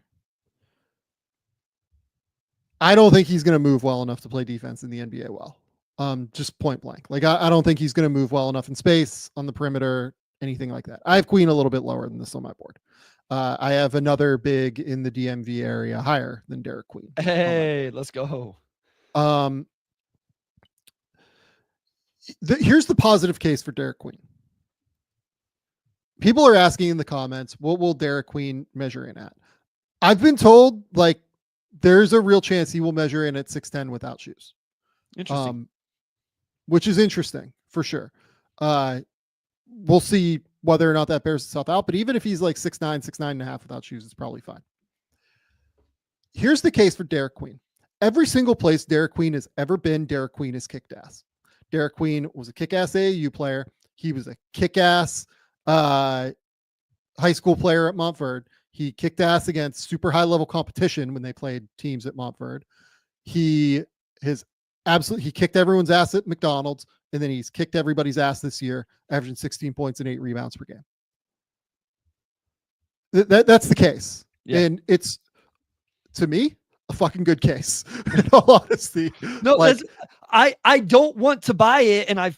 I don't think he's going to move well enough to play defense in the NBA well. Just point blank. Like, I don't think he's going to move well enough in space, on the perimeter, anything like that. I have Queen a little bit lower than this on my board. I have another big in the DMV area higher than Derek Queen. Hey, let's go. Here's the positive case for Derek Queen. People are asking in the comments, what will Derek Queen measure in at? I've been told, like, there's a real chance he will measure in at 6'10" without shoes. Interesting. Which is interesting for sure. We'll see whether or not that bears itself out. But even if he's like 6'9", 6'9.5" without shoes, it's probably fine. Here's the case for Derek Queen. Every single place Derek Queen has ever been, Derek Queen has kicked ass. Derek Queen was a kick-ass AAU player. He was a kick-ass high school player at Montford. He kicked ass against super high level competition when they played teams at Montford. He kicked everyone's ass at McDonald's, and then he's kicked everybody's ass this year, averaging 16 points and 8 rebounds per game. That's the case. Yeah. And it's, to me, a fucking good case, in all honesty. No, like, I don't want to buy it, and I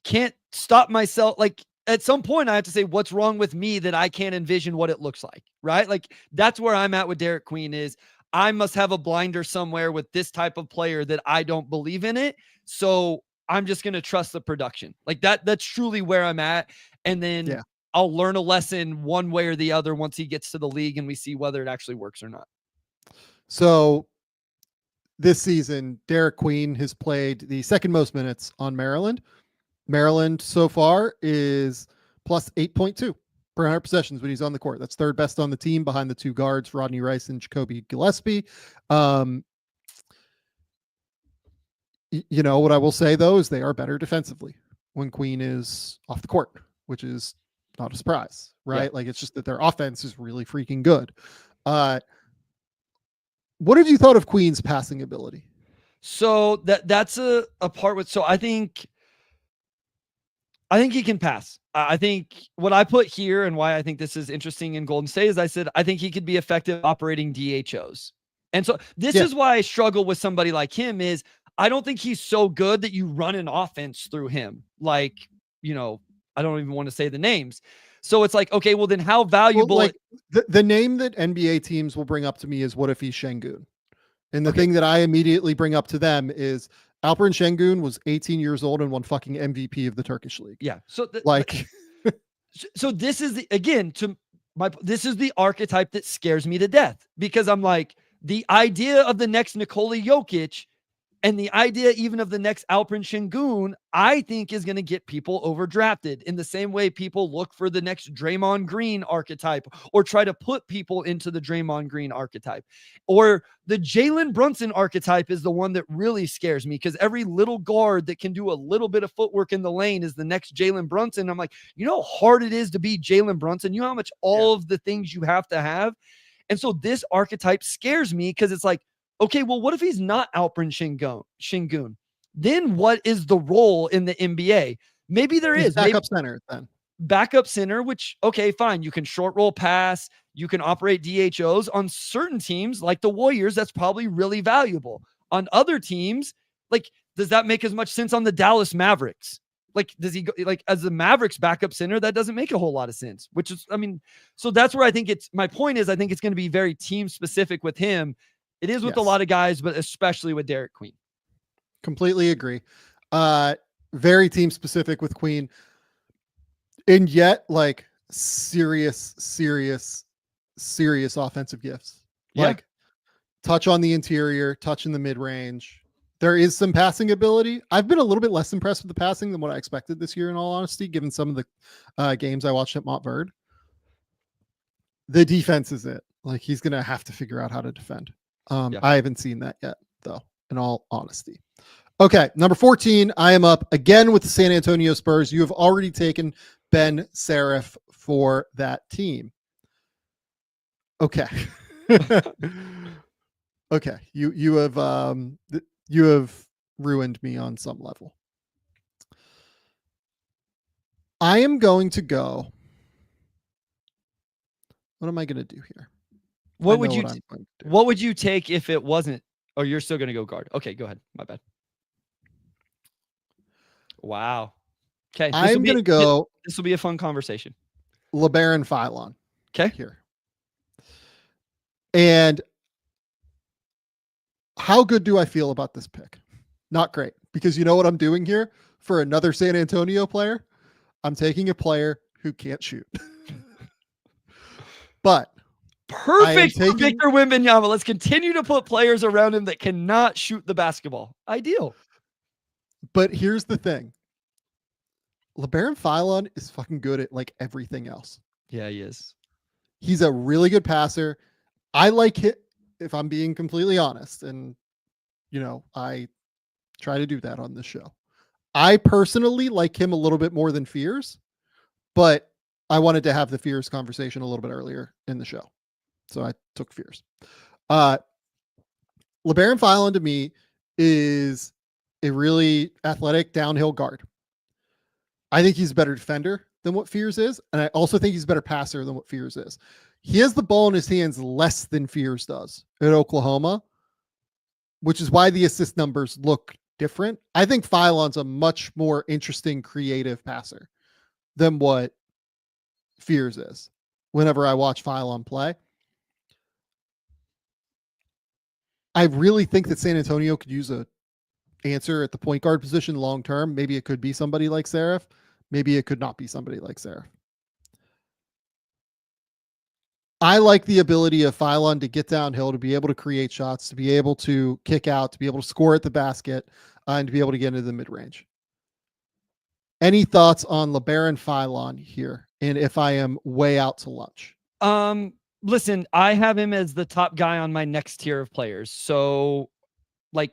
can't stop myself. Like, at some point I have to say, what's wrong with me that I can't envision what it looks like, right? Like, that's where I'm at with Derek Queen is I must have a blinder somewhere with this type of player that I don't believe in it. So I'm just going to trust the production. Like that's truly where I'm at. And then I'll learn a lesson one way or the other once he gets to the league and we see whether it actually works or not. So this season, Derek Queen has played the second most minutes on Maryland. Maryland so far is plus 8.2 per 100 possessions when he's on the court. That's third best on the team behind the two guards, Rodney Rice and Jacoby Gillespie. You know, what I will say though is they are better defensively when Queen is off the court, which is not a surprise, right? Yeah. Like it's just that their offense is really freaking good. What have you thought of Queen's passing ability? So that's a part with, so I think he can pass. I think what I put here and why I think this is interesting in Golden State is I said, I think he could be effective operating DHOs. And so this is why I struggle with somebody like him is I don't think he's so good that you run an offense through him. Like, you know, I don't even want to say the names. So it's like, okay, well then how valuable? Well, like the name that NBA teams will bring up to me is what if he's Şengün? And the thing that I immediately bring up to them is Alperen Şengün was 18 years old and won fucking MVP of the Turkish league. Yeah. So like, so this is this is the archetype that scares me to death because I'm like, the idea of the next Nikola Jokic and the idea even of the next Alperen Şengün, I think is going to get people overdrafted in the same way people look for the next Draymond Green archetype or try to put people into the Draymond Green archetype. Or the Jalen Brunson archetype is the one that really scares me because every little guard that can do a little bit of footwork in the lane is the next Jalen Brunson. I'm like, you know how hard it is to be Jalen Brunson? You know how much all of the things you have to have? And so this archetype scares me because it's like, okay, well, what if he's not Alperen Şengün? Then what is the role in the NBA? Maybe there is backup center then. Backup center, which, okay, fine. You can short roll pass. You can operate DHOs on certain teams like the Warriors. That's probably really valuable. On other teams, like, does that make as much sense on the Dallas Mavericks? Like, does he go like as the Mavericks backup center? That doesn't make a whole lot of sense, which is, I mean, so that's where I think my point is, I think it's going to be very team specific with him. It is with a lot of guys, but especially with Derek Queen. Completely agree. Very team specific with Queen. And yet, like, serious offensive gifts. Like, touch on the interior, touch in the mid-range. There is some passing ability. I've been a little bit less impressed with the passing than what I expected this year, in all honesty, given some of the games I watched at Montverde. The defense is it. Like, he's going to have to figure out how to defend. I haven't seen that yet, though, in all honesty. Okay, number 14, I am up again with the San Antonio Spurs. You have already taken Ben Saraf for that team. Okay. Okay, you have ruined me on some level. I am going to go. What am I going to do here? What would you take if it wasn't? Oh, you're still going to go guard. Okay, go ahead. My bad. Wow. Okay. I'm going to go. This will be a fun conversation. LeBaron Philon. Okay. Here. And how good do I feel about this pick? Not great, because you know what I'm doing here for another San Antonio player? I'm taking a player who can't shoot. But perfect for Victor Wembanyama. Let's continue to put players around him that cannot shoot the basketball. Ideal. But here's the thing. LeBaron Philon is fucking good at like everything else. Yeah, he is. He's a really good passer. I like it, if I'm being completely honest, and you know, I try to do that on this show. I personally like him a little bit more than Fears, but I wanted to have the Fears conversation a little bit earlier in the show. So I took Fears. LeBaron Philon to me is a really athletic downhill guard. I think he's a better defender than what Fears is. And I also think he's a better passer than what Fears is. He has the ball in his hands less than Fears does at Oklahoma, which is why the assist numbers look different. I think Philon's a much more interesting, creative passer than what Fears is whenever I watch Philon play. I really think that San Antonio could use a answer at the point guard position long term. Maybe it could be somebody like Saraf. Maybe it could not be somebody like Saraf. I like the ability of Philon to get downhill, to be able to create shots, to be able to kick out, to be able to score at the basket, and to be able to get into the mid-range. Any thoughts on LeBaron Philon here? And if I am way out to lunch? Listen, I have him as the top guy on my next tier of players. So, like,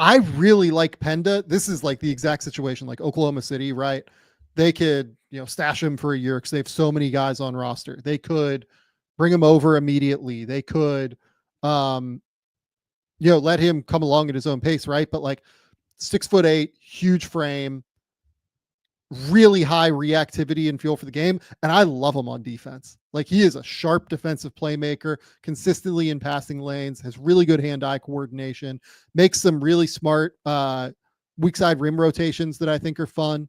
I really like Penda. This is like the exact situation like Oklahoma City, right? They could, stash him for a year because they have so many guys on roster. They could bring him over immediately. They could, let him come along at his own pace, right? But like 6'8", huge frame, really high reactivity and feel for the game. And I love him on defense. Like he is a sharp defensive playmaker, consistently in passing lanes, has really good hand-eye coordination, makes some really smart weak side rim rotations that I think are fun.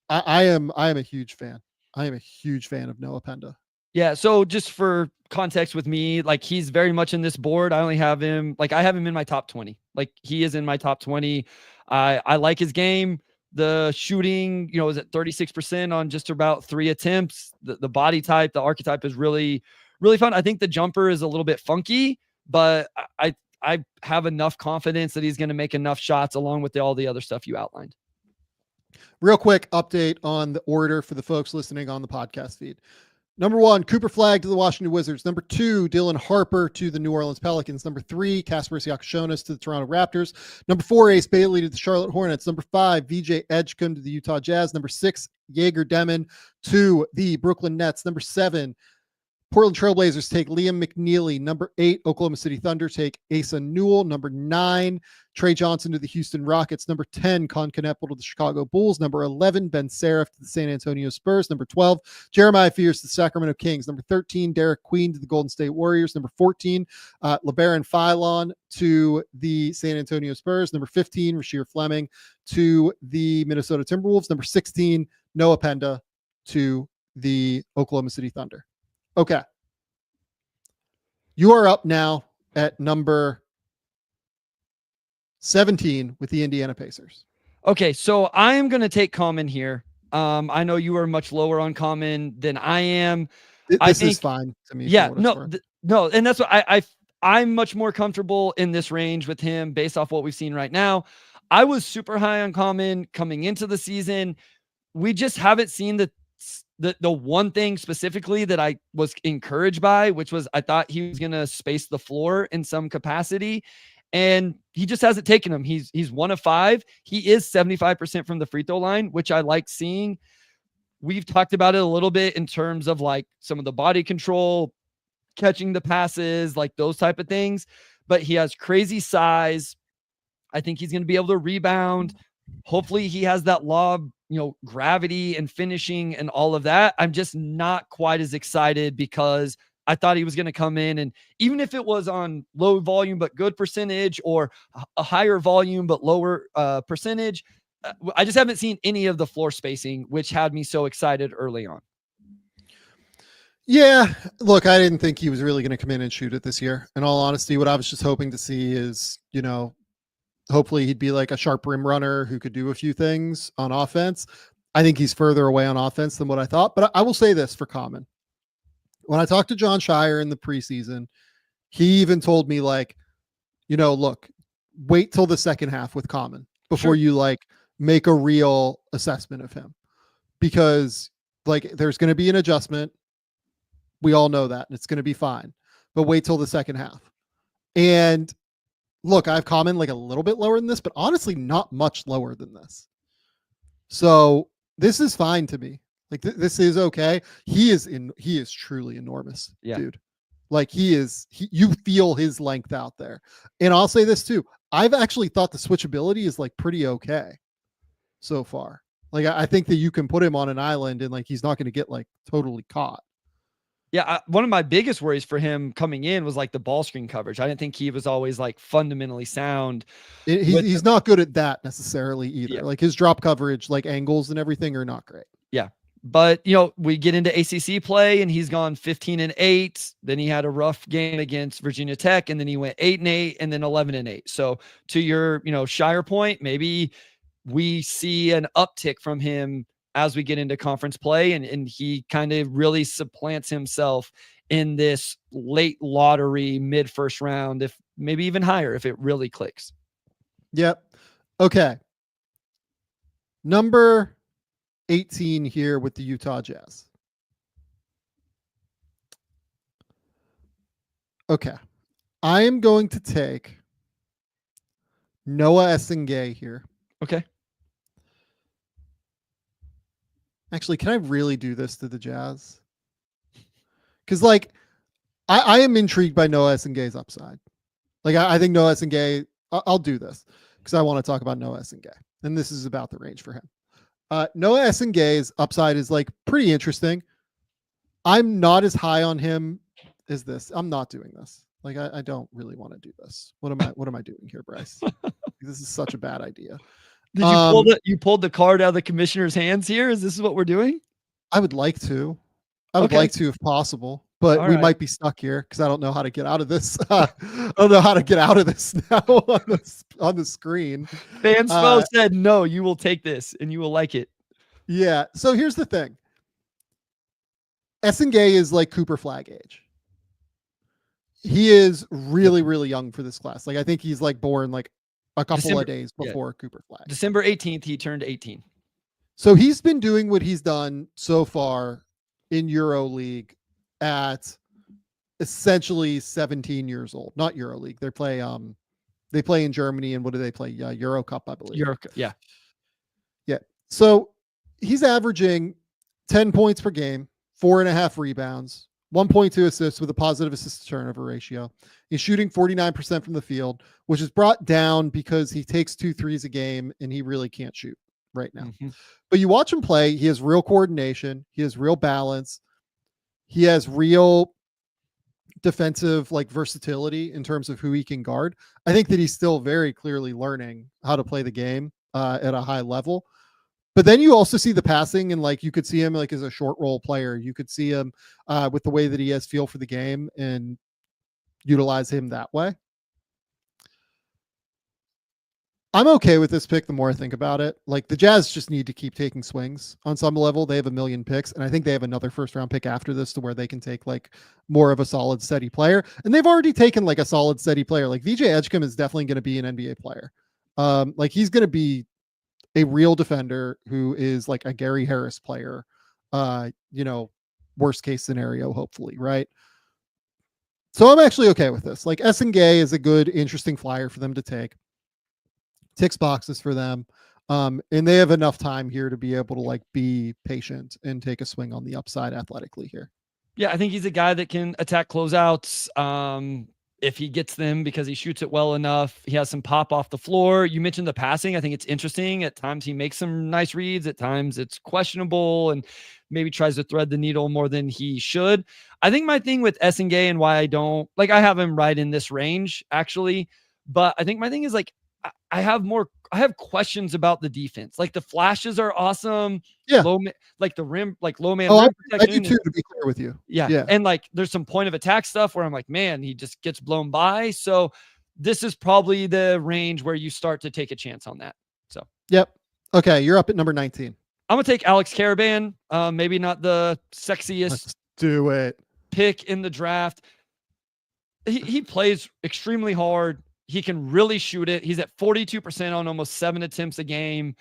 I am a huge fan. I am a huge fan of Noah Penda. Yeah. So just for context with me, like he's very much in this board. I only have him, like I have him in my top 20. Like he is in my top 20. I like his game. The shooting, is at 36% on just about 3 attempts. The body type, the archetype is really, really fun. I think the jumper is a little bit funky, but I have enough confidence that he's going to make enough shots along with all the other stuff you outlined. Real quick update on the order for the folks listening on the podcast feed. Number 1, Cooper Flagg to the Washington Wizards. Number 2, Dylan Harper to the New Orleans Pelicans. Number 3, Kasparas Jakucionis to the Toronto Raptors. Number 4, Ace Bailey to the Charlotte Hornets. Number 5, VJ Edgecombe to the Utah Jazz. Number 6, Egor Demin to the Brooklyn Nets. Number 7, Portland Trailblazers take Liam McNeeley. Number 8, Oklahoma City Thunder take Asa Newell. Number 9, Trey Johnson to the Houston Rockets. Number 10, Knueppel to the Chicago Bulls. Number 11, Ben Saraf to the San Antonio Spurs. Number 12, Jeremiah Fears to the Sacramento Kings. Number 13, Derek Queen to the Golden State Warriors. Number 14, LeBaron Philon to the San Antonio Spurs. Number 15, Rasheer Fleming to the Minnesota Timberwolves. Number 16, Noah Penda to the Oklahoma City Thunder. Okay. You are up now at number 17 with the Indiana Pacers. Okay, so I am going to take Common here. I know you are much lower on Common than I am. This is fine to me. Yeah, no, and that's what I'm much more comfortable in this range with him based off what we've seen right now. I was super high on Common coming into the season. We just haven't seen the one thing specifically that I was encouraged by, which was I thought he was going to space the floor in some capacity, and he just hasn't taken them. He's 1 of 5. He is 75% from the free throw line, which I like seeing. We've talked about it a little bit in terms of like some of the body control, catching the passes, like those type of things, but he has crazy size. I think he's going to be able to rebound. Hopefully he has that lob, gravity and finishing and all of that. I'm just not quite as excited because I thought he was going to come in, and even if it was on low volume but good percentage or a higher volume but lower percentage, I just haven't seen any of the floor spacing, which had me so excited early on. Yeah, look, I didn't think he was really going to come in and shoot it this year. In all honesty, what I was just hoping to see is, hopefully he'd be like a sharp rim runner who could do a few things on offense. I think he's further away on offense than what I thought. But I will say this for Common. When I talked to John Shire in the preseason, he even told me like, look, wait till the second half with Common before you like make a real assessment of him, because like there's going to be an adjustment. We all know that, and it's going to be fine, but wait till the second half. And look, I've Common like a little bit lower than this, but honestly not much lower than this. So this is fine to me. Like this is okay. He is truly enormous, dude. Like you feel his length out there. And I'll say this too. I've actually thought the switchability is like pretty okay so far. Like I think that you can put him on an island and like he's not going to get like totally caught. Yeah, one of my biggest worries for him coming in was like the ball screen coverage. I didn't think he was always like fundamentally sound. He's not good at that necessarily either. Yeah. Like his drop coverage, like angles and everything are not great. Yeah. But, we get into ACC play and he's gone 15-8. Then he had a rough game against Virginia Tech, and then he went 8-8 and then 11-8. So to your, Shire point, maybe we see an uptick from him as we get into conference play, and he kind of really supplants himself in this late lottery, mid first round, if maybe even higher, if it really clicks. Yep. Okay. Number 18 here with the Utah Jazz. Okay. I am going to take Noah Essengue here. Okay. Actually, can I really do this to the Jazz? Because like I am intrigued by Noah Essenge's upside. Like I think Noah Essengue, I'll do this because I want to talk about Noah Essengue. And this is about the range for him. Noah Essenge's upside is like pretty interesting. I'm not as high on him as this. I'm not doing this. Like I don't really want to do this. What am I doing here, Bryce? This is such a bad idea. Did you pulled the card out of the commissioner's hands here? Is this what we're doing? I would like to. I would like to if possible, but All we right. might be stuck here because I don't know how to get out of this. I don't know how to get out of this now on the screen. Fanspo said, no, you will take this and you will like it. Yeah. So here's the thing. Essengue is like Cooper Flagg age. He is really, really young for this class. Like I think he's like born like a couple of days before Cooper Flagg. December 18th, he turned 18. So he's been doing what he's done so far in EuroLeague at essentially 17 years old. Not EuroLeague. They play in Germany, and what do they play? Euro Cup, I believe. Yeah. So he's averaging 10 points per game, 4.5 rebounds, 1.2 assists with a positive assist to turnover ratio. He's shooting 49% from the field, which is brought down because he takes 2 threes a game and he really can't shoot right now. Mm-hmm. But you watch him play, he has real coordination, he has real balance, he has real defensive like versatility in terms of who he can guard. I think that he's still very clearly learning how to play the game at a high level. But then you also see the passing, and like you could see him like as a short role player. You could see him with the way that he has feel for the game and utilize him that way. I'm okay with this pick the more I think about it. Like the Jazz just need to keep taking swings on some level. They have 1 million picks, and I think they have another first round pick after this to where they can take like more of a solid, steady player. And they've already taken like a solid, steady player. Like VJ Edgecombe is definitely going to be an NBA player. Like he's going to be a real defender who is like a Gary Harris player, worst case scenario, hopefully, right? So I'm actually okay with this. Like Essengue is a good, interesting flyer for them to take. Ticks boxes for them. And they have enough time here to be able to like be patient and take a swing on the upside athletically here. Yeah, I think he's a guy that can attack closeouts. If he gets them because he shoots it well enough, he has some pop off the floor. You mentioned the passing. I think it's interesting. At times he makes some nice reads. At times it's questionable and maybe tries to thread the needle more than he should. I think my thing with Essengue and why I don't like, I have him right in this range actually, but I think my thing is like, I have questions about the defense. Like the flashes are awesome. Yeah. Like the rim, like low man. Oh, rim I do too, to be clear with you. Yeah. And like there's some point of attack stuff where I'm like, man, he just gets blown by. So this is probably the range where you start to take a chance on that. So, yep. Okay. You're up at number 19. I'm going to take Alex Karaban. Maybe not the sexiest Let's do it. pick in the draft. He plays extremely hard. He can really shoot it. He's at 42% on almost 7 attempts a game,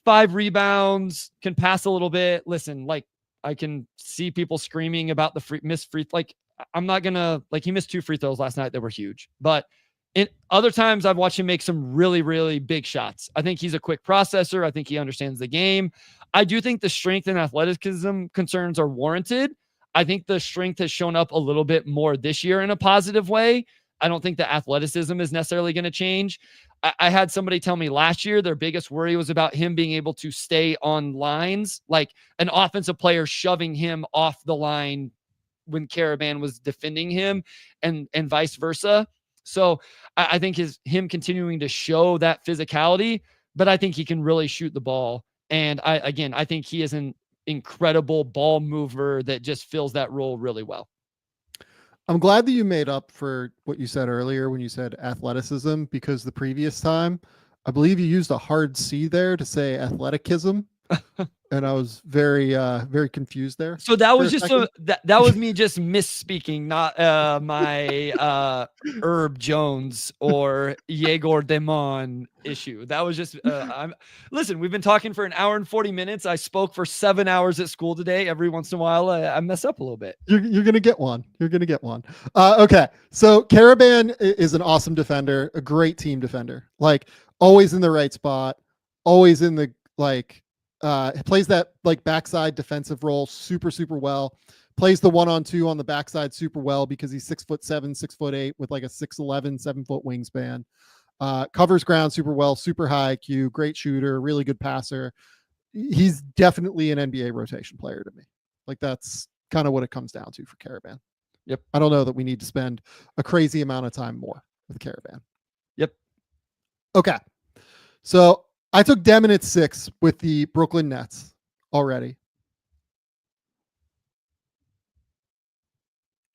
5 rebounds, can pass a little bit. Listen, like I can see people screaming about the missed free. Like I'm not gonna like he missed 2 free throws last night that were huge, but in other times I've watched him make some really, really big shots. I think he's a quick processor. I think he understands the game. I do think the strength and athleticism concerns are warranted. I think the strength has shown up a little bit more this year in a positive way. I don't think the athleticism is necessarily going to change. I had somebody tell me last year their biggest worry was about him being able to stay on lines, like an offensive player shoving him off the line when Karaban was defending him and vice versa. So I think him continuing to show that physicality, but I think he can really shoot the ball. And I think he is an incredible ball mover that just fills that role really well. I'm glad that you made up for what you said earlier when you said athleticism, because the previous time, I believe you used a hard C there to say athleticism. and I was very confused there. So that was for a just second. that was me just misspeaking, not my Herb Jones or Egor Demin issue. That was just listen, we've been talking for an hour and 40 minutes. I spoke for 7 hours at school today. Every once in a while I mess up a little bit. You're gonna get one. You're gonna get one. Okay, so Karaban is an awesome defender, a great team defender. Like always in the right spot, always in the plays that like backside defensive role super well. Plays the 1-on-2 on the backside super well because he's 6'7", 6'8" with like a 6'11", 7-foot wingspan. Covers ground super well, super high IQ, great shooter, really good passer. He's definitely an NBA rotation player to me. Like that's kind of what it comes down to for Karaban. Yep. I don't know that we need to spend a crazy amount of time more with Karaban. Yep. Okay. So I took Demin at 6 with the Brooklyn Nets already.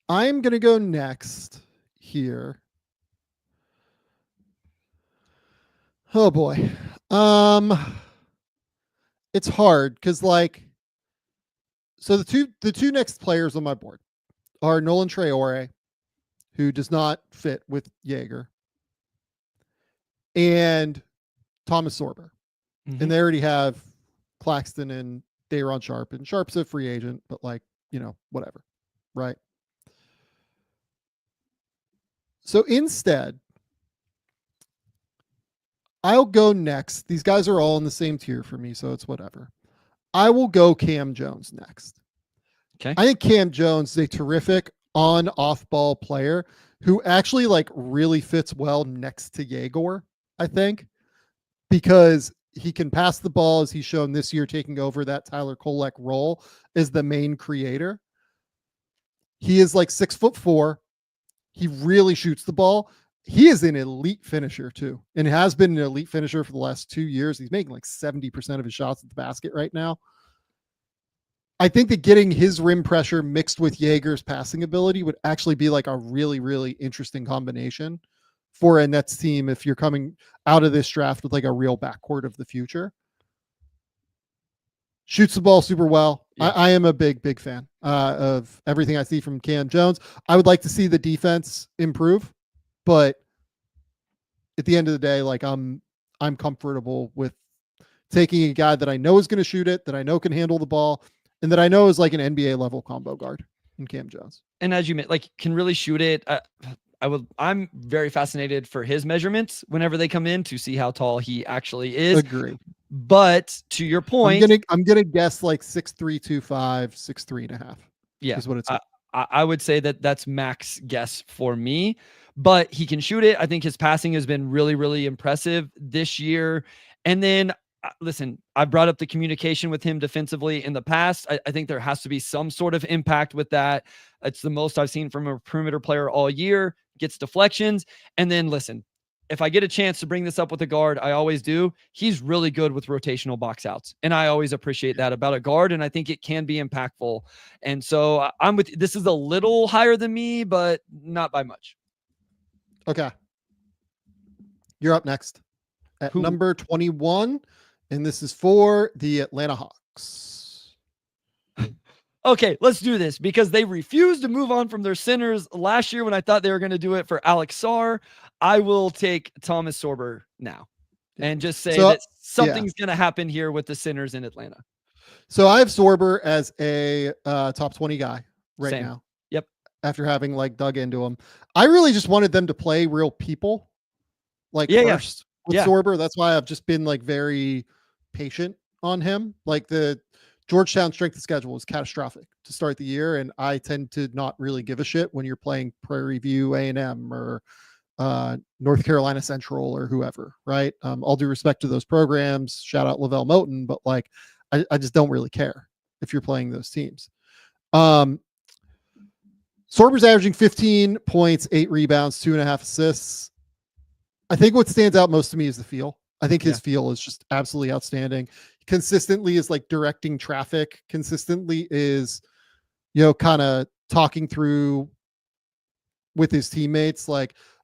I'm going to go next here. Oh boy. It's hard because so the two next players on my board are Nolan Traore, who does not fit with Egor, and Thomas Sorber. Mm-hmm. And they already have Claxton and Day'Ron Sharpe, and Sharpe's a free agent, but whatever. Right. So instead, I'll go next. These guys are all in the same tier for me, so it's whatever. I will go Cam Jones next. Okay. I think Cam Jones is a terrific on-off ball player who actually really fits well next to Egor, I think, because he can pass the ball, as he's shown this year, taking over that Tyler Kolek role as the main creator. He is 6'4". He really shoots the ball. He is an elite finisher too, and has been an elite finisher for the last 2 years. He's making 70% of his shots at the basket right now. I think that getting his rim pressure mixed with Egor's passing ability would actually be a really, really interesting combination for a Nets team if you're coming out of this draft with a real backcourt of the future. Shoots the ball super well. Yeah. I am a big fan of everything I see from Cam Jones. I would like to see the defense improve, but at the end of the day, I'm comfortable with taking a guy that I know is going to shoot it, that I know can handle the ball, and that I know is an NBA level combo guard in Cam Jones. And as you meant, can really shoot it. I'm very fascinated for his measurements whenever they come in to see how tall he actually is. Agree. But to your point, I'm gonna guess 6'3", 2'5", 6'3.5". Yeah, is what it's. I would say that's max guess for me. But he can shoot it. I think his passing has been really, really impressive this year. And then listen, I brought up the communication with him defensively in the past. I think there has to be some sort of impact with that. It's the most I've seen from a perimeter player all year. Gets deflections. And then listen, if I get a chance to bring this up with a guard, I always do. He's really good with rotational box outs. And I always appreciate that about a guard. And I think it can be impactful. And so I'm with, this is a little higher than me, but not by much. Okay. You're up next at number 21. And this is for the Atlanta Hawks. Okay, let's do this because they refused to move on from their centers last year when I thought they were going to do it for Alex Sarr. I will take Thomas Sorber now and just say that something's going to happen here with the centers in Atlanta. So I have Sorber as a top 20 guy right now. Yep. After having dug into him. I really just wanted them to play real people first with Sorber. That's why I've just been very patient on him. The Georgetown strength of schedule was catastrophic to start the year, and I tend to not really give a shit when you're playing Prairie View A&M or North Carolina Central or whoever, right? All due respect to those programs, shout out Lavelle Moten, but I just don't really care if you're playing those teams. Sorber's averaging 15 points, 8 rebounds, 2.5 assists. I think what stands out most to me is the feel. I think his feel is just absolutely outstanding. Consistently is directing traffic, consistently is, kind of talking through with his teammates.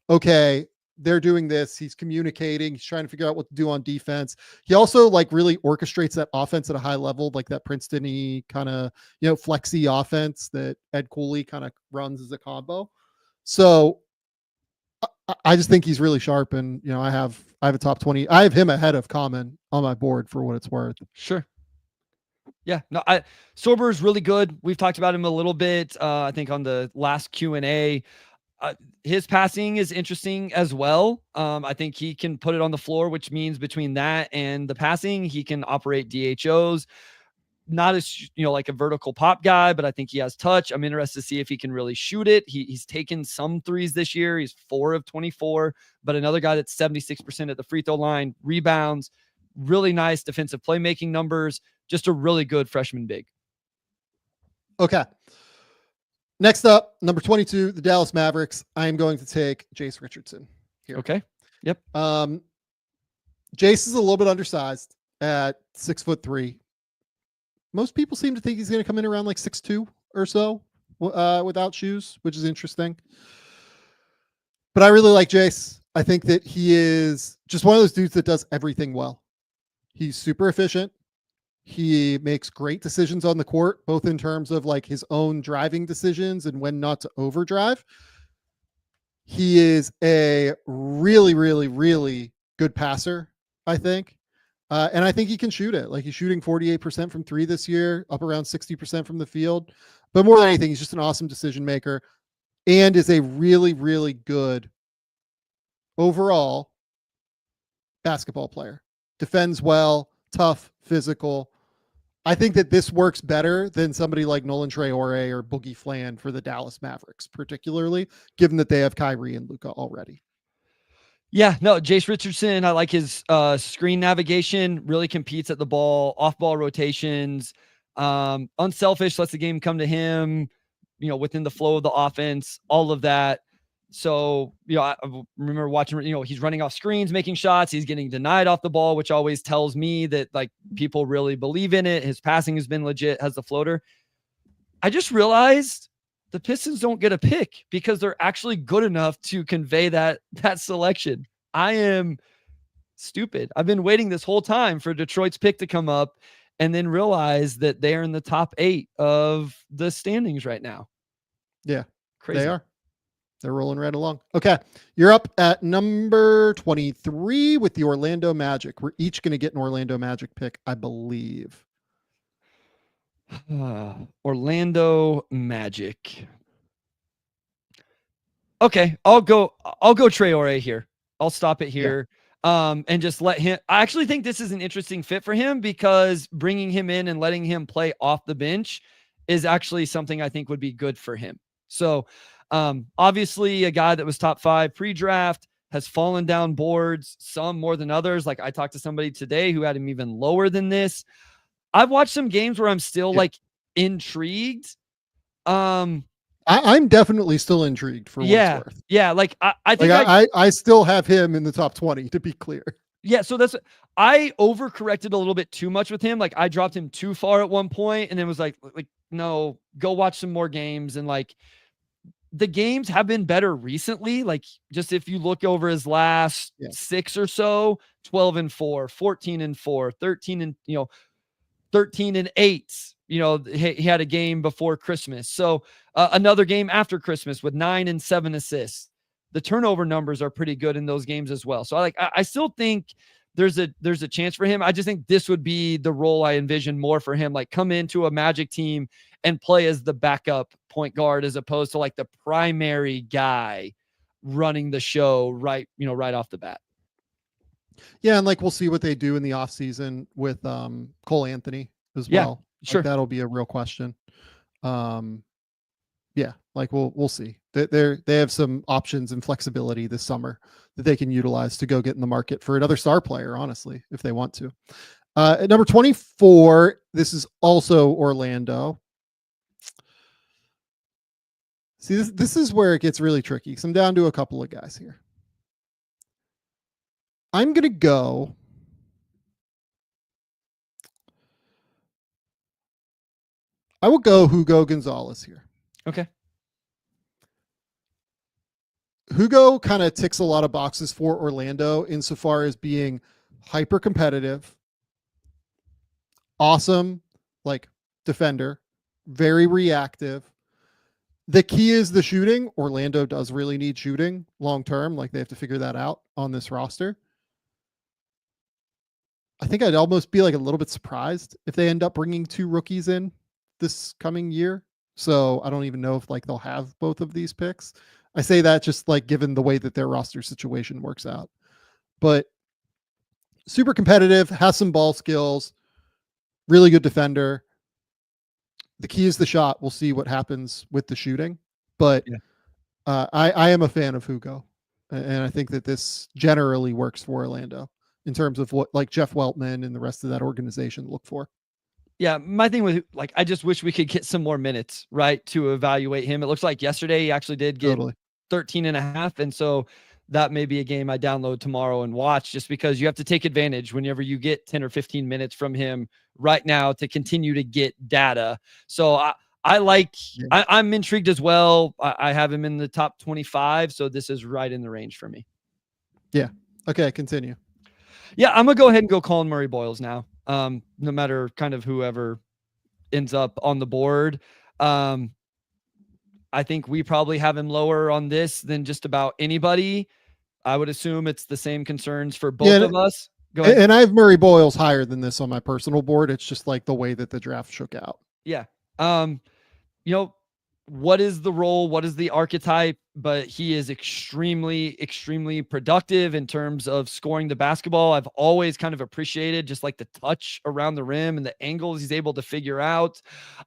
Okay, they're doing this. He's communicating. He's trying to figure out what to do on defense. He also like really orchestrates that offense at a high level, like that Princeton-y kind of, flexy offense that Ed Cooley kind of runs as a combo. So I just think he's really sharp, and I have a top 20. I have him ahead of Common on my board for what it's worth. Sure. Yeah, no, Sorber is really good. We've talked about him a little bit. I think on the last Q&A. His passing is interesting as well. I think he can put it on the floor, which means between that and the passing, he can operate DHOs. Not as, like a vertical pop guy, but I think he has touch. I'm interested to see if he can really shoot it. He's taken some threes this year. He's 4 of 24, but another guy that's 76% at the free throw line, rebounds, really nice defensive playmaking numbers, just a really good freshman big. Okay. Next up, number 22, the Dallas Mavericks. I am going to take Jace Richardson here. Okay. Yep. Jace is a little bit undersized at 6'3". Most people seem to think he's going to come in around like 6'2" or so without shoes, which is interesting. But I really like Jace. I think that he is just one of those dudes that does everything well. He's super efficient. He makes great decisions on the court, both in terms of like his own driving decisions and when not to overdrive. He is a really, really, really good passer, I think. And I think he can shoot it. Like he's shooting 48% from 3 this year, up around 60% from the field. But more than anything, he's just an awesome decision maker and is a really, really good overall basketball player. Defends well, tough, physical. I think that this works better than somebody like Nolan Traore or Boogie Fland for the Dallas Mavericks, particularly given that they have Kyrie and Luka already. Yeah, no, Jace Richardson, I like his screen navigation, really competes at the ball, off-ball rotations, unselfish, lets the game come to him, within the flow of the offense, all of that. So, I remember watching, he's running off screens, making shots. He's getting denied off the ball, which always tells me that like people really believe in it. His passing has been legit, has the floater. I just realized the Pistons don't get a pick because they're actually good enough to convey that selection. I am stupid. I've been waiting this whole time for Detroit's pick to come up and then realize that they're in the top 8 of the standings right now. Yeah, crazy. They are. They're rolling right along. Okay. You're up at number 23 with the Orlando Magic. We're each going to get an Orlando Magic pick, I believe. Orlando Magic. Okay. I'll go Traore here. I'll stop it here. Yeah. And just let him. I actually think this is an interesting fit for him because bringing him in and letting him play off the bench is actually something I think would be good for him. So, obviously a guy that was top 5 pre-draft has fallen down boards, some more than others. Like I talked to somebody today who had him even lower than this. I've watched some games where I'm still like intrigued. I'm definitely still intrigued for what it's worth. Yeah. Like I think I still have him in the top 20 to be clear. Yeah. So I overcorrected a little bit too much with him. Like I dropped him too far at one point and then was like, no, go watch some more games. And like, the games have been better recently. Like just if you look over his last 6 or so, 12-4, 14-4, 13-8, he had a game before Christmas. So another game after Christmas with 9 and 7 assists. The turnover numbers are pretty good in those games as well. So I still think there's a chance for him. I just think this would be the role I envision more for him. Like come into a Magic team and play as the backup point guard as opposed to like the primary guy running the show right off the bat. Yeah. And like, we'll see what they do in the off season with Cole Anthony as well. Sure. Like, that'll be a real question. Yeah. Like we'll see. They have some options and flexibility this summer that they can utilize to go get in the market for another star player, honestly, if they want to. At number 24, this is also Orlando. See, this is where it gets really tricky. So I'm down to a couple of guys here. I'm going to go. I will go Hugo Gonzalez here. Okay. Hugo kind of ticks a lot of boxes for Orlando insofar as being hyper competitive, awesome, like defender, very reactive. The key is the shooting. Orlando does really need shooting long term. Like they have to figure that out on this roster. I think I'd almost be like a little bit surprised if they end up bringing 2 rookies in this coming year. So I don't even know if like they'll have both of these picks. I say that just like given the way that their roster situation works out, but super competitive, has some ball skills, really good defender. The key is the shot. We'll see what happens with the shooting, but I am a fan of Hugo, and I think that this generally works for Orlando in terms of what like Jeff Weltman and the rest of that organization look for. Yeah, my thing with like, I just wish we could get some more minutes, right, to evaluate him. It looks like yesterday he actually did get 13 and a half. And so that may be a game I download tomorrow and watch, just because you have to take advantage whenever you get 10 or 15 minutes from him right now to continue to get data. So I'm intrigued as well. I have him in the top 25. So this is right in the range for me. Yeah. Okay. Continue. Yeah. I'm going to go ahead and go Colin Murray-Boyles now. No matter kind of whoever ends up on the board. I think we probably have him lower on this than just about anybody. I would assume it's the same concerns for both of us. Go ahead. And I have Murray-Boyles higher than this on my personal board. It's just like the way that the draft shook out. Yeah. What is the role? What is the archetype? But he is extremely, extremely productive in terms of scoring the basketball. I've always kind of appreciated just like the touch around the rim and the angles he's able to figure out.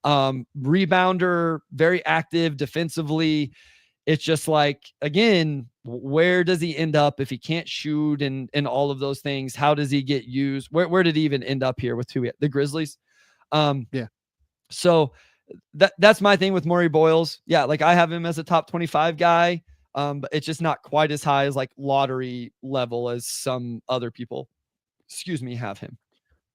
Rebounder, very active defensively. It's just like, again, where does he end up if he can't shoot and all of those things? How does he get used? Where did he even end up here with the Grizzlies? Yeah. So that's my thing with Murray-Boyles. Yeah, like I have him as a top 25 guy, but it's just not quite as high as like lottery level as some other people, have him.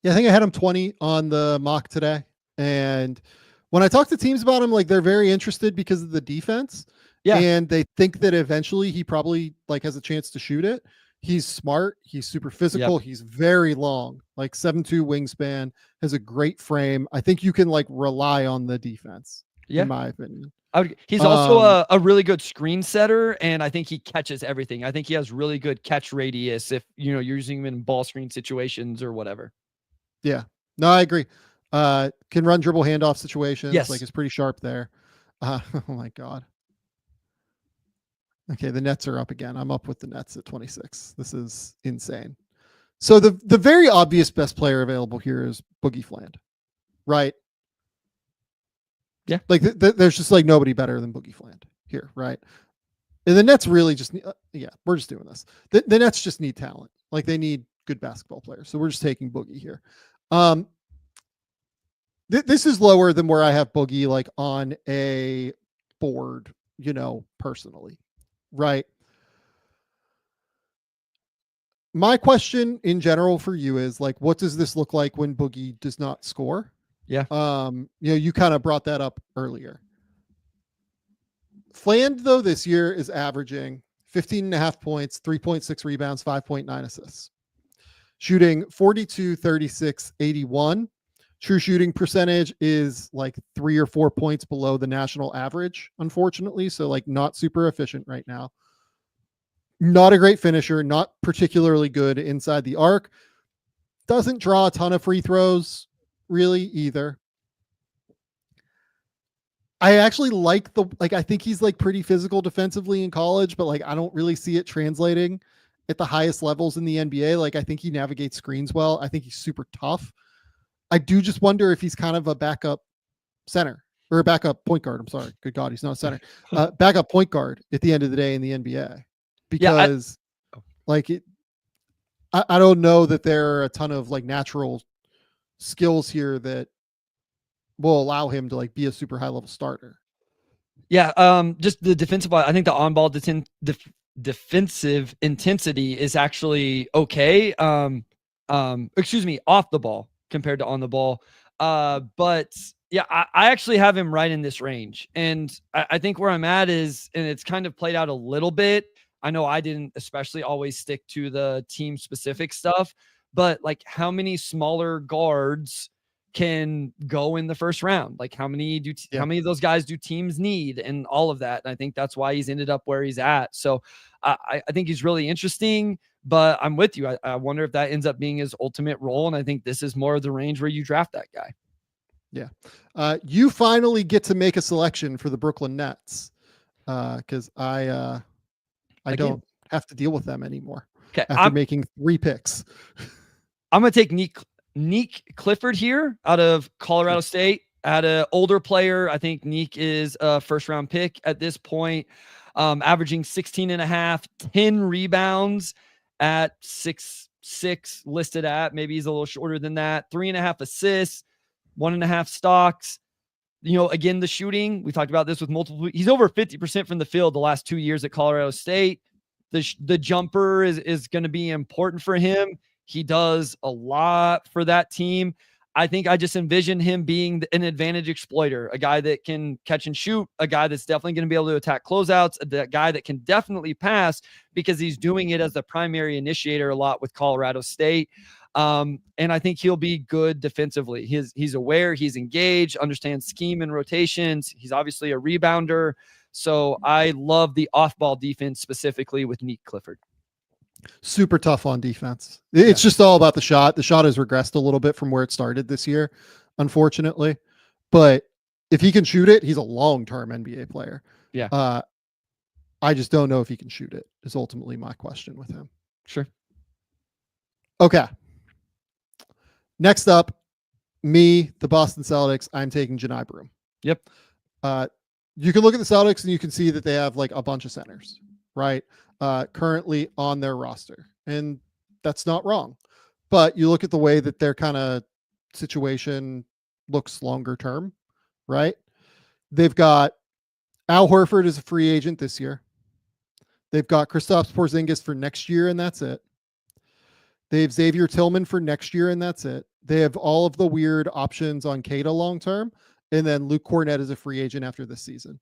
Yeah, I think I had him 20 on the mock today. And when I talk to teams about him, like they're very interested because of the defense. Yeah. And they think that eventually he probably like has a chance to shoot it. He's smart. He's super physical. Yep. He's very long, like 7'2" wingspan, has a great frame. I think you can like rely on the defense, in my opinion. He's also a really good screen setter, and I think he catches everything. I think he has really good catch radius if you're using him in ball screen situations or whatever. Yeah, no, I agree. Can run dribble handoff situations. Yes. Like it's pretty sharp there. Oh my God. Okay, the Nets are up again. I'm up with the Nets at 26. This is insane. So the very obvious best player available here is Boogie Fland, right? Yeah. Like there's just like nobody better than Boogie Fland here, right? And the Nets really just need, we're just doing this. The Nets just need talent. Like they need good basketball players. So we're just taking Boogie here. This is lower than where I have Boogie like on a board, personally. Right. My question in general for you is like, what does this look like when Boogie does not score? Yeah. You kind of brought that up earlier. Fland though this year is averaging 15.5 points, 3.6 rebounds, 5.9 assists, shooting 42, 36, 81. True shooting percentage is like 3 or 4 points below the national average, unfortunately. So like not super efficient right now. Not a great finisher, not particularly good inside the arc. Doesn't draw a ton of free throws really either. I actually like I think he's like pretty physical defensively in college, but like I don't really see it translating at the highest levels in the NBA. Like I think he navigates screens well. I think he's super tough. I do just wonder if he's kind of a backup center or a backup point guard. I'm sorry. Good God, he's not a center. Backup point guard at the end of the day in the NBA. Because I don't know that there are a ton of like natural skills here that will allow him to like be a super high level starter. Yeah. Just the defensive, I think the on-ball defensive intensity is actually okay. Off the ball compared to on the ball. But yeah, I actually have him right in this range. And I think where I'm at is, and it's kind of played out a little bit I know I didn't especially always stick to the team specific stuff, but like how many smaller guards can go in the first round? Like how many of those guys do teams need and all of that? And I think that's why he's ended up where he's at. So I think he's really interesting, but I'm with you. I wonder if that ends up being his ultimate role. And I think this is more of the range where you draft that guy. Yeah. You finally get to make a selection for the Brooklyn Nets. Cause I don't have to deal with them anymore. Okay. After making 3 picks. I'm going to take Neek Clifford here out of Colorado State. At an older player, I think Neek is a first-round pick at this point, averaging 16.5, 10 rebounds at 6'6", listed at. Maybe he's a little shorter than that. 3.5 assists, 1.5 stocks. Again, the shooting, we talked about this with multiple. He's over 50% from the field the last 2 years at Colorado State. The jumper is going to be important for him. He does a lot for that team. I think I just envision him being an advantage exploiter, a guy that can catch and shoot, a guy that's definitely going to be able to attack closeouts, a guy that can definitely pass because he's doing it as the primary initiator a lot with Colorado State. And I think he'll be good defensively. He's aware, he's engaged, understands scheme and rotations. He's obviously a rebounder. So I love the off-ball defense specifically with Neek Clifford. Super tough on defense. It's just all about the shot. The shot has regressed a little bit from where it started this year, unfortunately. But if he can shoot it, he's a long-term NBA player. Yeah. I just don't know if he can shoot it, is ultimately my question with him. Sure. Okay. Next up, the Boston Celtics. I'm taking Janai Broome. Yep. You can look at the Celtics and you can see that they have like a bunch of centers, right? Currently on their roster. And that's not wrong. But you look at the way that their kind of situation looks longer term, right? They've got Al Horford as a free agent this year. They've got Kristaps Porzingis for next year, and that's it. They have Xavier Tillman for next year, and that's it. They have all of the weird options on Keita long term, and then Luke Cornett is a free agent after this season.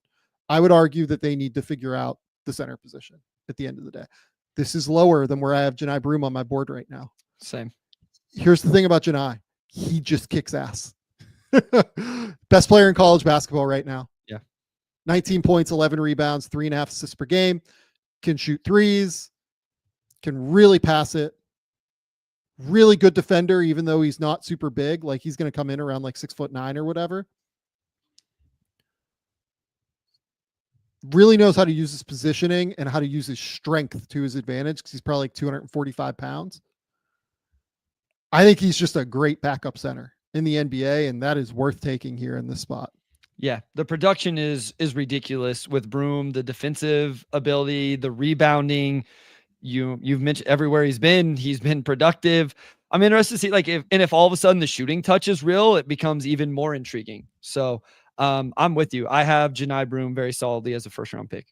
I would argue that they need to figure out the center position at the end of the day. This is lower than where I have Janai Broome on my board right now. Same. Here's the thing about Janai. He just kicks ass. Best player in college basketball right now. Yeah. 19 points, 11 rebounds, 3.5 assists per game. Can shoot threes. Can really pass it. Really good defender, even though he's not super big. Like he's going to come in around like 6'9" or whatever. Really knows how to use his positioning and how to use his strength to his advantage because he's probably like 245 pounds. I think he's just a great backup center in the NBA, and that is worth taking here in this spot. Yeah, the production is ridiculous with Broome, the defensive ability, the rebounding. You've mentioned everywhere he's been productive. I'm interested to see if all of a sudden the shooting touch is real, it becomes even more intriguing. So I'm with you. I have Janai Broome very solidly as a first round pick.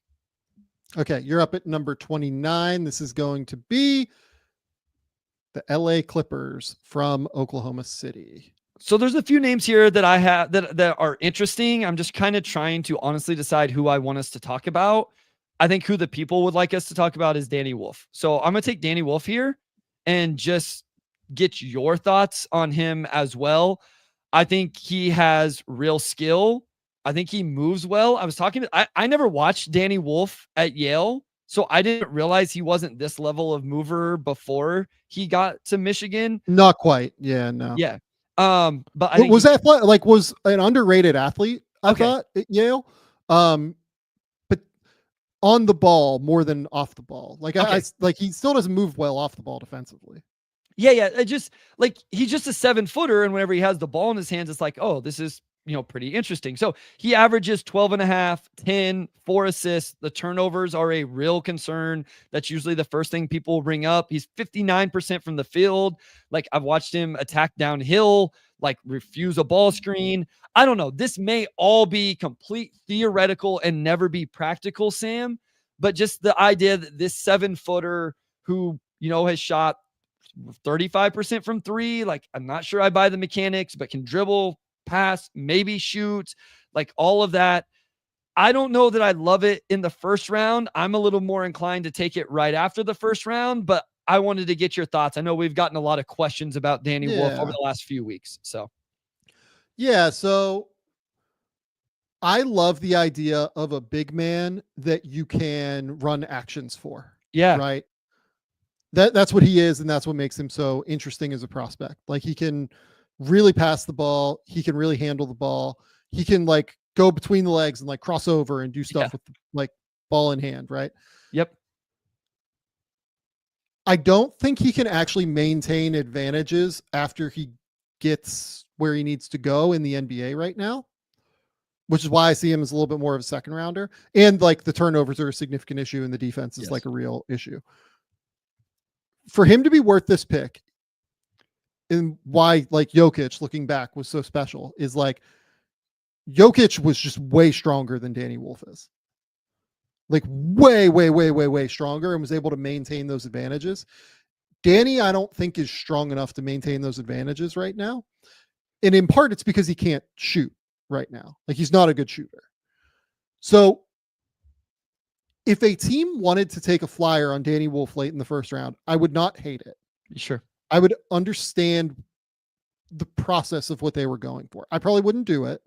Okay, you're up at number 29. This is going to be the LA Clippers from Oklahoma City. So there's a few names here that I have that are interesting. I'm just kind of trying to honestly decide who I want us to talk about. I think who the people would like us to talk about is Danny Wolf. So I'm going to take Danny Wolf here and just get your thoughts on him as well. I think he has real skill. I think he moves well. I never watched Danny Wolf at Yale, so I didn't realize he wasn't this level of mover before he got to Michigan. Not quite. Yeah, no. Yeah. But I think was an underrated athlete, I thought, at Yale. But on the ball more than off the ball. He still doesn't move well off the ball defensively. Yeah. He's just a 7-footer. And whenever he has the ball in his hands, it's like, oh, this is, pretty interesting. So he averages 12.5, 10, 4 assists. The turnovers are a real concern. That's usually the first thing people bring up. He's 59% from the field. Like I've watched him attack downhill, refuse a ball screen. I don't know. This may all be complete theoretical and never be practical, Sam, but just the idea that this 7-footer who, has shot 35% from three, I'm not sure I buy the mechanics, but can dribble, pass, maybe shoot, all of that. I don't know that I love it in the first round. I'm a little more inclined to take it right after the first round, but I wanted to get your thoughts. I know we've gotten a lot of questions about Danny Wolf over the last few weeks. So, yeah. So I love the idea of a big man that you can run actions for. yeah. Right. That's what he is, and that's what makes him so interesting as a prospect. Like, he can really pass the ball, he can really handle the ball, he can like go between the legs and like cross over and do stuff with like ball in hand, right? Yep. I don't think he can actually maintain advantages after he gets where he needs to go in the NBA right now, which is why I see him as a little bit more of a second rounder. And like the turnovers are a significant issue, and the defense is like a real issue. For him to be worth this pick, and why like Jokic looking back was so special, is like Jokic was just way stronger than Danny Wolf is. Like way stronger, and was able to maintain those advantages. Danny, I don't think, is strong enough to maintain those advantages right now. And in part, it's because he can't shoot right now. Like, he's not a good shooter. So if a team wanted to take a flyer on Danny Wolf late in the first round, I would not hate it. Sure. I would understand the process of what they were going for. I probably wouldn't do it,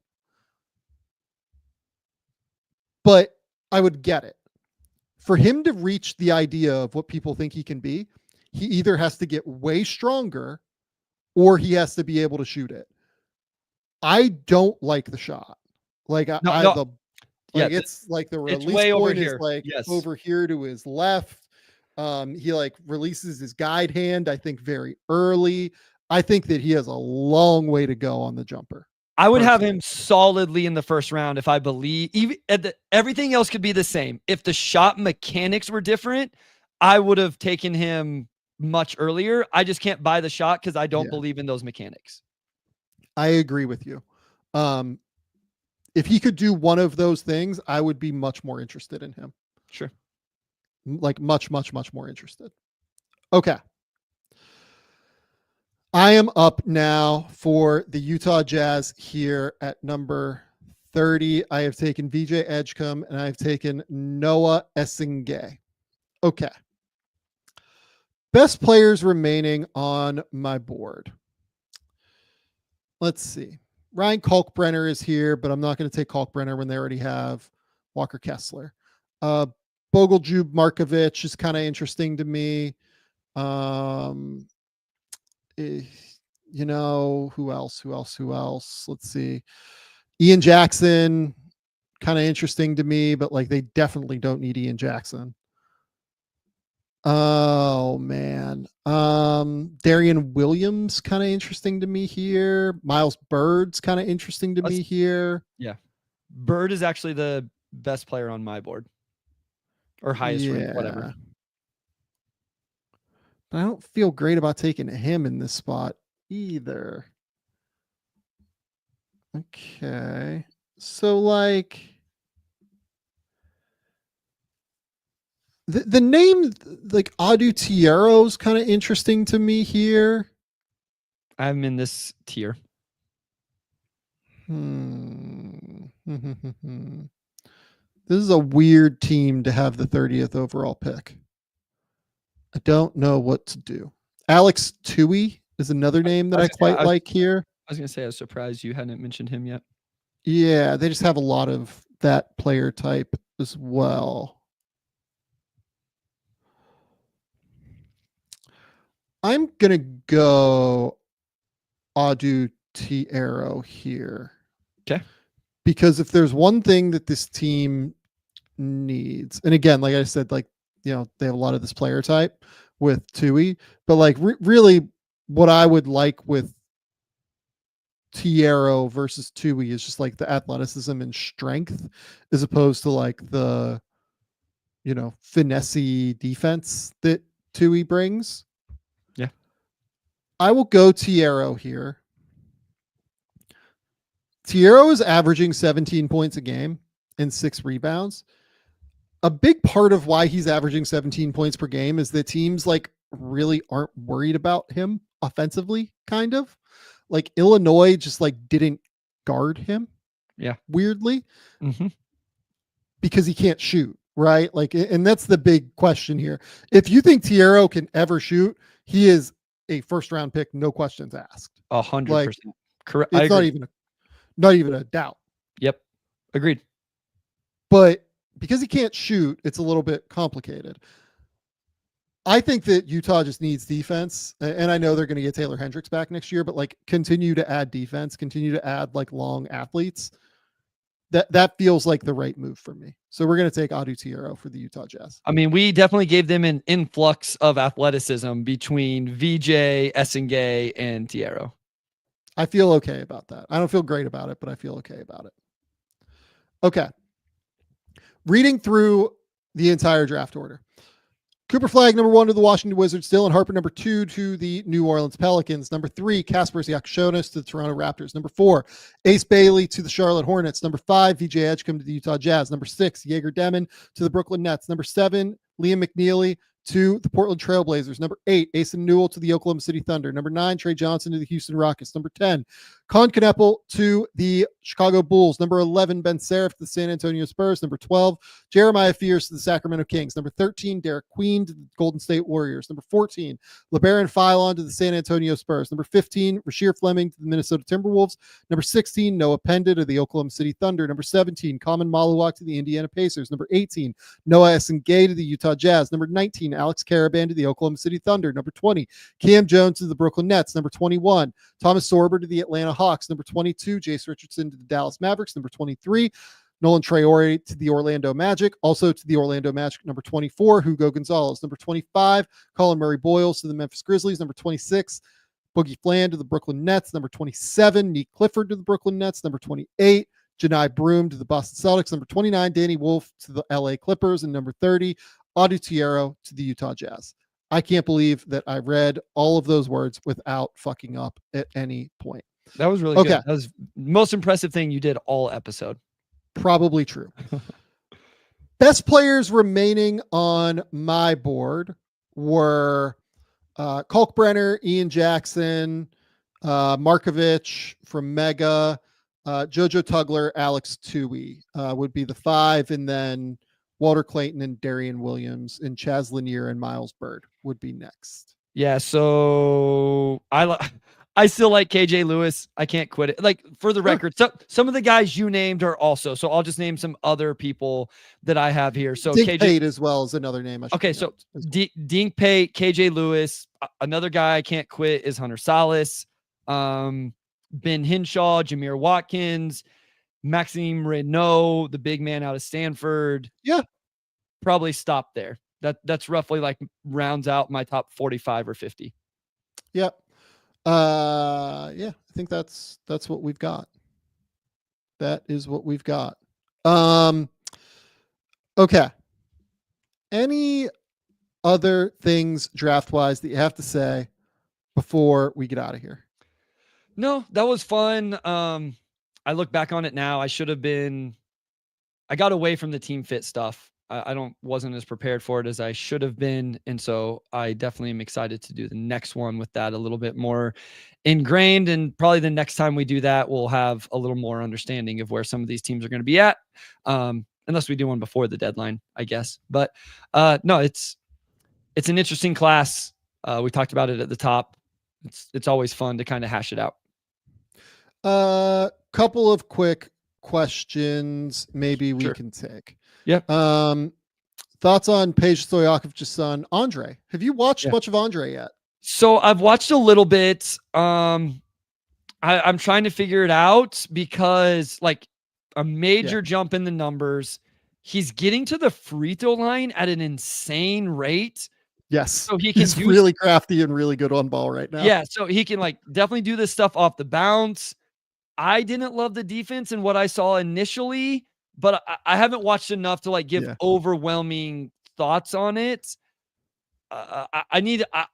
but I would get it. For him to reach the idea of what people think he can be, he either has to get way stronger or he has to be able to shoot it. I don't like the shot. Like, it's like the release point is like over here to his left. He like releases his guide hand, I think, very early. I think that he has a long way to go on the jumper. I would have him solidly in the first round if I believe everything else could be the same. If the shot mechanics were different, I would have taken him much earlier. I just can't buy the shot because I don't believe in those mechanics. I agree with you. If he could do one of those things, I would be much more interested in him. Sure. Like much more interested. Okay. I am up now for the Utah Jazz here at number 30. I have taken VJ Edgecombe and I've taken Noah Essengue. Okay. Best players remaining on my board. Let's see. Ryan Kalkbrenner is here, but I'm not going to take Kalkbrenner when they already have Walker Kessler. Bogoljub Markovic is kind of interesting to me. You know, who else? Let's see. Ian Jackson, kind of interesting to me, but like they definitely don't need Ian Jackson. Oh man. Darian Williams, kind of interesting to me here. Miles Bird's kind of interesting to me here. Yeah. Bird is actually the best player on my board. Or highest ranked, whatever. I don't feel great about taking him in this spot either. Okay. So like the name like Adu Tiero is kind of interesting to me here. I'm in this tier. This is a weird team to have the 30th overall pick. I don't know what to do. Alex Tui is another name that I quite like here. I was going to say, I was surprised you hadn't mentioned him yet. Yeah, they just have a lot of that player type as well. I'm going to go Adu Tiero here. Okay. Because if there's one thing that this team needs, and again, like I said, like, you know, they have a lot of this player type with Tui, but like really what I would like with Tiero versus Tui is just like the athleticism and strength as opposed to like the, you know, finesse defense that Tui brings. Yeah. I will go Tiero here. Tiero is averaging 17 points a game and 6 rebounds. A big part of why he's averaging 17 points per game is that teams like really aren't worried about him offensively, kind of. Like Illinois just like didn't guard him. Yeah. Weirdly. Mm-hmm. because he can't shoot, right? Like, and that's the big question here. If you think Thiero can ever shoot, he is a first round pick, no questions asked. 100%. Correct. It's not even a doubt. Yep. Agreed. But because he can't shoot, it's a little bit complicated. I think that Utah just needs defense, and I know they're going to get Taylor Hendricks back next year, but like continue to add defense, continue to add like long athletes. That feels like the right move for me. So we're going to take Adu Thiero for the Utah Jazz. I mean, we definitely gave them an influx of athleticism between VJ, Essengue, and Thiero. I feel okay about that. I don't feel great about it, but I feel okay about it. Okay. Reading through the entire draft order. Cooper Flagg, number 1 to the Washington Wizards. Dylan Harper, number 2 to the New Orleans Pelicans. Number 3, Kasparas Jakucionis to the Toronto Raptors. Number 4, Ace Bailey to the Charlotte Hornets. Number 5, VJ Edgecombe to the Utah Jazz. Number 6, Egor Demin to the Brooklyn Nets. Number 7, Liam McNeeley to the Portland Trailblazers. Number 8, Newell to the Oklahoma City Thunder. Number 9, Trey Johnson to the Houston Rockets. Number 10, Knueppel to the Chicago Bulls. Number 11, Ben Saraf to the San Antonio Spurs. Number 12, Jeremiah Fears to the Sacramento Kings. Number 13, Derek Queen to the Golden State Warriors. Number 14, LeBaron Philon to the San Antonio Spurs. Number 15, Rasheer Fleming to the Minnesota Timberwolves. Number 16, Noah Penda to the Oklahoma City Thunder. Number 17, Common Maluach to the Indiana Pacers. Number 18, Noah Essengue to the Utah Jazz. Number 19, Alex Karaban to the Oklahoma City Thunder. Number 20, Cam Jones to the Brooklyn Nets. Number 21, Thomas Sorber to the Atlanta Hawks. Number 22, Jace Richardson to the Dallas Mavericks. Number 23, Nolan Traore to the Orlando Magic. Also to the Orlando Magic, number 24, Hugo Gonzalez. Number 25, Colin Murray-Boyles to the Memphis Grizzlies. Number 26, Boogie Fland to the Brooklyn Nets. Number 27, Nick Clifford to the Brooklyn Nets. Number 28, Janai Broome to the Boston Celtics. Number 29, Danny Wolf to the LA Clippers. And number 30, Adu Thiero to the Utah Jazz. I can't believe that I read all of those words without fucking up at any point. That was really good. That was the most impressive thing you did all episode. Probably true. Best players remaining on my board were Kalkbrenner, Ian Jackson, Markovich from Mega, Jojo Tugler, Alex Tui would be the 5, and then Walter Clayton and Darian Williams and Chaz Lanier and Miles Bird would be next. Yeah, so I still like KJ Lewis. I can't quit it. Like, for the record, some of the guys you named are also. So I'll just name some other people that I have here. So Dink Pate as well as another name. Okay, so Dink Pate, KJ Lewis. Another guy I can't quit is Hunter Salas, Ben Hinshaw, Jameer Watkins, Maxime Renault, the big man out of Stanford. Yeah, probably stop there. That's roughly like rounds out my top 45 or 50. Yep. Yeah, I think that's what we've got. That is what we've got. Okay. Any other things draft wise that you have to say before we get out of here? No, that was fun. I look back on it now. I got away from the team fit stuff. I wasn't as prepared for it as I should have been. And so I definitely am excited to do the next one with that a little bit more ingrained. And probably the next time we do that, we'll have a little more understanding of where some of these teams are going to be at. Unless we do one before the deadline, I guess. But no, it's an interesting class. We talked about it at the top. It's always fun to kind of hash it out. Couple of quick questions maybe we can take. Yeah. Thoughts on Peja Stojakovic's son, Andre? Have you watched much of Andre yet? So I've watched a little bit. I'm trying to figure it out because like a major jump in the numbers. He's getting to the free throw line at an insane rate. Yes. So he's really crafty and really good on ball right now. Yeah. So he can like definitely do this stuff off the bounce. I didn't love the defense and what I saw initially, but I haven't watched enough to like give overwhelming thoughts on it.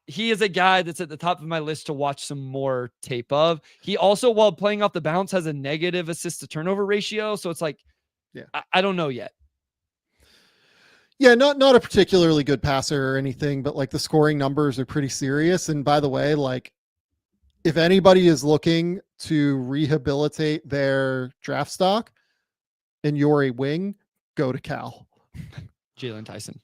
He is a guy that's at the top of my list to watch some more tape of. He also, while playing off the bounce, has a negative assist to turnover ratio. So it's like, I don't know yet. Yeah, not a particularly good passer or anything, but like the scoring numbers are pretty serious. And by the way, like if anybody is looking to rehabilitate their draft stock and you're a wing, go to Cal. Jalen Tyson.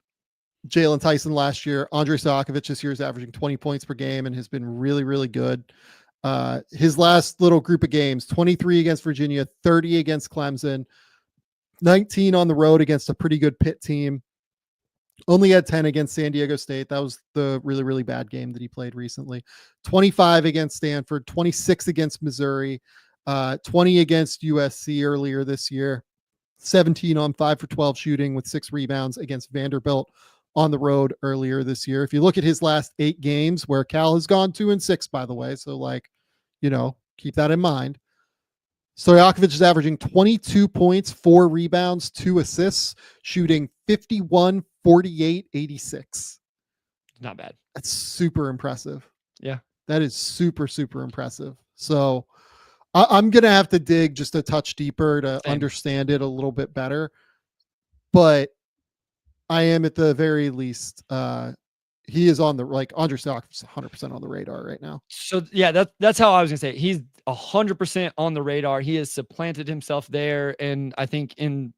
Jalen Tyson last year. Andre Stojakovic this year is averaging 20 points per game and has been really, really good. His last little group of games, 23 against Virginia, 30 against Clemson, 19 on the road against a pretty good Pitt team. Only had 10 against San Diego State. That was the really, really bad game that he played recently. 25 against Stanford, 26 against Missouri, 20 against USC earlier this year, 17 on 5 for 12 shooting with 6 rebounds against Vanderbilt on the road earlier this year. If you look at his last 8 games, where Cal has gone 2-6, by the way, so like, keep that in mind. Stojakovic is averaging 22 points, 4 rebounds, 2 assists, shooting 51, 48, 86. Not bad. That's super impressive. Yeah. That is super, super impressive. So I'm going to have to dig just a touch deeper to understand it a little bit better. But I am at the very least, he is on the, like, Andre Stojakovic is 100% on the radar right now. So yeah, that's how I was gonna say it. He's 100% on the radar. He has supplanted himself there, and I think in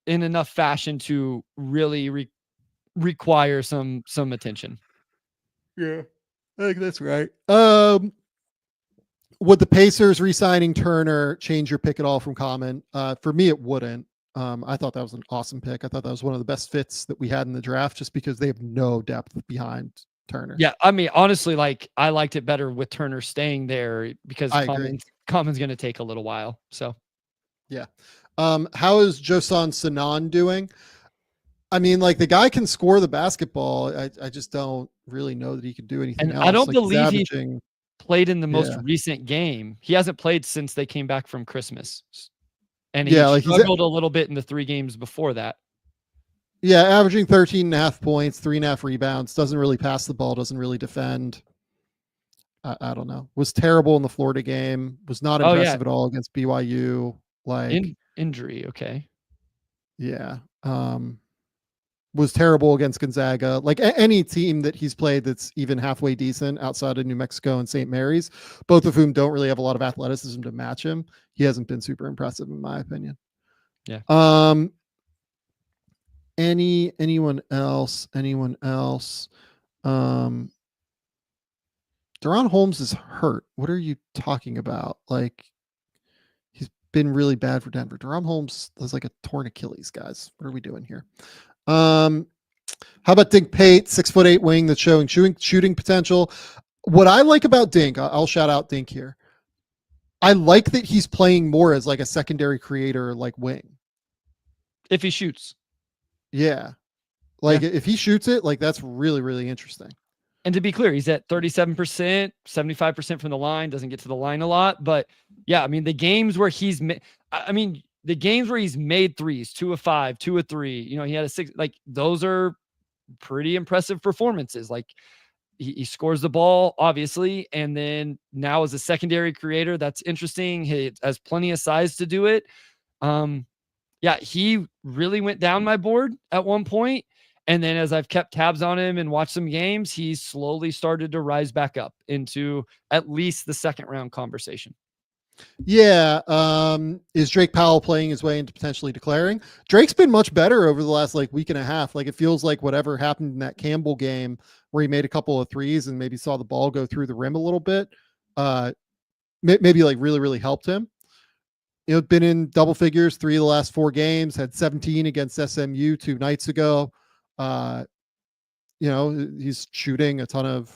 enough fashion to really require some attention. Yeah, I think that's right. Would the Pacers re-signing Turner change your pick at all from Common? For me, it wouldn't. I thought that was an awesome pick. I thought that was one of the best fits that we had in the draft, just because they have no depth behind Turner. Yeah, I mean, honestly, like, I liked it better with Turner staying there because Common's going to take a little while. So, yeah. How is Josan Sanan doing? I mean, like, the guy can score the basketball. I just don't really know that he could do anything else. I don't like, believe he played in the most recent game. He hasn't played since they came back from Christmas. And he struggled a little bit in the 3 games before that. Yeah, averaging 13.5 points, 3.5 rebounds, doesn't really pass the ball, doesn't really defend. I don't know. Was terrible in the Florida game. Was not impressive at all against BYU. Like, injury, okay. Yeah. Was terrible against Gonzaga. Like, any team that he's played that's even halfway decent outside of New Mexico and St. Mary's, both of whom don't really have a lot of athleticism to match him, he hasn't been super impressive in my opinion. Yeah. Anyone else? Deron Holmes is hurt. What are you talking about? Like, he's been really bad for Denver. Deron Holmes has like a torn Achilles, guys. What are we doing here? How about Dink Pate, 6'8" wing that's showing shooting potential? What I like about Dink, I'll shout out Dink here. I like that he's playing more as like a secondary creator, like wing. If he shoots. Yeah. Like, if he shoots it, like, that's really, really interesting. And to be clear, he's at 37%, 75% from the line, doesn't get to the line a lot. But yeah, I mean, the games where he's made 3s, 2 of 5, 2 of 3, he had a 6, like, those are pretty impressive performances. Like, he scores the ball, obviously. And then now as a secondary creator, that's interesting. He has plenty of size to do it. Yeah, he really went down my board at one point. And then as I've kept tabs on him and watched some games, he's slowly started to rise back up into at least the second round conversation. Yeah. Is Drake Powell playing his way into potentially declaring? Drake's been much better over the last week and a half. Like, it feels like whatever happened in that Campbell game where he made a couple of threes and maybe saw the ball go through the rim a little bit, maybe like really, really helped him. Been in double figures 3 of the last 4 games, had 17 against SMU 2 nights ago. He's shooting a ton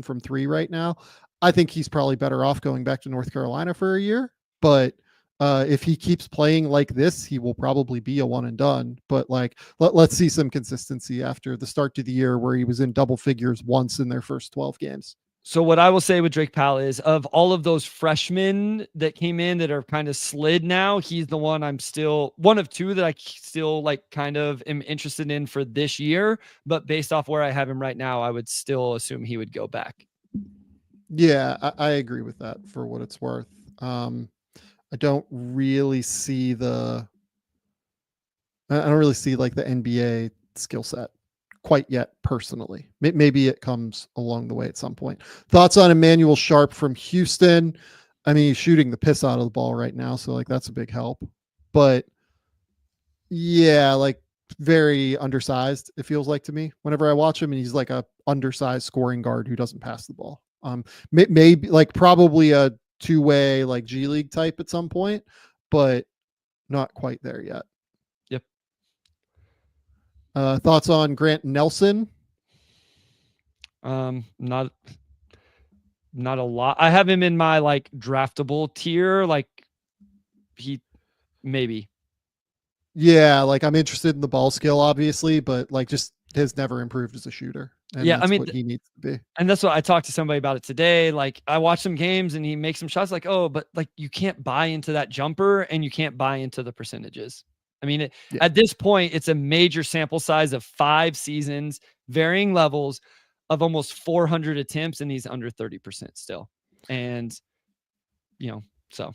from 3 right now. I think he's probably better off going back to North Carolina for a year, but if he keeps playing like this, he will probably be a one and done. But like, let's see some consistency after the start to the year where he was in double figures once in their first 12 games. So what I will say with Drake Powell is, of all of those freshmen that came in that are kind of slid now, he's the one I'm still one of 2 that I still kind of am interested in for this year. But based off where I have him right now, I would still assume he would go back. Yeah, I agree with that for what it's worth. I don't really see the NBA skill set quite yet personally. Maybe it comes along the way at some point. Thoughts on Emmanuel Sharp from Houston? I mean, he's shooting the piss out of the ball right now, so that's a big help. But Yeah, like very undersized. It feels like to me whenever I watch him, and he's like a undersized scoring guard who doesn't pass the ball. Maybe like probably a two-way like G League type at some point, but not quite there yet. Yep. Thoughts on Grant Nelson? Not a lot. I have him in my like draftable tier. Like he maybe. Yeah, like I'm interested in the ball skill, obviously, but like just has never improved as a shooter. And Yeah, I that's mean, what he needs to be. and that's what I talked to somebody about it today. Like I watched some games and he makes some shots like, oh, but like you can't buy into that jumper and you can't buy into the percentages. I mean, Yeah. at this point, it's a major sample size of 5 seasons, varying levels of almost 400 attempts, and he's under 30% still. And, so.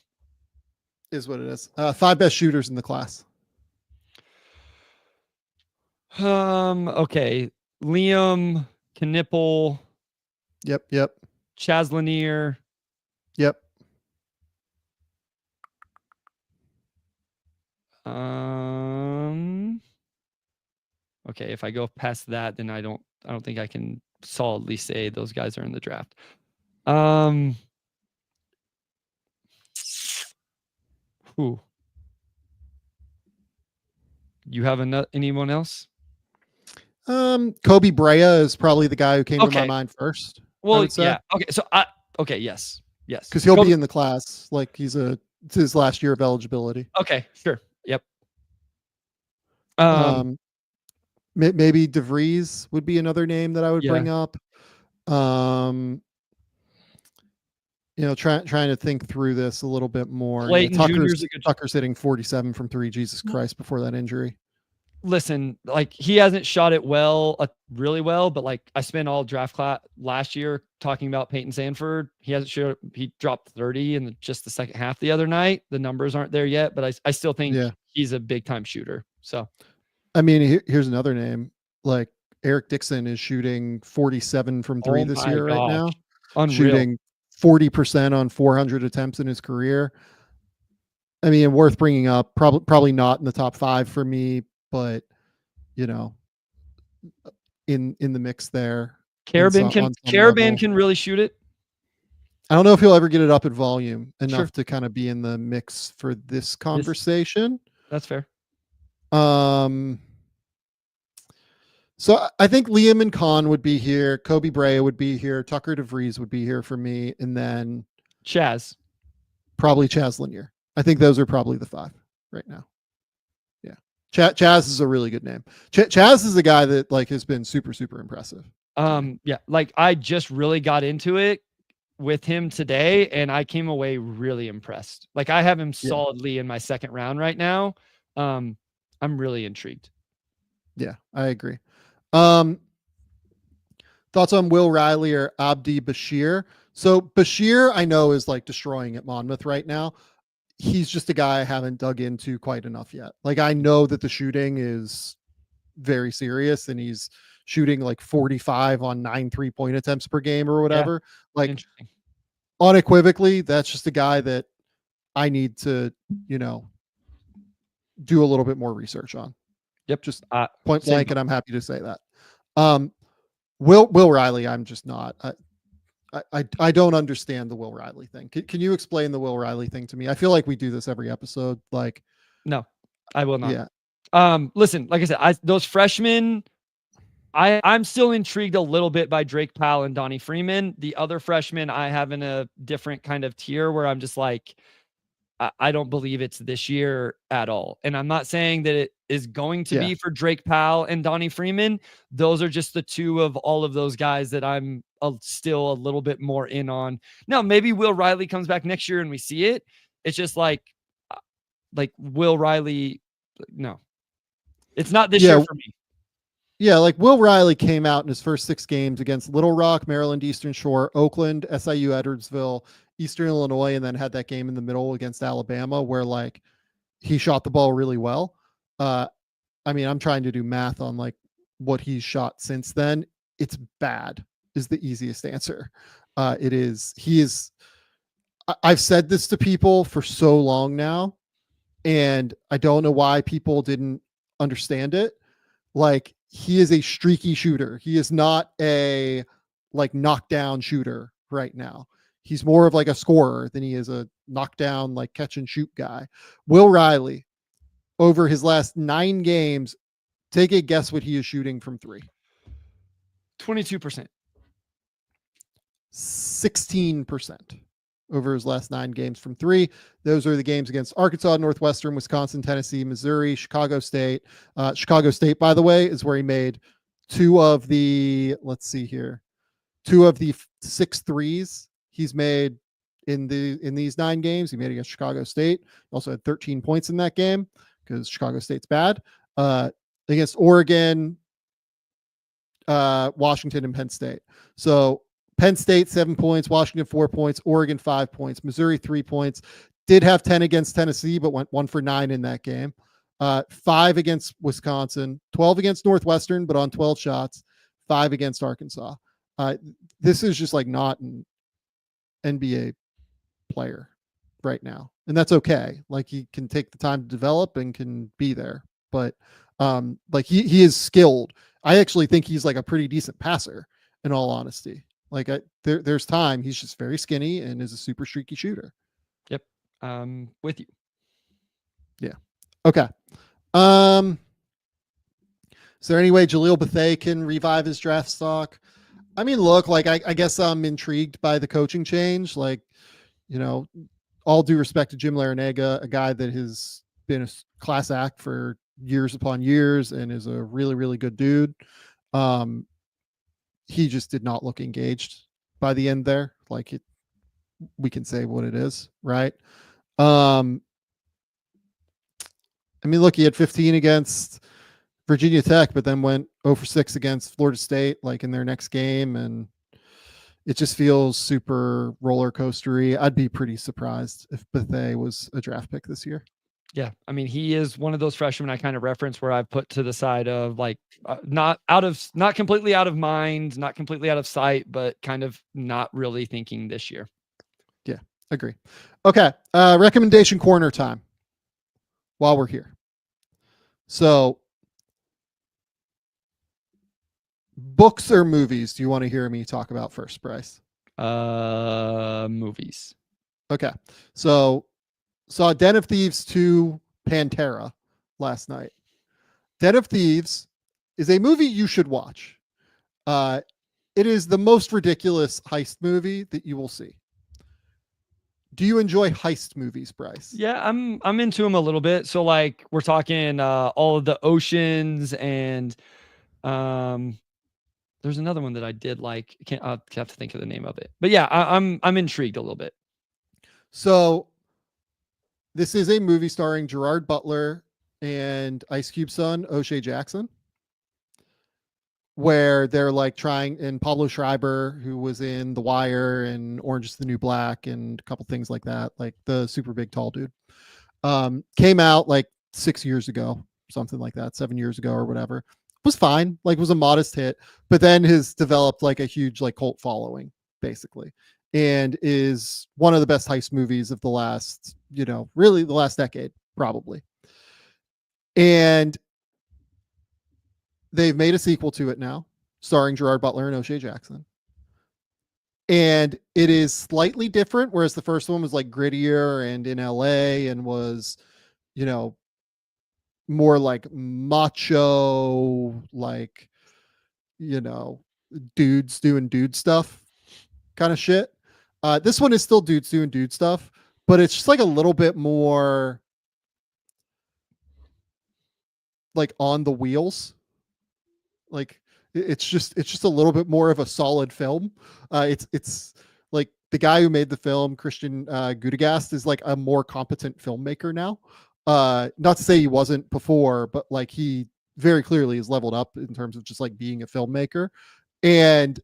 Is what it is. 5 best shooters in the class. Okay. Liam, Knueppel, Yep. Chaz Lanier. Yep. Okay, if I go past that, then I don't think I can solidly say those guys are in the draft. Who? You have anyone else? Kobe Brea is probably the guy who came to my Okay. mind first. Well, yeah. Okay, so yes. Because he'll Kobe- be in the class. Like it's his last year of eligibility. Okay, sure. Yep. Maybe DeVries would be another name that I would bring up. Trying to think through this a little bit more. Clayton Jr.'s a good Tucker's hitting 47 from 3. Jesus Christ! Before that injury. Listen, like he hasn't shot it really well, but like I spent all draft class last year talking about Peyton Sandford. He dropped 30 in just the second half the other night. The numbers aren't there yet, but I still think he's a big time shooter. So, I mean, here's another name. Like Eric Dixon is shooting 47 from 3 this year right now. Unreal. Shooting 40% on 400 attempts in his career. I mean, worth bringing up. Probably not in the top 5 for me, but in the mix there. Karaban can really shoot it. I don't know if he'll ever get it up at volume enough to kind of be in the mix for this conversation. That's fair. So I think Liam and Khan would be here. Kobe Brea would be here. Tucker DeVries would be here for me. And then probably Chaz Lanier. I think those are probably the 5 right now. Yeah. Chaz is a really good name. Chaz is a guy that like has been super, super impressive. Yeah. Like I just really got into it with him today and I came away really impressed. Like I have him solidly in my second round right now. I'm really intrigued. Yeah, I agree. Thoughts on Will Riley or Abdi Bashir? So Bashir, I know, is like destroying at Monmouth right now. He's just a guy I haven't dug into quite enough yet. Like I know that the shooting is very serious and he's shooting like 45 on 9 3-point attempts per game or whatever. Like unequivocally, that's just a guy that I need to, do a little bit more research on. Yep. Just point blank, and I'm happy to say that. Will Riley, I'm just not. I don't understand the Will Riley thing. Can you explain the Will Riley thing to me? I feel like we do this every episode. Like, no, I will not. Yeah. Listen, like I said, those freshmen, I'm still intrigued a little bit by Drake Powell and Donnie Freeman. The other freshmen, I have in a different kind of tier where I'm just like, I don't believe it's this year at all. And I'm not saying that it is going to be for Drake Powell and Donnie Freeman. Those are just the 2 of all of those guys that I'm still a little bit more in on. Now, maybe Will Riley comes back next year and we see it. It's just like Will Riley. No, it's not this year for me. Yeah, like Will Riley came out in his first 6 games against Little Rock, Maryland Eastern Shore, Oakland, SIU Edwardsville, Eastern Illinois, and then had that game in the middle against Alabama where like he shot the ball really well. I mean, I'm trying to do math on like what he's shot since then. It's bad is the easiest answer. I've said this to people for so long now, and I don't know why people didn't understand it. Like, he is a streaky shooter. He is not a like knockdown shooter right now. He's more of like a scorer than he is a knockdown, like catch and shoot guy. Will Riley, over his last 9 games, take a guess what he is shooting from 3. 22%. 16% over his last 9 games from 3. Those are the games against Arkansas, Northwestern, Wisconsin, Tennessee, Missouri, Chicago State. Chicago State, by the way, is where he made 2 of the 6 threes he's made in these 9 games. He made against Chicago State. He also had 13 points in that game because Chicago State's bad. Against Oregon, Washington, and Penn State. So Penn State 7 points, Washington 4 points, Oregon 5 points, Missouri 3 points. Did have 10 against Tennessee, but went 1 for 9 in that game. 5 against Wisconsin, 12 against Northwestern, but on 12 shots. 5 against Arkansas. This is just like not an NBA player right now, and that's okay. Like, he can take the time to develop and can be there, but like he is skilled. I actually think he's like a pretty decent passer, in all honesty. Like, there's time. He's just very skinny and is a super streaky shooter. Yep. With you. Yeah. Okay. Is there any way Jaleel Bethea can revive his draft stock? I mean, look, like, I guess I'm intrigued by the coaching change. Like, you know, all due respect to Jim Larinaga, a guy that has been a class act for years upon years and is a really, really good dude. He just did not look engaged by the end there. Like, we can say what it is, right? I mean, look, he had 15 against Virginia Tech, but then went 0 for 6 against Florida State, like in their next game. And it just feels super roller coastery. I'd be pretty surprised if Bethea was a draft pick this year. Yeah. I mean, he is one of those freshmen I kind of reference where I've put to the side of like, not completely out of mind, not completely out of sight, but kind of not really thinking this year. Yeah, agree. Okay. Recommendation corner time while we're here. So, books or movies do you want to hear me talk about first, Bryce? Movies. Okay. So, saw Den of Thieves 2 Pantera last night. Den of Thieves is a movie you should watch. It is the most ridiculous heist movie that you will see. Do you enjoy heist movies, Bryce? Yeah, I'm into them a little bit. So like we're talking all of the Oceans and there's another one that I did like. I'll have to think of the name of it. But yeah, I'm intrigued a little bit. So this is a movie starring Gerard Butler and Ice Cube's son, O'Shea Jackson, where they're like trying, and Pablo Schreiber, who was in The Wire and Orange is the New Black and a couple things like that, like the super big tall dude, came out like 6 years ago, something like that, 7 years ago or whatever. Was fine, like was a modest hit, but then has developed like a huge like cult following basically, and is one of the best heist movies of the last, really the last decade probably. And they've made a sequel to it now, starring Gerard Butler and O'Shea Jackson. And it is slightly different, whereas the first one was like grittier and in LA and was, more like macho, like, dudes doing dude stuff kind of shit. This one is still dudes doing dude stuff, but it's just like a little bit more like on the wheels. Like it's just a little bit more of a solid film. It's like the guy who made the film, Christian Gudegast, is like a more competent filmmaker now. Not to say he wasn't before, but like he very clearly has leveled up in terms of just like being a filmmaker. And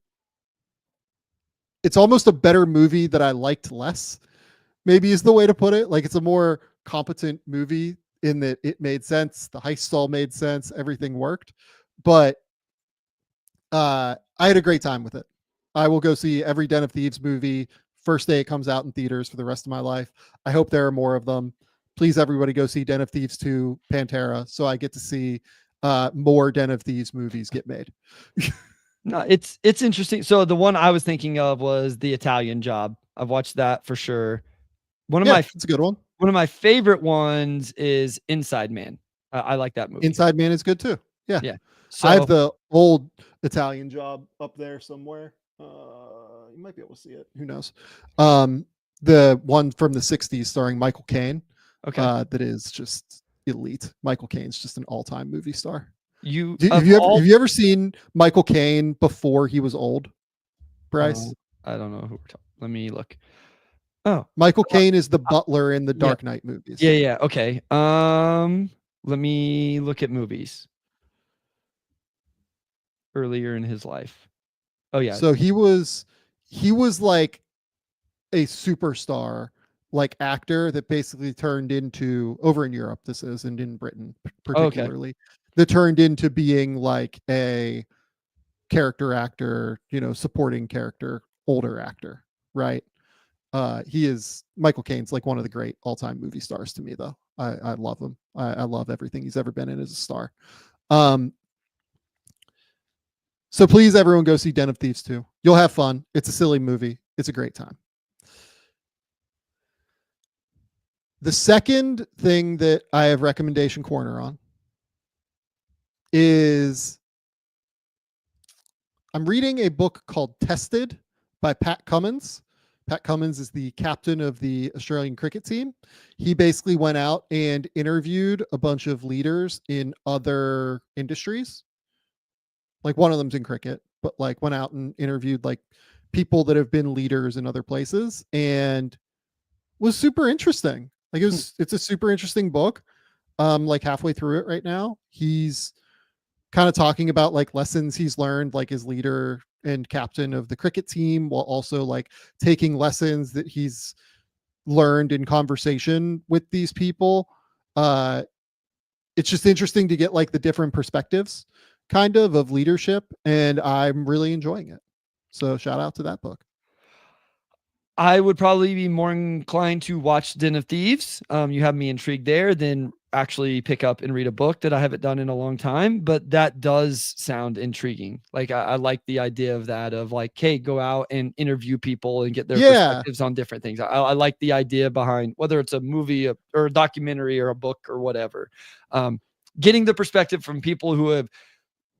it's almost a better movie that I liked less, maybe is the way to put it. Like it's a more competent movie in that it made sense. The heist all made sense. Everything worked. But I had a great time with it. I will go see every Den of Thieves movie first day it comes out in theaters for the rest of my life. I hope there are more of them. please everybody go see Den of Thieves 2 Pantera, so I get to see more Den of Thieves movies get made. No, it's interesting. So the one I was thinking of was The Italian Job. I've watched that for sure. It's a good one. One of my favorite ones is Inside Man. I like that movie. Inside Man is good too. Yeah. So I have the old Italian Job up there somewhere. You might be able to see it. Who knows? The one from the 60s starring Michael Caine. Okay. That is just elite. Michael Caine's just an all-time movie star. Have you ever seen Michael Caine before he was old, Bryce? I don't know who we're talking. Let me look. Oh, Michael Caine is the butler in the Dark Knight movies. Yeah. Okay. Let me look at movies earlier in his life. Oh yeah. So he was like a superstar, like actor that basically turned into, over in Europe, this is, and in Britain particularly, that turned into being like a character actor, supporting character, older actor, right? Michael Caine's like one of the great all-time movie stars to me, though. I love him. I love everything he's ever been in as a star. So please, everyone, go see Den of Thieves 2. You'll have fun. It's a silly movie. It's a great time. The second thing that I have recommendation corner on is I'm reading a book called Tested by Pat Cummins. Pat Cummins is the captain of the Australian cricket team. He basically went out and interviewed a bunch of leaders in other industries. Like one of them's in cricket, but like went out and interviewed like people that have been leaders in other places, and was super interesting. Like it's a super interesting book. Like halfway through it right now. He's kind of talking about like lessons he's learned like as leader and captain of the cricket team, while also like taking lessons that he's learned in conversation with these people. It's just interesting to get like the different perspectives kind of leadership, and I'm really enjoying it. So shout out to that book. I would probably be more inclined to watch Den of Thieves. You have me intrigued there, than actually pick up and read a book that I haven't done in a long time, but that does sound intriguing. Like I like the idea of that, of like, hey, go out and interview people and get their perspectives on different things. I like the idea behind whether it's a movie or a documentary or a book or whatever. Getting the perspective from people who have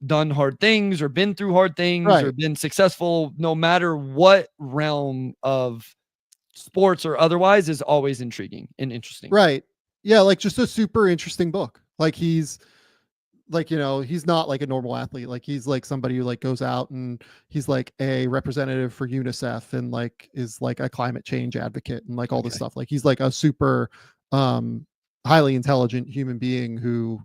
done hard things or been through hard things or been successful, no matter what realm of sports or otherwise, is always intriguing and interesting. Right. Yeah. Like just a super interesting book. Like he's like, he's not like a normal athlete. Like he's like somebody who like goes out and he's like a representative for UNICEF and like is like a climate change advocate and like all this stuff. Like he's like a super highly intelligent human being who,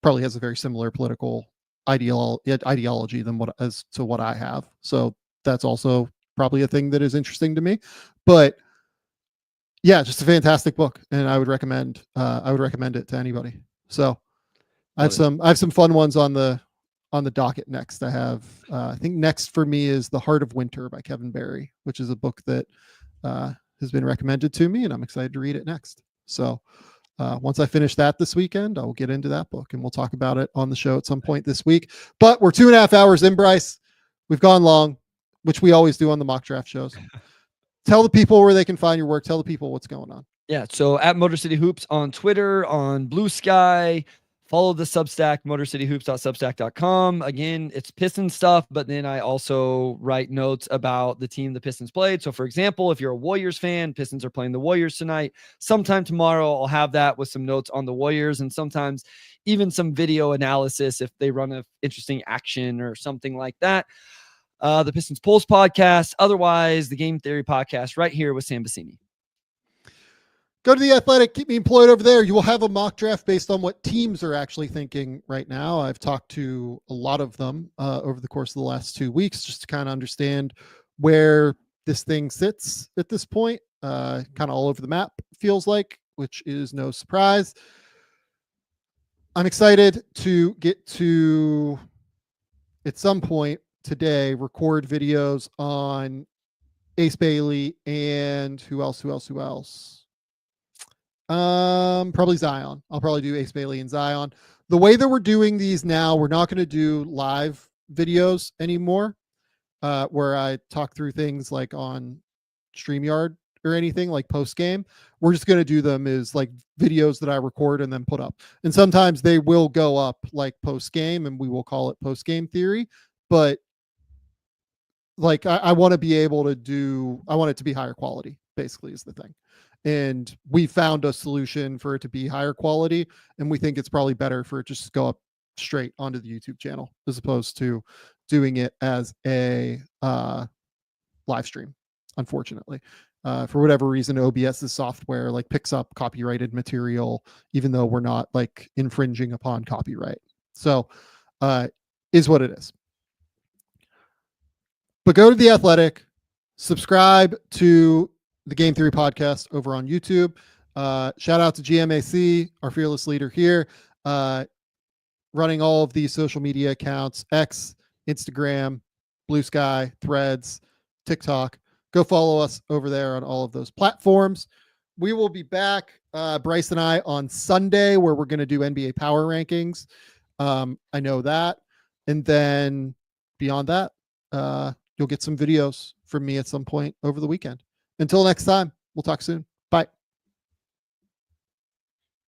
probably has a very similar political ideology than what I have. So that's also probably a thing that is interesting to me. But yeah, just a fantastic book, and I would recommend it to anybody. So I have some fun ones on the docket next. I have I think next for me is The Heart of Winter by Kevin Barry, which is a book that has been recommended to me, and I'm excited to read it next. So once I finish that this weekend, I will get into that book and we'll talk about it on the show at some point this week. But we're 2.5 hours in, Bryce. We've gone long, which we always do on the mock draft shows. Tell the people where they can find your work. Tell the people what's going on. Yeah. So at Motor City Hoops on Twitter, on Blue Sky, follow the Substack, motorcityhoops.substack.com. Again, it's Pistons stuff, but then I also write notes about the team the Pistons played. So for example, if you're a Warriors fan, Pistons are playing the Warriors tonight. Sometime tomorrow, I'll have that with some notes on the Warriors, and sometimes even some video analysis if they run an interesting action or something like that. The Pistons Pulse podcast. Otherwise, the Game Theory podcast right here with Sam Vecenie. Go to The Athletic. Keep me employed over there. You will have a mock draft based on what teams are actually thinking right now. I've talked to a lot of them over the course of the last 2 weeks just to kind of understand where this thing sits at this point. Kind of all over the map, feels like, which is no surprise. I'm excited to get to, at some point today, record videos on Ace Bailey and who else? Probably Zion. I'll probably do Ace Bailey and Zion. The way that we're doing these now, we're not going to do live videos anymore, where I talk through things like on StreamYard or anything like post game. We're just going to do them as like videos that I record and then put up. And sometimes they will go up like post game, and we will call it post game theory. But like I want to be able to do, I want it to be higher quality, basically, is the thing. And we found a solution for it to be higher quality, and we think it's probably better for it just to go up straight onto the YouTube channel as opposed to doing it as a live stream. Unfortunately, for whatever reason, OBS's software like picks up copyrighted material, even though we're not like infringing upon copyright. So, is what it is. But go to The Athletic, subscribe to the Game Theory podcast over on YouTube. Shout out to GMAC, our fearless leader here, running all of these social media accounts: X, Instagram, Blue Sky, Threads, TikTok. Go follow us over there on all of those platforms. We will be back, Bryce and I, on Sunday, where we're going to do NBA power rankings. I know that. And then beyond that, you'll get some videos from me at some point over the weekend. Until next time, we'll talk soon. Bye.